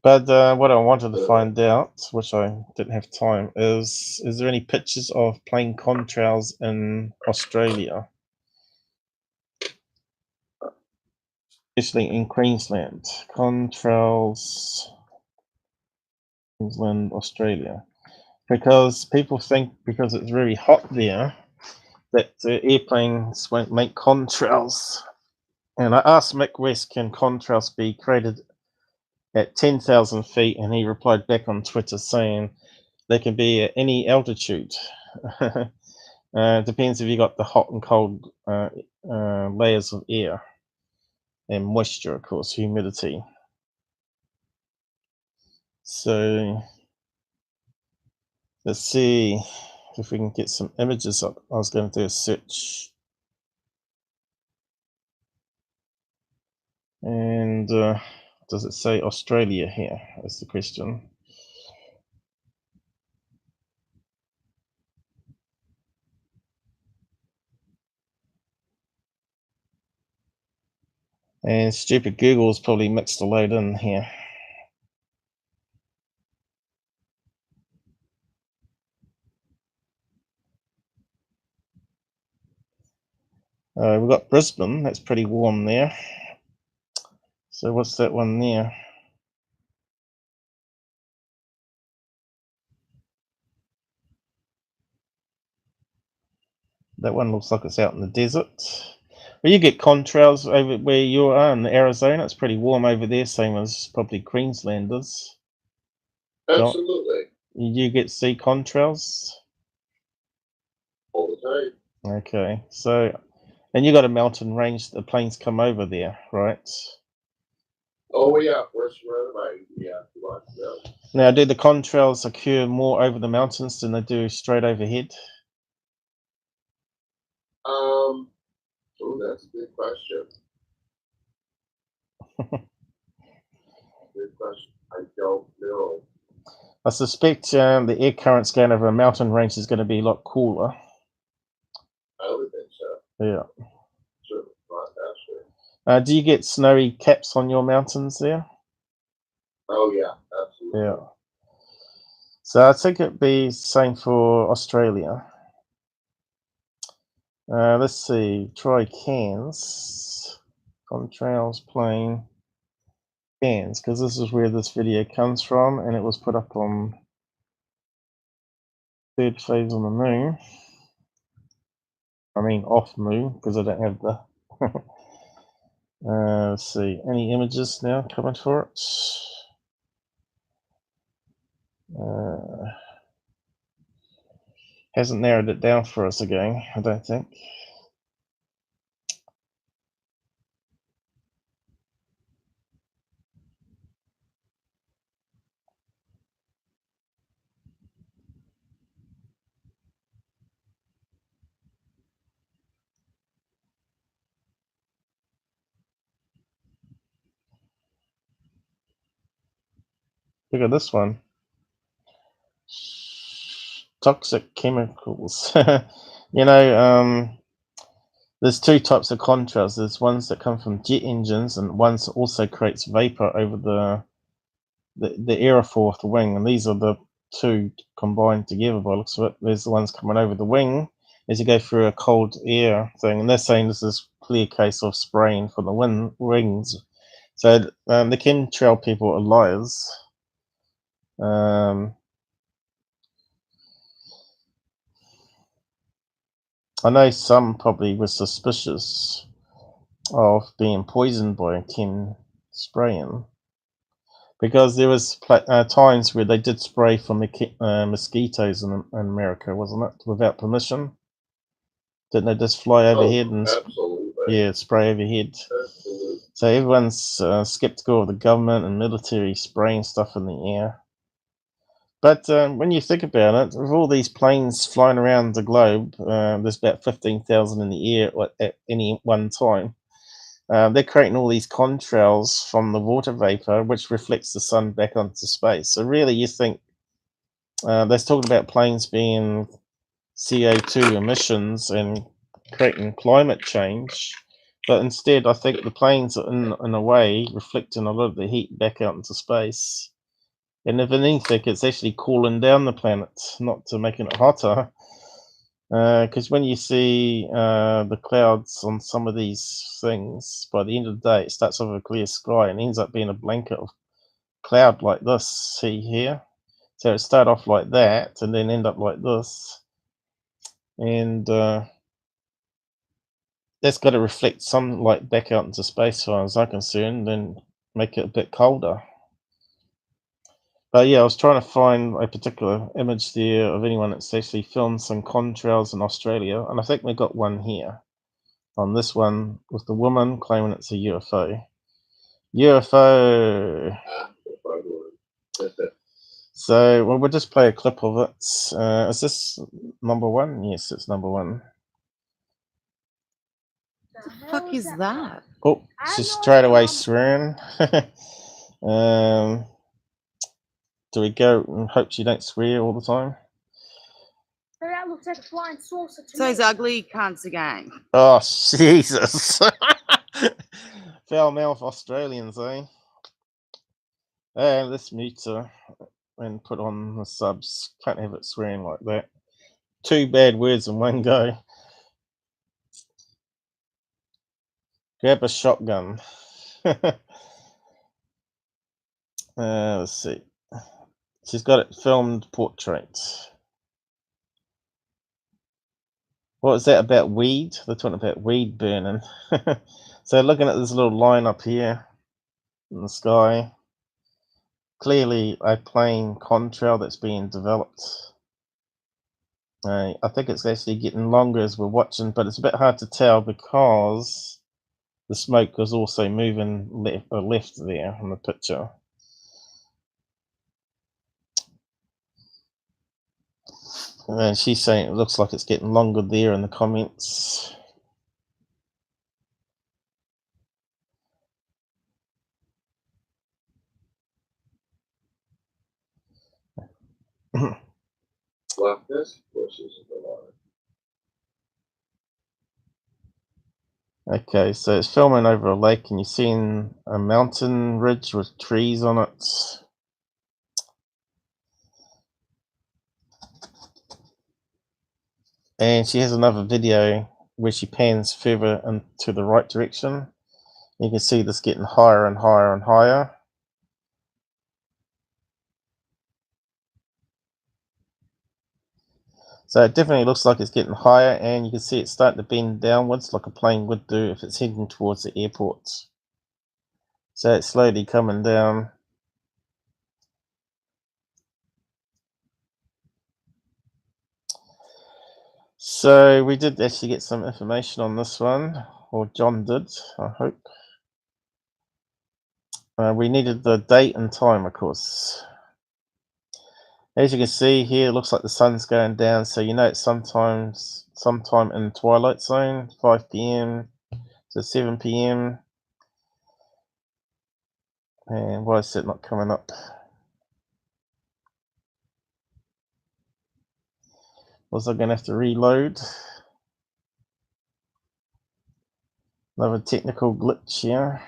A: But what I wanted to find out, which I didn't have time, is there any pictures of plane contrails in Australia? Especially in Queensland. Contrails, Queensland, Australia. Because people think because it's really hot there that airplanes won't make contrails. And I asked Mick West, can contrails be created at 10,000 feet? And he replied back on Twitter saying they can be at any altitude. Depends if you got the hot and cold layers of air and moisture, of course, humidity. So let's see if we can get some images up. I was going to do a search. And does it say Australia here? That's the question. And stupid Google's probably mixed a load in here. We've got Brisbane, that's pretty warm there. So what's that one there? That one looks like it's out in the desert. Well, you get contrails over where you are in Arizona. It's pretty warm over there, same as probably Queenslanders.
B: Absolutely.
A: You get see contrails?
B: All the time.
A: Okay, so, and you got a mountain range, the planes come over there, right?
B: Oh yeah, we're surrounded by lots of them.
A: Now, do the contrails occur more over the mountains than they do straight overhead?
B: Oh, that's a good question. Good question. I don't know.
A: I suspect the air currents going over a mountain range is going to be a lot cooler.
B: I would think so.
A: Yeah.
B: Certainly not faster.
A: Do you get snowy caps on your mountains there?
B: Oh yeah, absolutely.
A: Yeah. So I think it'd be the same for Australia. Let's see. Try Cairns. Contrails plane. Cairns, because this is where this video comes from, and it was put up on third phase on the moon. I mean off moon, because I don't have the let's see, any images now coming for it? Hasn't narrowed it down for us again, I don't think. Look at this one. Toxic chemicals. There's two types of contrails. There's ones that come from jet engines, and ones that also creates vapor over the aerofoil of the wing. And these are the two combined together by the looks of it. There's the ones coming over the wing as you go through a cold air thing. And they're saying this is a clear case of spraying for the wings. So the chemtrail people are liars. I know some probably were suspicious of being poisoned by chem spraying, because there was times where they did spray for mosquitoes in America, wasn't it, without permission? Didn't they just fly overhead and spray overhead?
B: Absolutely.
A: So everyone's skeptical of the government and military spraying stuff in the air. But when you think about it, with all these planes flying around the globe, there's about 15,000 in the air at any one time. They're creating all these contrails from the water vapor, which reflects the sun back onto space. So really, you think they're talking about planes being CO2 emissions and creating climate change. But instead, I think the planes are in a way reflecting a lot of the heat back out into space. And if anything, it's actually cooling down the planet, not to making it hotter. Because when you see the clouds on some of these things, by the end of the day, it starts off a clear sky and ends up being a blanket of cloud like this, see here? So it start off like that and then end up like this. And that's got to reflect sunlight back out into space, as far as I'm concerned, and make it a bit colder. But yeah, I was trying to find a particular image there of anyone that's actually filmed some contrails in Australia, and I think we got one here on this one with the woman claiming it's a UFO. UFO. So we'll just play a clip of it. Is this number one? Yes, it's number one.
E: The fuck is that?
A: Oh, she's straight away swearing. Do we go and hope she don't swear all the time?
E: So that looks like a flying saucer to me. So he's ugly, can't again.
A: Oh, Jesus. Foul mouth Australians, eh? Let's mute her and put on the subs. Can't have it swearing like that. Two bad words in one go. Grab a shotgun. Let's see. She's got it filmed portrait. What is that about weed? They're talking about weed burning. So looking at this little line up here in the sky. clearly a plane contrail that's being developed. I think it's actually getting longer as we're watching, but it's a bit hard to tell because the smoke was also moving left there in the picture. And she's saying it looks like it's getting longer there in the comments.
B: Left this, which isn't the line.
A: Okay, so it's filming over a lake and you're seeing a mountain ridge with trees on it. And she has another video where she pans further into the right direction. You can see this getting higher and higher and higher. So it definitely looks like it's getting higher, and you can see it's starting to bend downwards like a plane would do if it's heading towards the airport. So it's slowly coming down. So we did actually get some information on this one, or John did, I hope. We needed the date and time, of course. As you can see here, it looks like the sun's going down, so you know it's sometime in the twilight zone, 5 p.m. to 7 p.m. And why is it not coming up? Was I going to have to reload? Another technical glitch here.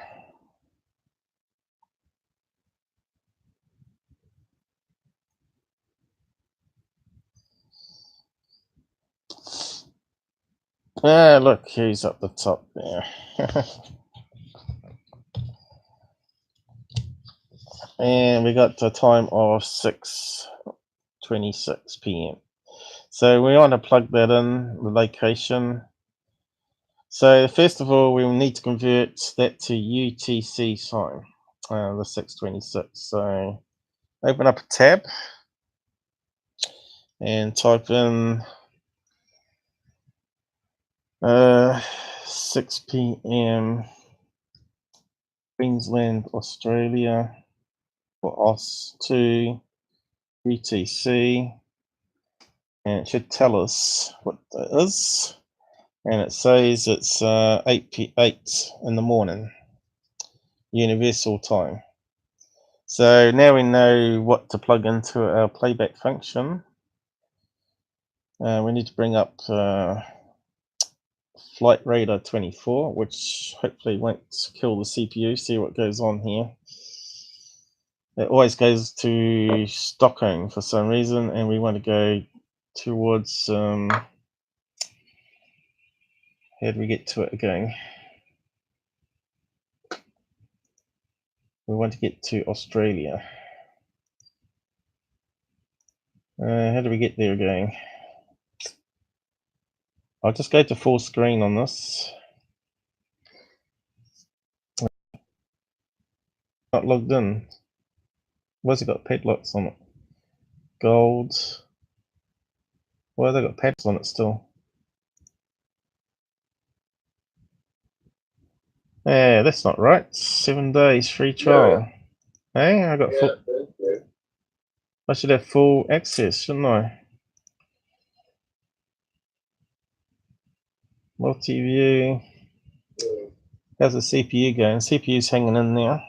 A: Ah, look, he's up the top there. And we got the time of 6:26 p.m. So we want to plug that in, the location. So first of all, we will need to convert that to UTC time, the 6:26. So open up a tab and type in 6 p.m. Queensland Australia for OS 2 UTC, and it should tell us what that is. And it says it's 8 in the morning, universal time. So now we know what to plug into our playback function. We need to bring up Flightradar24, which hopefully won't kill the CPU. See what goes on here. It always goes to Stockholm for some reason, and we want to go towards how do we get to it again? We want to get to Australia. How do we get there again? I'll just go to full screen on this. Not logged in. Why's it got padlocks on it? Gold. Why have they got pads on it still? Yeah, that's not right. 7 days free trial. Hey, I got full. I should have full access, shouldn't I? Multi-view. How's the CPU going? CPU's hanging in there.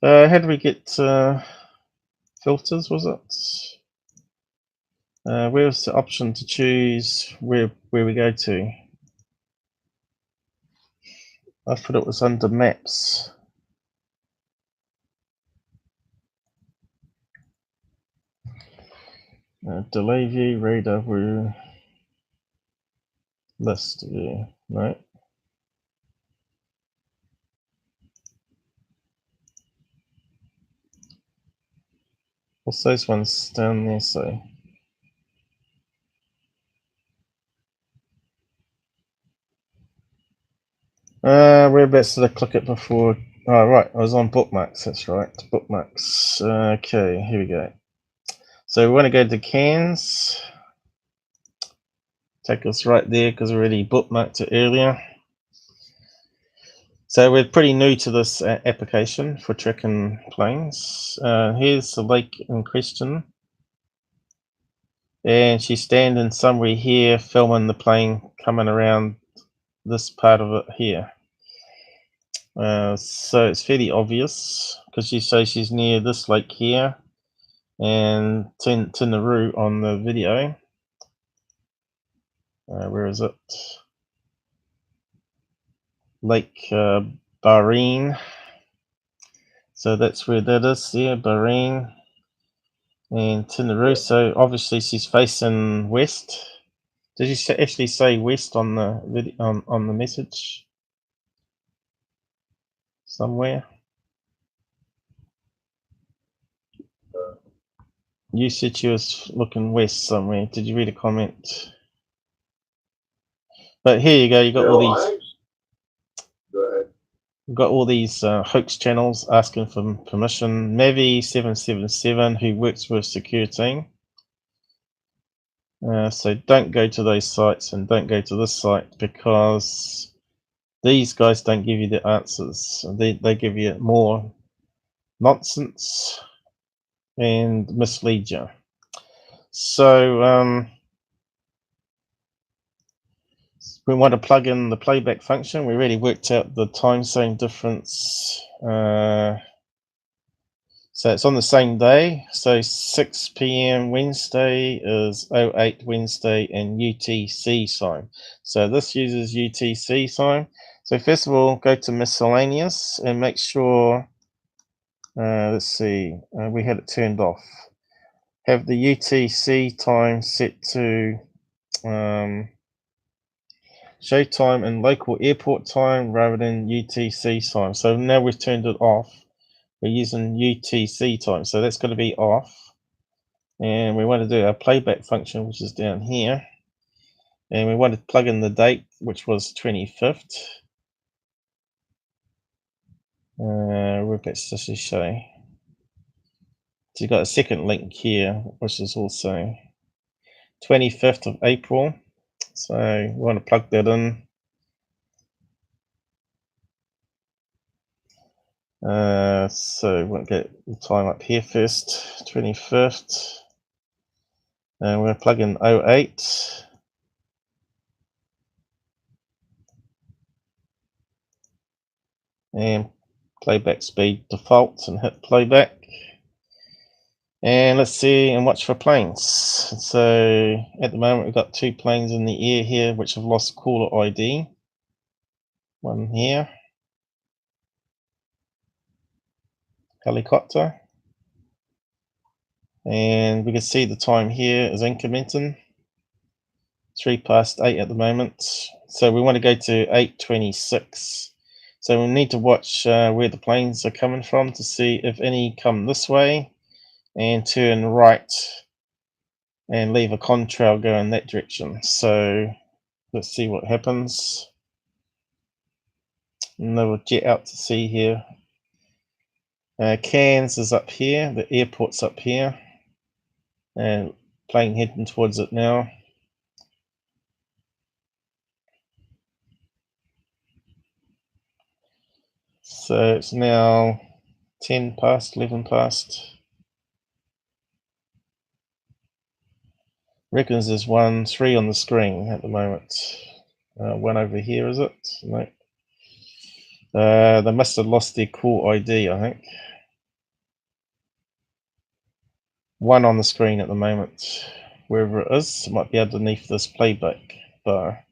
A: How do we get filters, was it? Where's the option to choose where we go to? I thought it was under maps. Delay view, radar view, list view, no. What's those ones down there say? Whereabouts did I click it before? Oh, right, I was on bookmarks, that's right, bookmarks. Okay, here we go. So we want to go to Cairns. Take us right there because we already bookmarked it earlier. So we're pretty new to this application for tracking planes. Here's the lake in question. And she's standing somewhere here filming the plane coming around this part of it here. So it's fairly obvious because she says she's near this lake here and Tinaroo on the video. Where is it? Lake Bahrain. So that's where that is there, Bahrain and Tinaroo. So obviously she's facing west. Did you actually say west on the video, on the message? Somewhere? You said she was looking west somewhere. Did you read a comment? But here you go. You got all these.
B: Go ahead.
A: Got all these hoax channels asking for permission. Mavi777, who works with Secureteam. So don't go to those sites and don't go to this site because these guys don't give you the answers. They give you more nonsense and mislead you. So we want to plug in the playback function. We already worked out the time zone difference. So it's on the same day. So 6 p.m. Wednesday is 08 Wednesday and UTC time. So this uses UTC time. So first of all, go to miscellaneous and make sure, let's see, we had it turned off. Have the UTC time set to show time in local airport time rather than UTC time. So now we've turned it off. We're using UTC time, so that's going to be off. And we want to do our playback function, which is down here. And we want to plug in the date, which was 25th. Where does this show? So you've got a second link here, which is also 25th of April. So we want to plug that in. So we'll get the time up here first, 25th. And we're going to plug in 08. And playback speed default and hit playback. And let's see and watch for planes. So at the moment we've got 2 planes in the air here which have lost caller ID. One here. Helicopter. And we can see the time here is incrementing. 8:03 at the moment. So we want to go to 8:26. So we need to watch where the planes are coming from to see if any come this way and turn right and leave a contrail go in that direction. So let's see what happens. And they will jet out to sea here. Cairns is up here, the airport's up here, and plane heading towards it now. So it's now 10 past, 11 past. Reckons there's 3 on the screen at the moment. One over here, is it? No. They must have lost their call ID, I think. 1 on the screen at the moment. Wherever it is, it might be underneath this playback bar.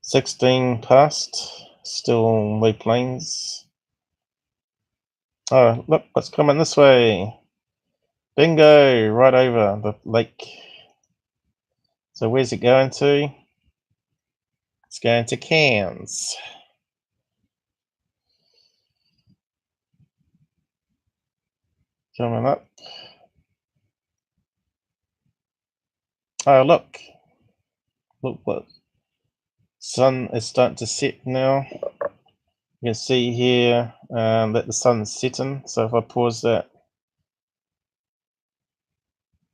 A: 16 past, still no planes. Oh, look, what's coming this way? Bingo, right over the lake. So where's it going to? It's going to Cairns. Coming up. Oh, look. Look what. Sun is starting to set now. You can see here that the sun's setting. So if I pause that,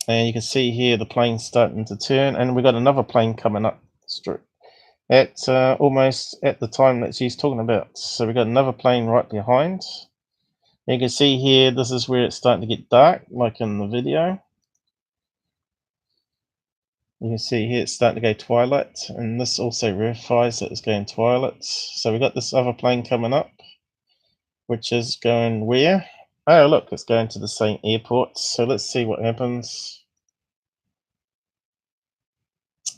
A: and you can see here the plane's starting to turn, and we've got another plane coming up at almost at the time that she's talking about. So we've got another plane right behind. You can see here, this is where it's starting to get dark, like in the video. You can see here it's starting to go twilight, and this also verifies that it's going twilight. So we've got this other plane coming up, which is going where? Oh, look, it's going to the same airport. So let's see what happens.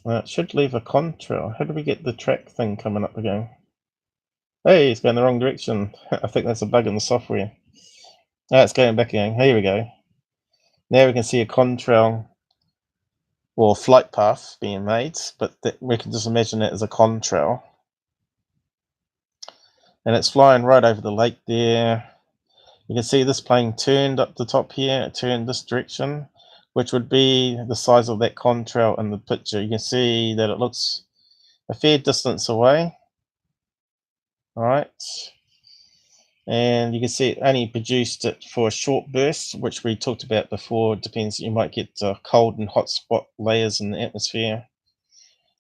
A: It should leave a contrail. How do we get the track thing coming up again? Hey, it's going the wrong direction. I think that's a bug in the software. Oh, it's going back again. Here we go. Now we can see a contrail or flight path being made, but we can just imagine it as a contrail. And it's flying right over the lake there. You can see this plane turned up the top here. It turned this direction, which would be the size of that contrail in the picture. You can see that it looks a fair distance away. All right. And you can see it only produced it for a short burst, which we talked about before. It depends, you might get cold and hot spot layers in the atmosphere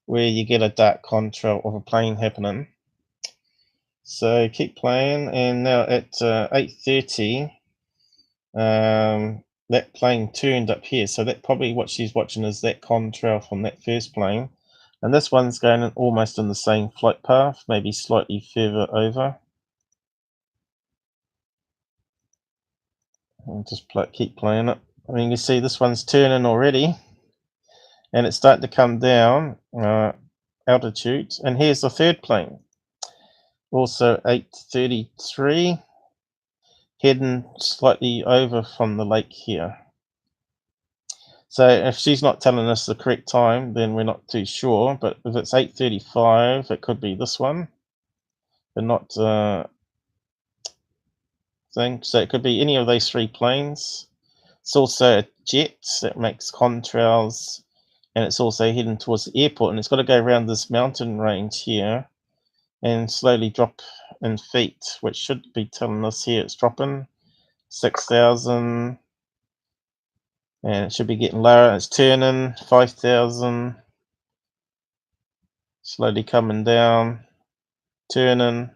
A: where you get a dark contrail of a plane happening. So keep playing, and now at 8:30, that plane turned up here. So that probably what she's watching is that contrail from that first plane. And this one's going almost in the same flight path, maybe slightly further over. And just keep playing it. I mean, you see this one's turning already, and it's starting to come down altitude. And here's the third plane, also 8:33, heading slightly over from the lake here. So if she's not telling us the correct time, then we're not too sure. But if it's 8:35, it could be this one, but not thing. So it could be any of those three planes. It's also a jet that makes contrails, and it's also heading towards the airport, and it's got to go around this mountain range here and slowly drop in feet, which should be telling us here it's dropping 6,000, and it should be getting lower. It's turning 5,000, slowly coming down, turning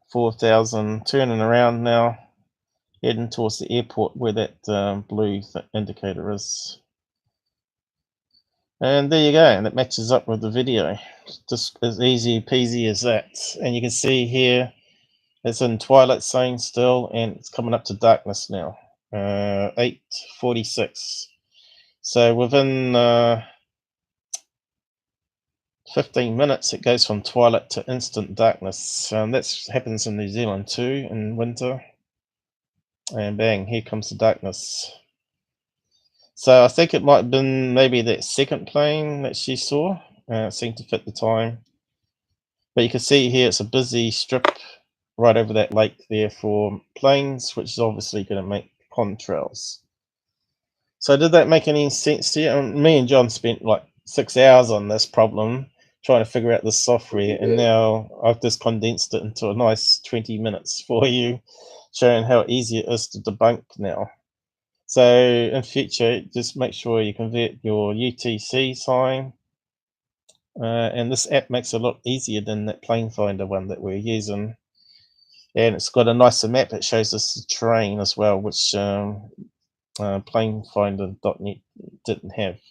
A: 4,000, turning around now, heading towards the airport where that blue indicator is. And there you go, and it matches up with the video. Just as easy peasy as that. And you can see here it's in twilight zone still, and it's coming up to darkness now. 8:46. So within 15 minutes it goes from twilight to instant darkness. That happens in New Zealand too in winter. And bang, here comes the darkness. So I think it might have been maybe that second plane that she saw. It seemed to fit the time. But you can see here it's a busy strip right over that lake there for planes, which is obviously going to make contrails. So did that make any sense to you? Me and John spent like 6 hours on this problem trying to figure out the software, and now I've just condensed it into a nice 20 minutes for you, showing how easy it is to debunk now. So in future, just make sure you convert your UTC sign. And this app makes it a lot easier than that plane finder one that we're using. And it's got a nicer map. It shows us the terrain as well, which planefinder.net didn't have.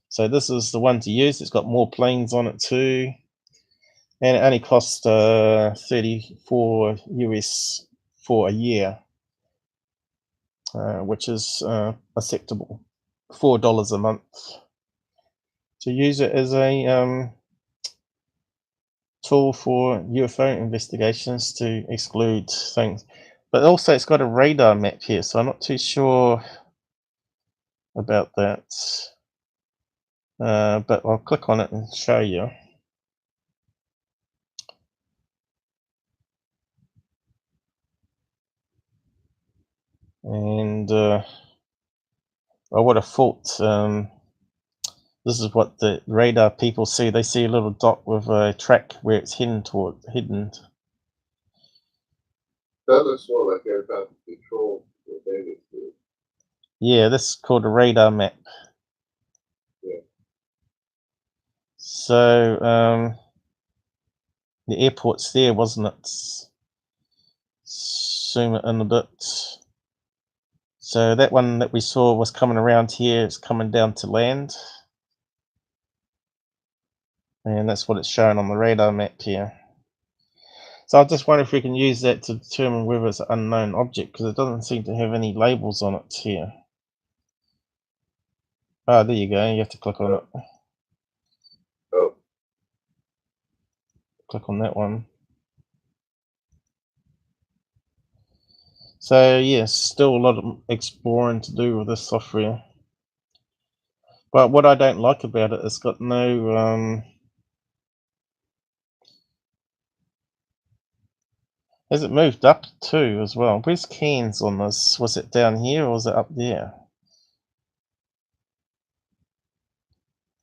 A: So this is the one to use. It's got more planes on it too. And it only costs 34 US for a year, which is acceptable. $4 a month. To use it as a tool for UFO investigations to exclude things. But also it's got a radar map here, so I'm not too sure about that. But I'll click on it and show you. And I would have thought This is what the radar people see. They see a little dot with a track where it's heading toward.
B: That looks more like air traffic control.
A: Yeah, this is called a radar map.
B: Yeah.
A: So the airport's there, wasn't it? Zoom it in a bit. So that one that we saw was coming around here. It's coming down to land. And that's what it's showing on the radar map here. So I just wonder if we can use that to determine whether it's an unknown object, because it doesn't seem to have any labels on it here. Ah, there you go. You have to click on it.
B: Oh.
A: Click on that one. So yes, still a lot of exploring to do with this software. But what I don't like about it, it's got no has it moved up too as well? Where's Cairns on this? Was it down here or was it up there?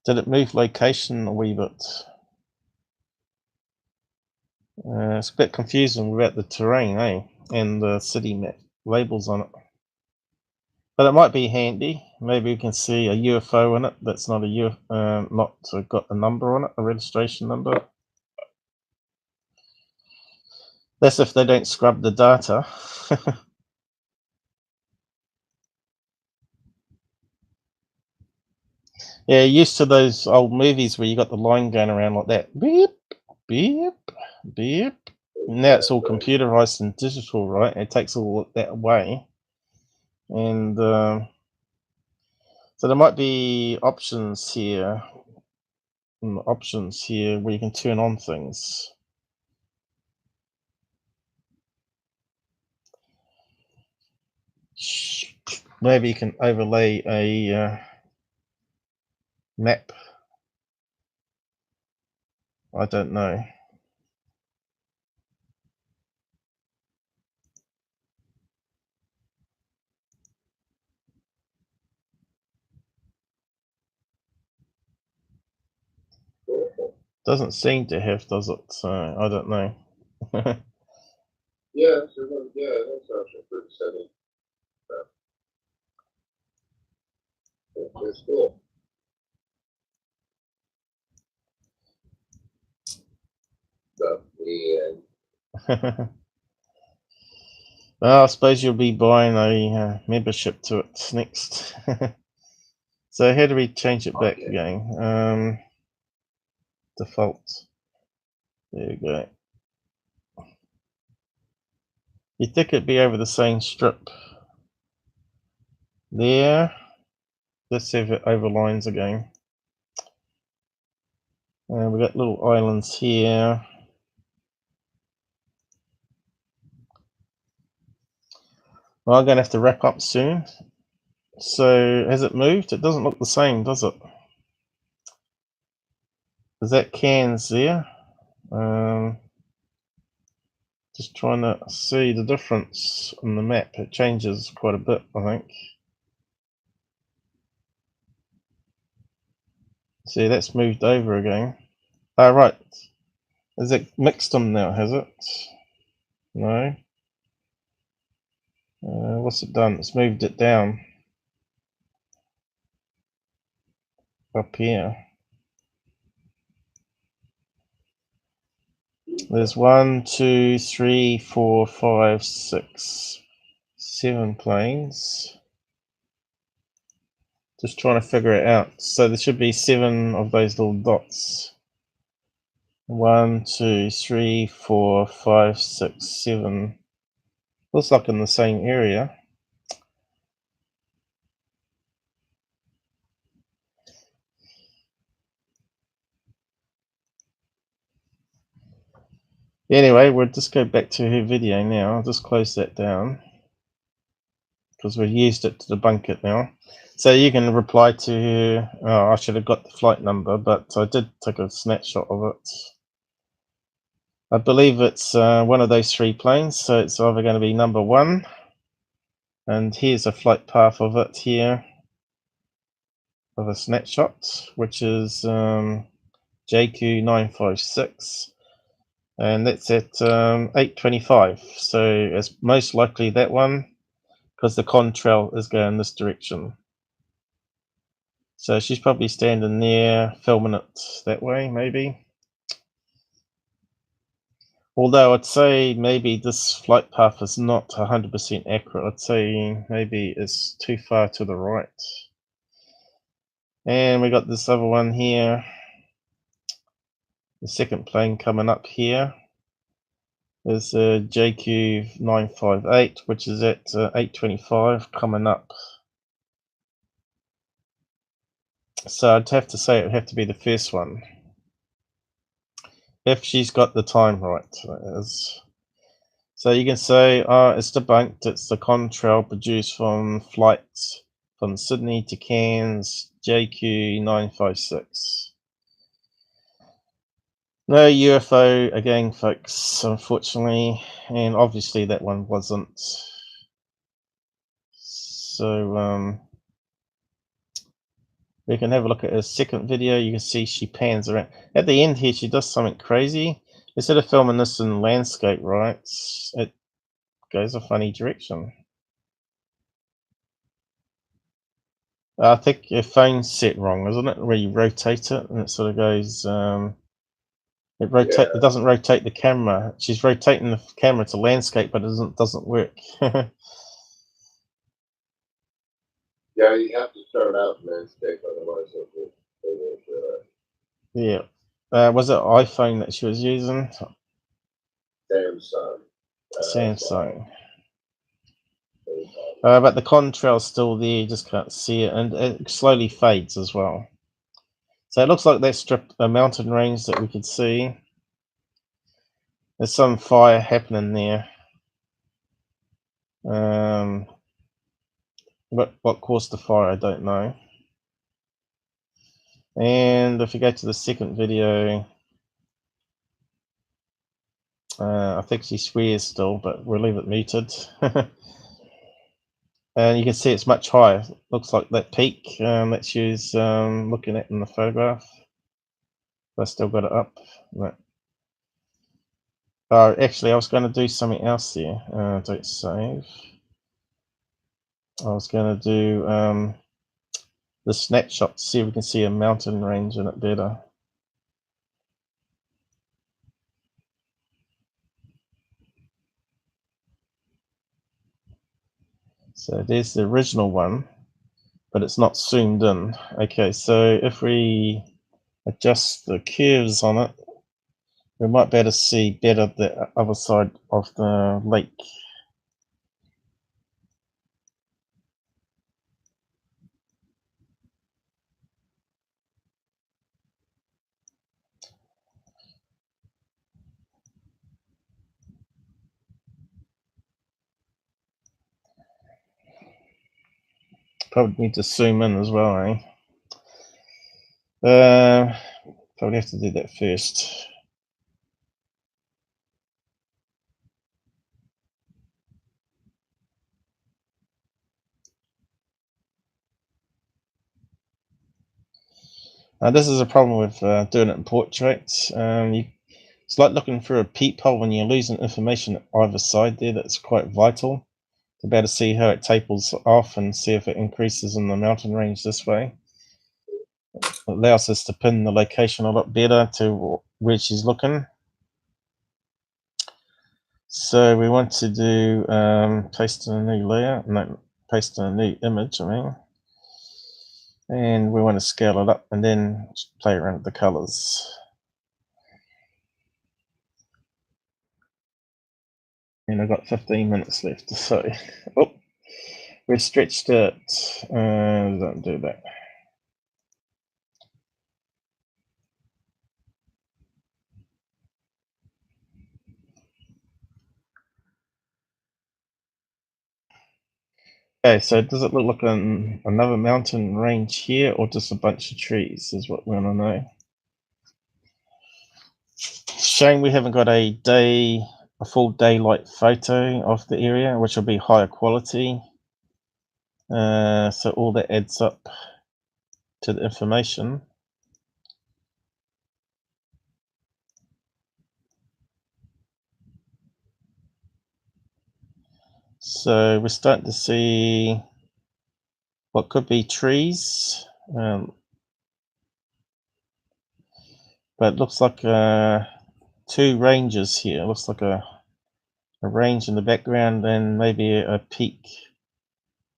A: Did it move location a wee bit? It's a bit confusing about the terrain, eh? And the city map labels on it. But it might be handy. Maybe we can see a UFO in it that's not a UFO, not got a number on it, a registration number. That's if they don't scrub the data. Yeah, used to those old movies where you got the line going around like that. Beep, beep, beep. Now it's all computerized and digital, right? It takes all that away. And so there might be options here. Options here where you can turn on things. Maybe you can overlay a map. I don't know. Doesn't seem to have, does it? So I don't know.
B: Yeah, that's actually pretty setting. It's cool.
A: Well, I suppose you'll be buying a membership to it next. So how do we change it back again? Default. There we go. You'd think it'd be over the same strip. There. Let's see if it overlines again. We've got little islands here. Well, I'm going to have to wrap up soon. So has it moved? It doesn't look the same, does it? Is that Cairns there? Just trying to see the difference on the map. It changes quite a bit, I think. See, that's moved over again. Oh, right. Is it mixed them now, has it? No. What's it done? It's moved it down. Up here. There's 1, 2, 3, 4, 5, 6, 7 planes. Just trying to figure it out. So there should be 7 of those little dots. 1, 2, 3, 4, 5, 6, 7. Looks like in the same area. Anyway, we'll just go back to her video now. I'll just close that down because we've used it to debunk it now. So you can reply to her. Oh, I should have got the flight number, but I did take a snapshot of it. I believe it's one of those 3 planes, so it's either going to be number 1, and here's a flight path of it here. of a snapshot, which is JQ956, and that's at 8:25. So it's most likely that one, because the contrail is going this direction. So she's probably standing there filming it that way, maybe. Although I'd say maybe this flight path is not 100% accurate. I'd say maybe it's too far to the right. And we got this other one here. The second plane coming up here is JQ958, which is at 8:25 coming up. So I'd have to say it would have to be the first one, if she's got the time right. That is. So you can say it's debunked. It's the contrail produced from flights from Sydney to Cairns, JQ956. No UFO again, folks, unfortunately, and obviously that one wasn't. So we can have a look at her second video. You can see she pans around. At the end here, she does something crazy. Instead of filming this in landscape, right, it goes a funny direction. I think your phone's set wrong, isn't it? Where you rotate it and it sort of goes. It doesn't rotate the camera. She's rotating the camera to landscape, but it doesn't work.
B: Yeah, you have to start out in landscape, otherwise it won't
A: Yeah. Was it iPhone that she was using?
B: Samsung.
A: Samsung. But the contrail's still there, you just can't see it, and it slowly fades as well. So it looks like that stripped a mountain range that we could see. There's some fire happening there. What caused the fire, I don't know. And if you go to the second video, I think she swears still, but we'll leave it muted. And you can see it's much higher. Looks like that peak that she was looking at in the photograph. I still got it up. Right. Actually, I was going to do something else here. Don't save. I was going to do the snapshot to see if we can see a mountain range in it better. So there's the original one, but it's not zoomed in. Okay, so if we adjust the curves on it, we might be able to see better the other side of the lake. Probably need to zoom in as well, eh? Probably have to do that first. This is a problem with doing it in portrait. It's like looking through a peephole when you're losing information at either side there. That's quite vital to be able to see how it tapers off and see if it increases in the mountain range this way. It allows us to pin the location a lot better to where she's looking. So we want to do paste in a new layer, no, paste in a new image, I mean. And we want to scale it up and then play around with the colors. And I've got 15 minutes left, so oh, we've stretched it. Don't do that. Okay, so does it look like another mountain range here, or just a bunch of trees is what we want to know. Shame we haven't got a full daylight photo of the area, which will be higher quality. So all that adds up. to the information. So we're starting to see what could be trees, but it looks like 2 ranges here. It looks like a range in the background and maybe a peak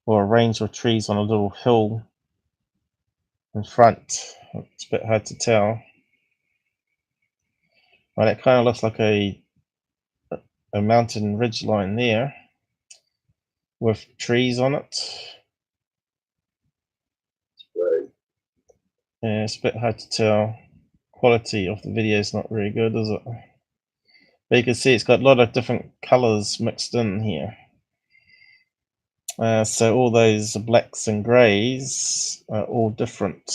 A: or a range of trees on a little hill in front. It's a bit hard to tell. Well, it kind of looks like a mountain ridge line there with trees on it.
B: Right.
A: Yeah, it's a bit hard to tell. Quality of the video is not very good, is it? But you can see it's got a lot of different colors mixed in here. So all those blacks and grays are all different.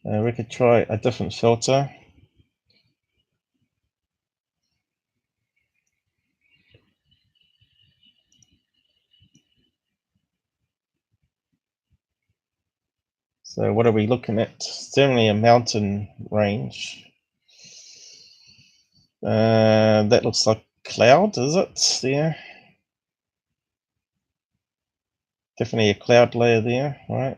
A: We could try a different filter. So what are we looking at? Certainly a mountain range. That looks like cloud, is it there? Definitely a cloud layer there, right?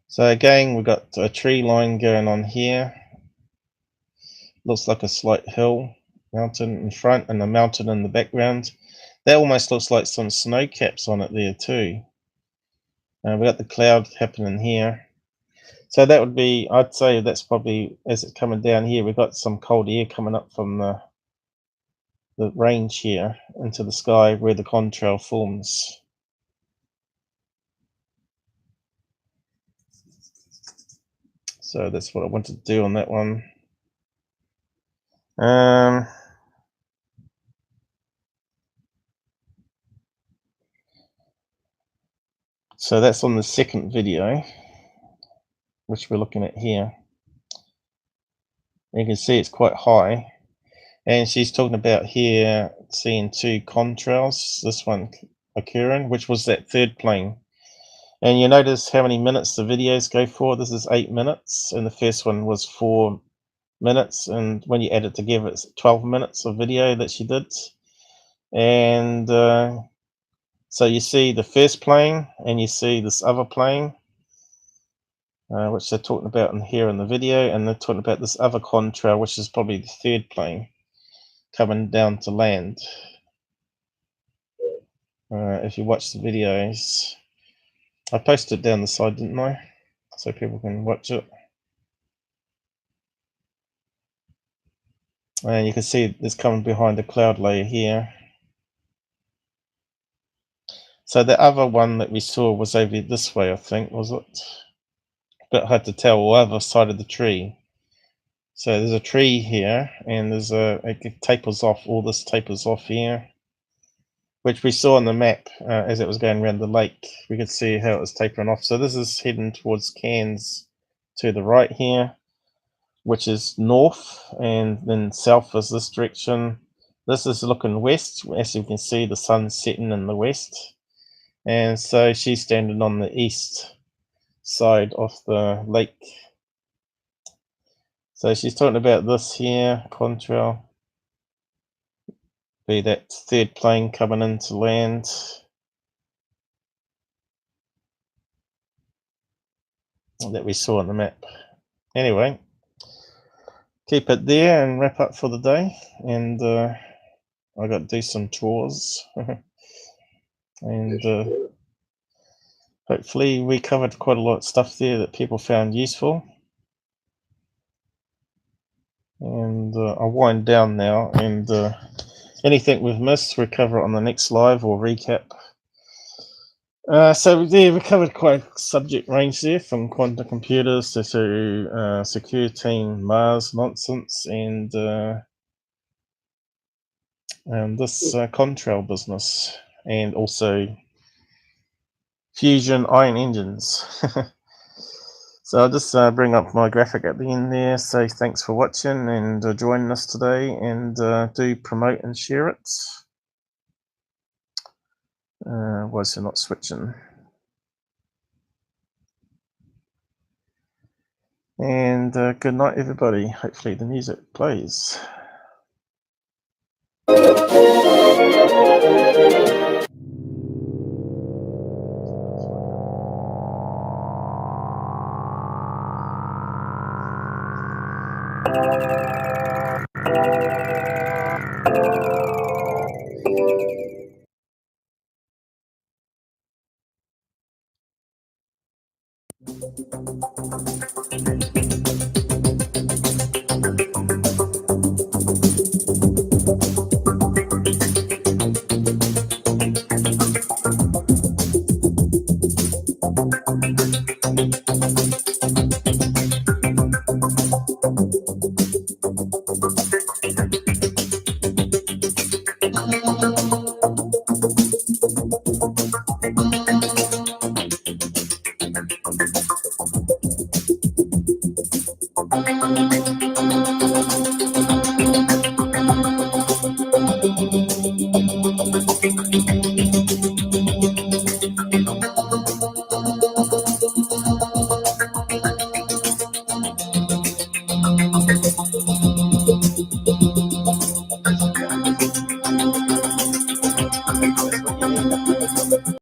A: So again, we've got a tree line going on here. Looks like a slight hill, mountain in front and a mountain in the background. That almost looks like some snow caps on it there too. We've got the cloud happening here. So that would be, I'd say that's probably, as it's coming down here, we've got some cold air coming up from the range here into the sky where the contrail forms. So that's what I wanted to do on that one. So that's on the second video, which we're looking at here. You can see it's quite high. And she's talking about here seeing 2 contrails, this one occurring, which was that third plane. And you notice how many minutes the videos go for. This is 8 minutes, and the first one was 4 minutes. And when you add it together, it's 12 minutes of video that she did. And so you see the first plane, and you see this other plane, which they're talking about in here in the video, and they're talking about this other contrail, which is probably the third plane coming down to land. If you watch the videos, I posted it down the side, didn't I? So people can watch it. And you can see it's coming behind the cloud layer here. So the other one that we saw was over this way, I think, was it? A bit hard to tell, or other side of the tree. So there's a tree here, and there's it tapers off, all this tapers off here, which we saw on the map as it was going around the lake. We could see how it was tapering off. So this is heading towards Cairns to the right here, which is north, and then south is this direction. This is looking west. As you can see, the sun's setting in the west. And so she's standing on the east side of the lake. So she's talking about this here, contrail. Be that third plane coming into land. That we saw on the map. Anyway, keep it there and wrap up for the day. And I got to do some chores. And hopefully we covered quite a lot of stuff there that people found useful. And I'll wind down now, and anything we've missed we'll cover on the next live or recap. So there we covered quite a subject range there, from quantum computers to Secureteam Mars nonsense, and this contrail business, and also fusion iron engines. So I'll just bring up my graphic at the end there. Say thanks for watching and joining us today, and do promote and share it. Why is it not switching? And good night, everybody. Hopefully the music plays.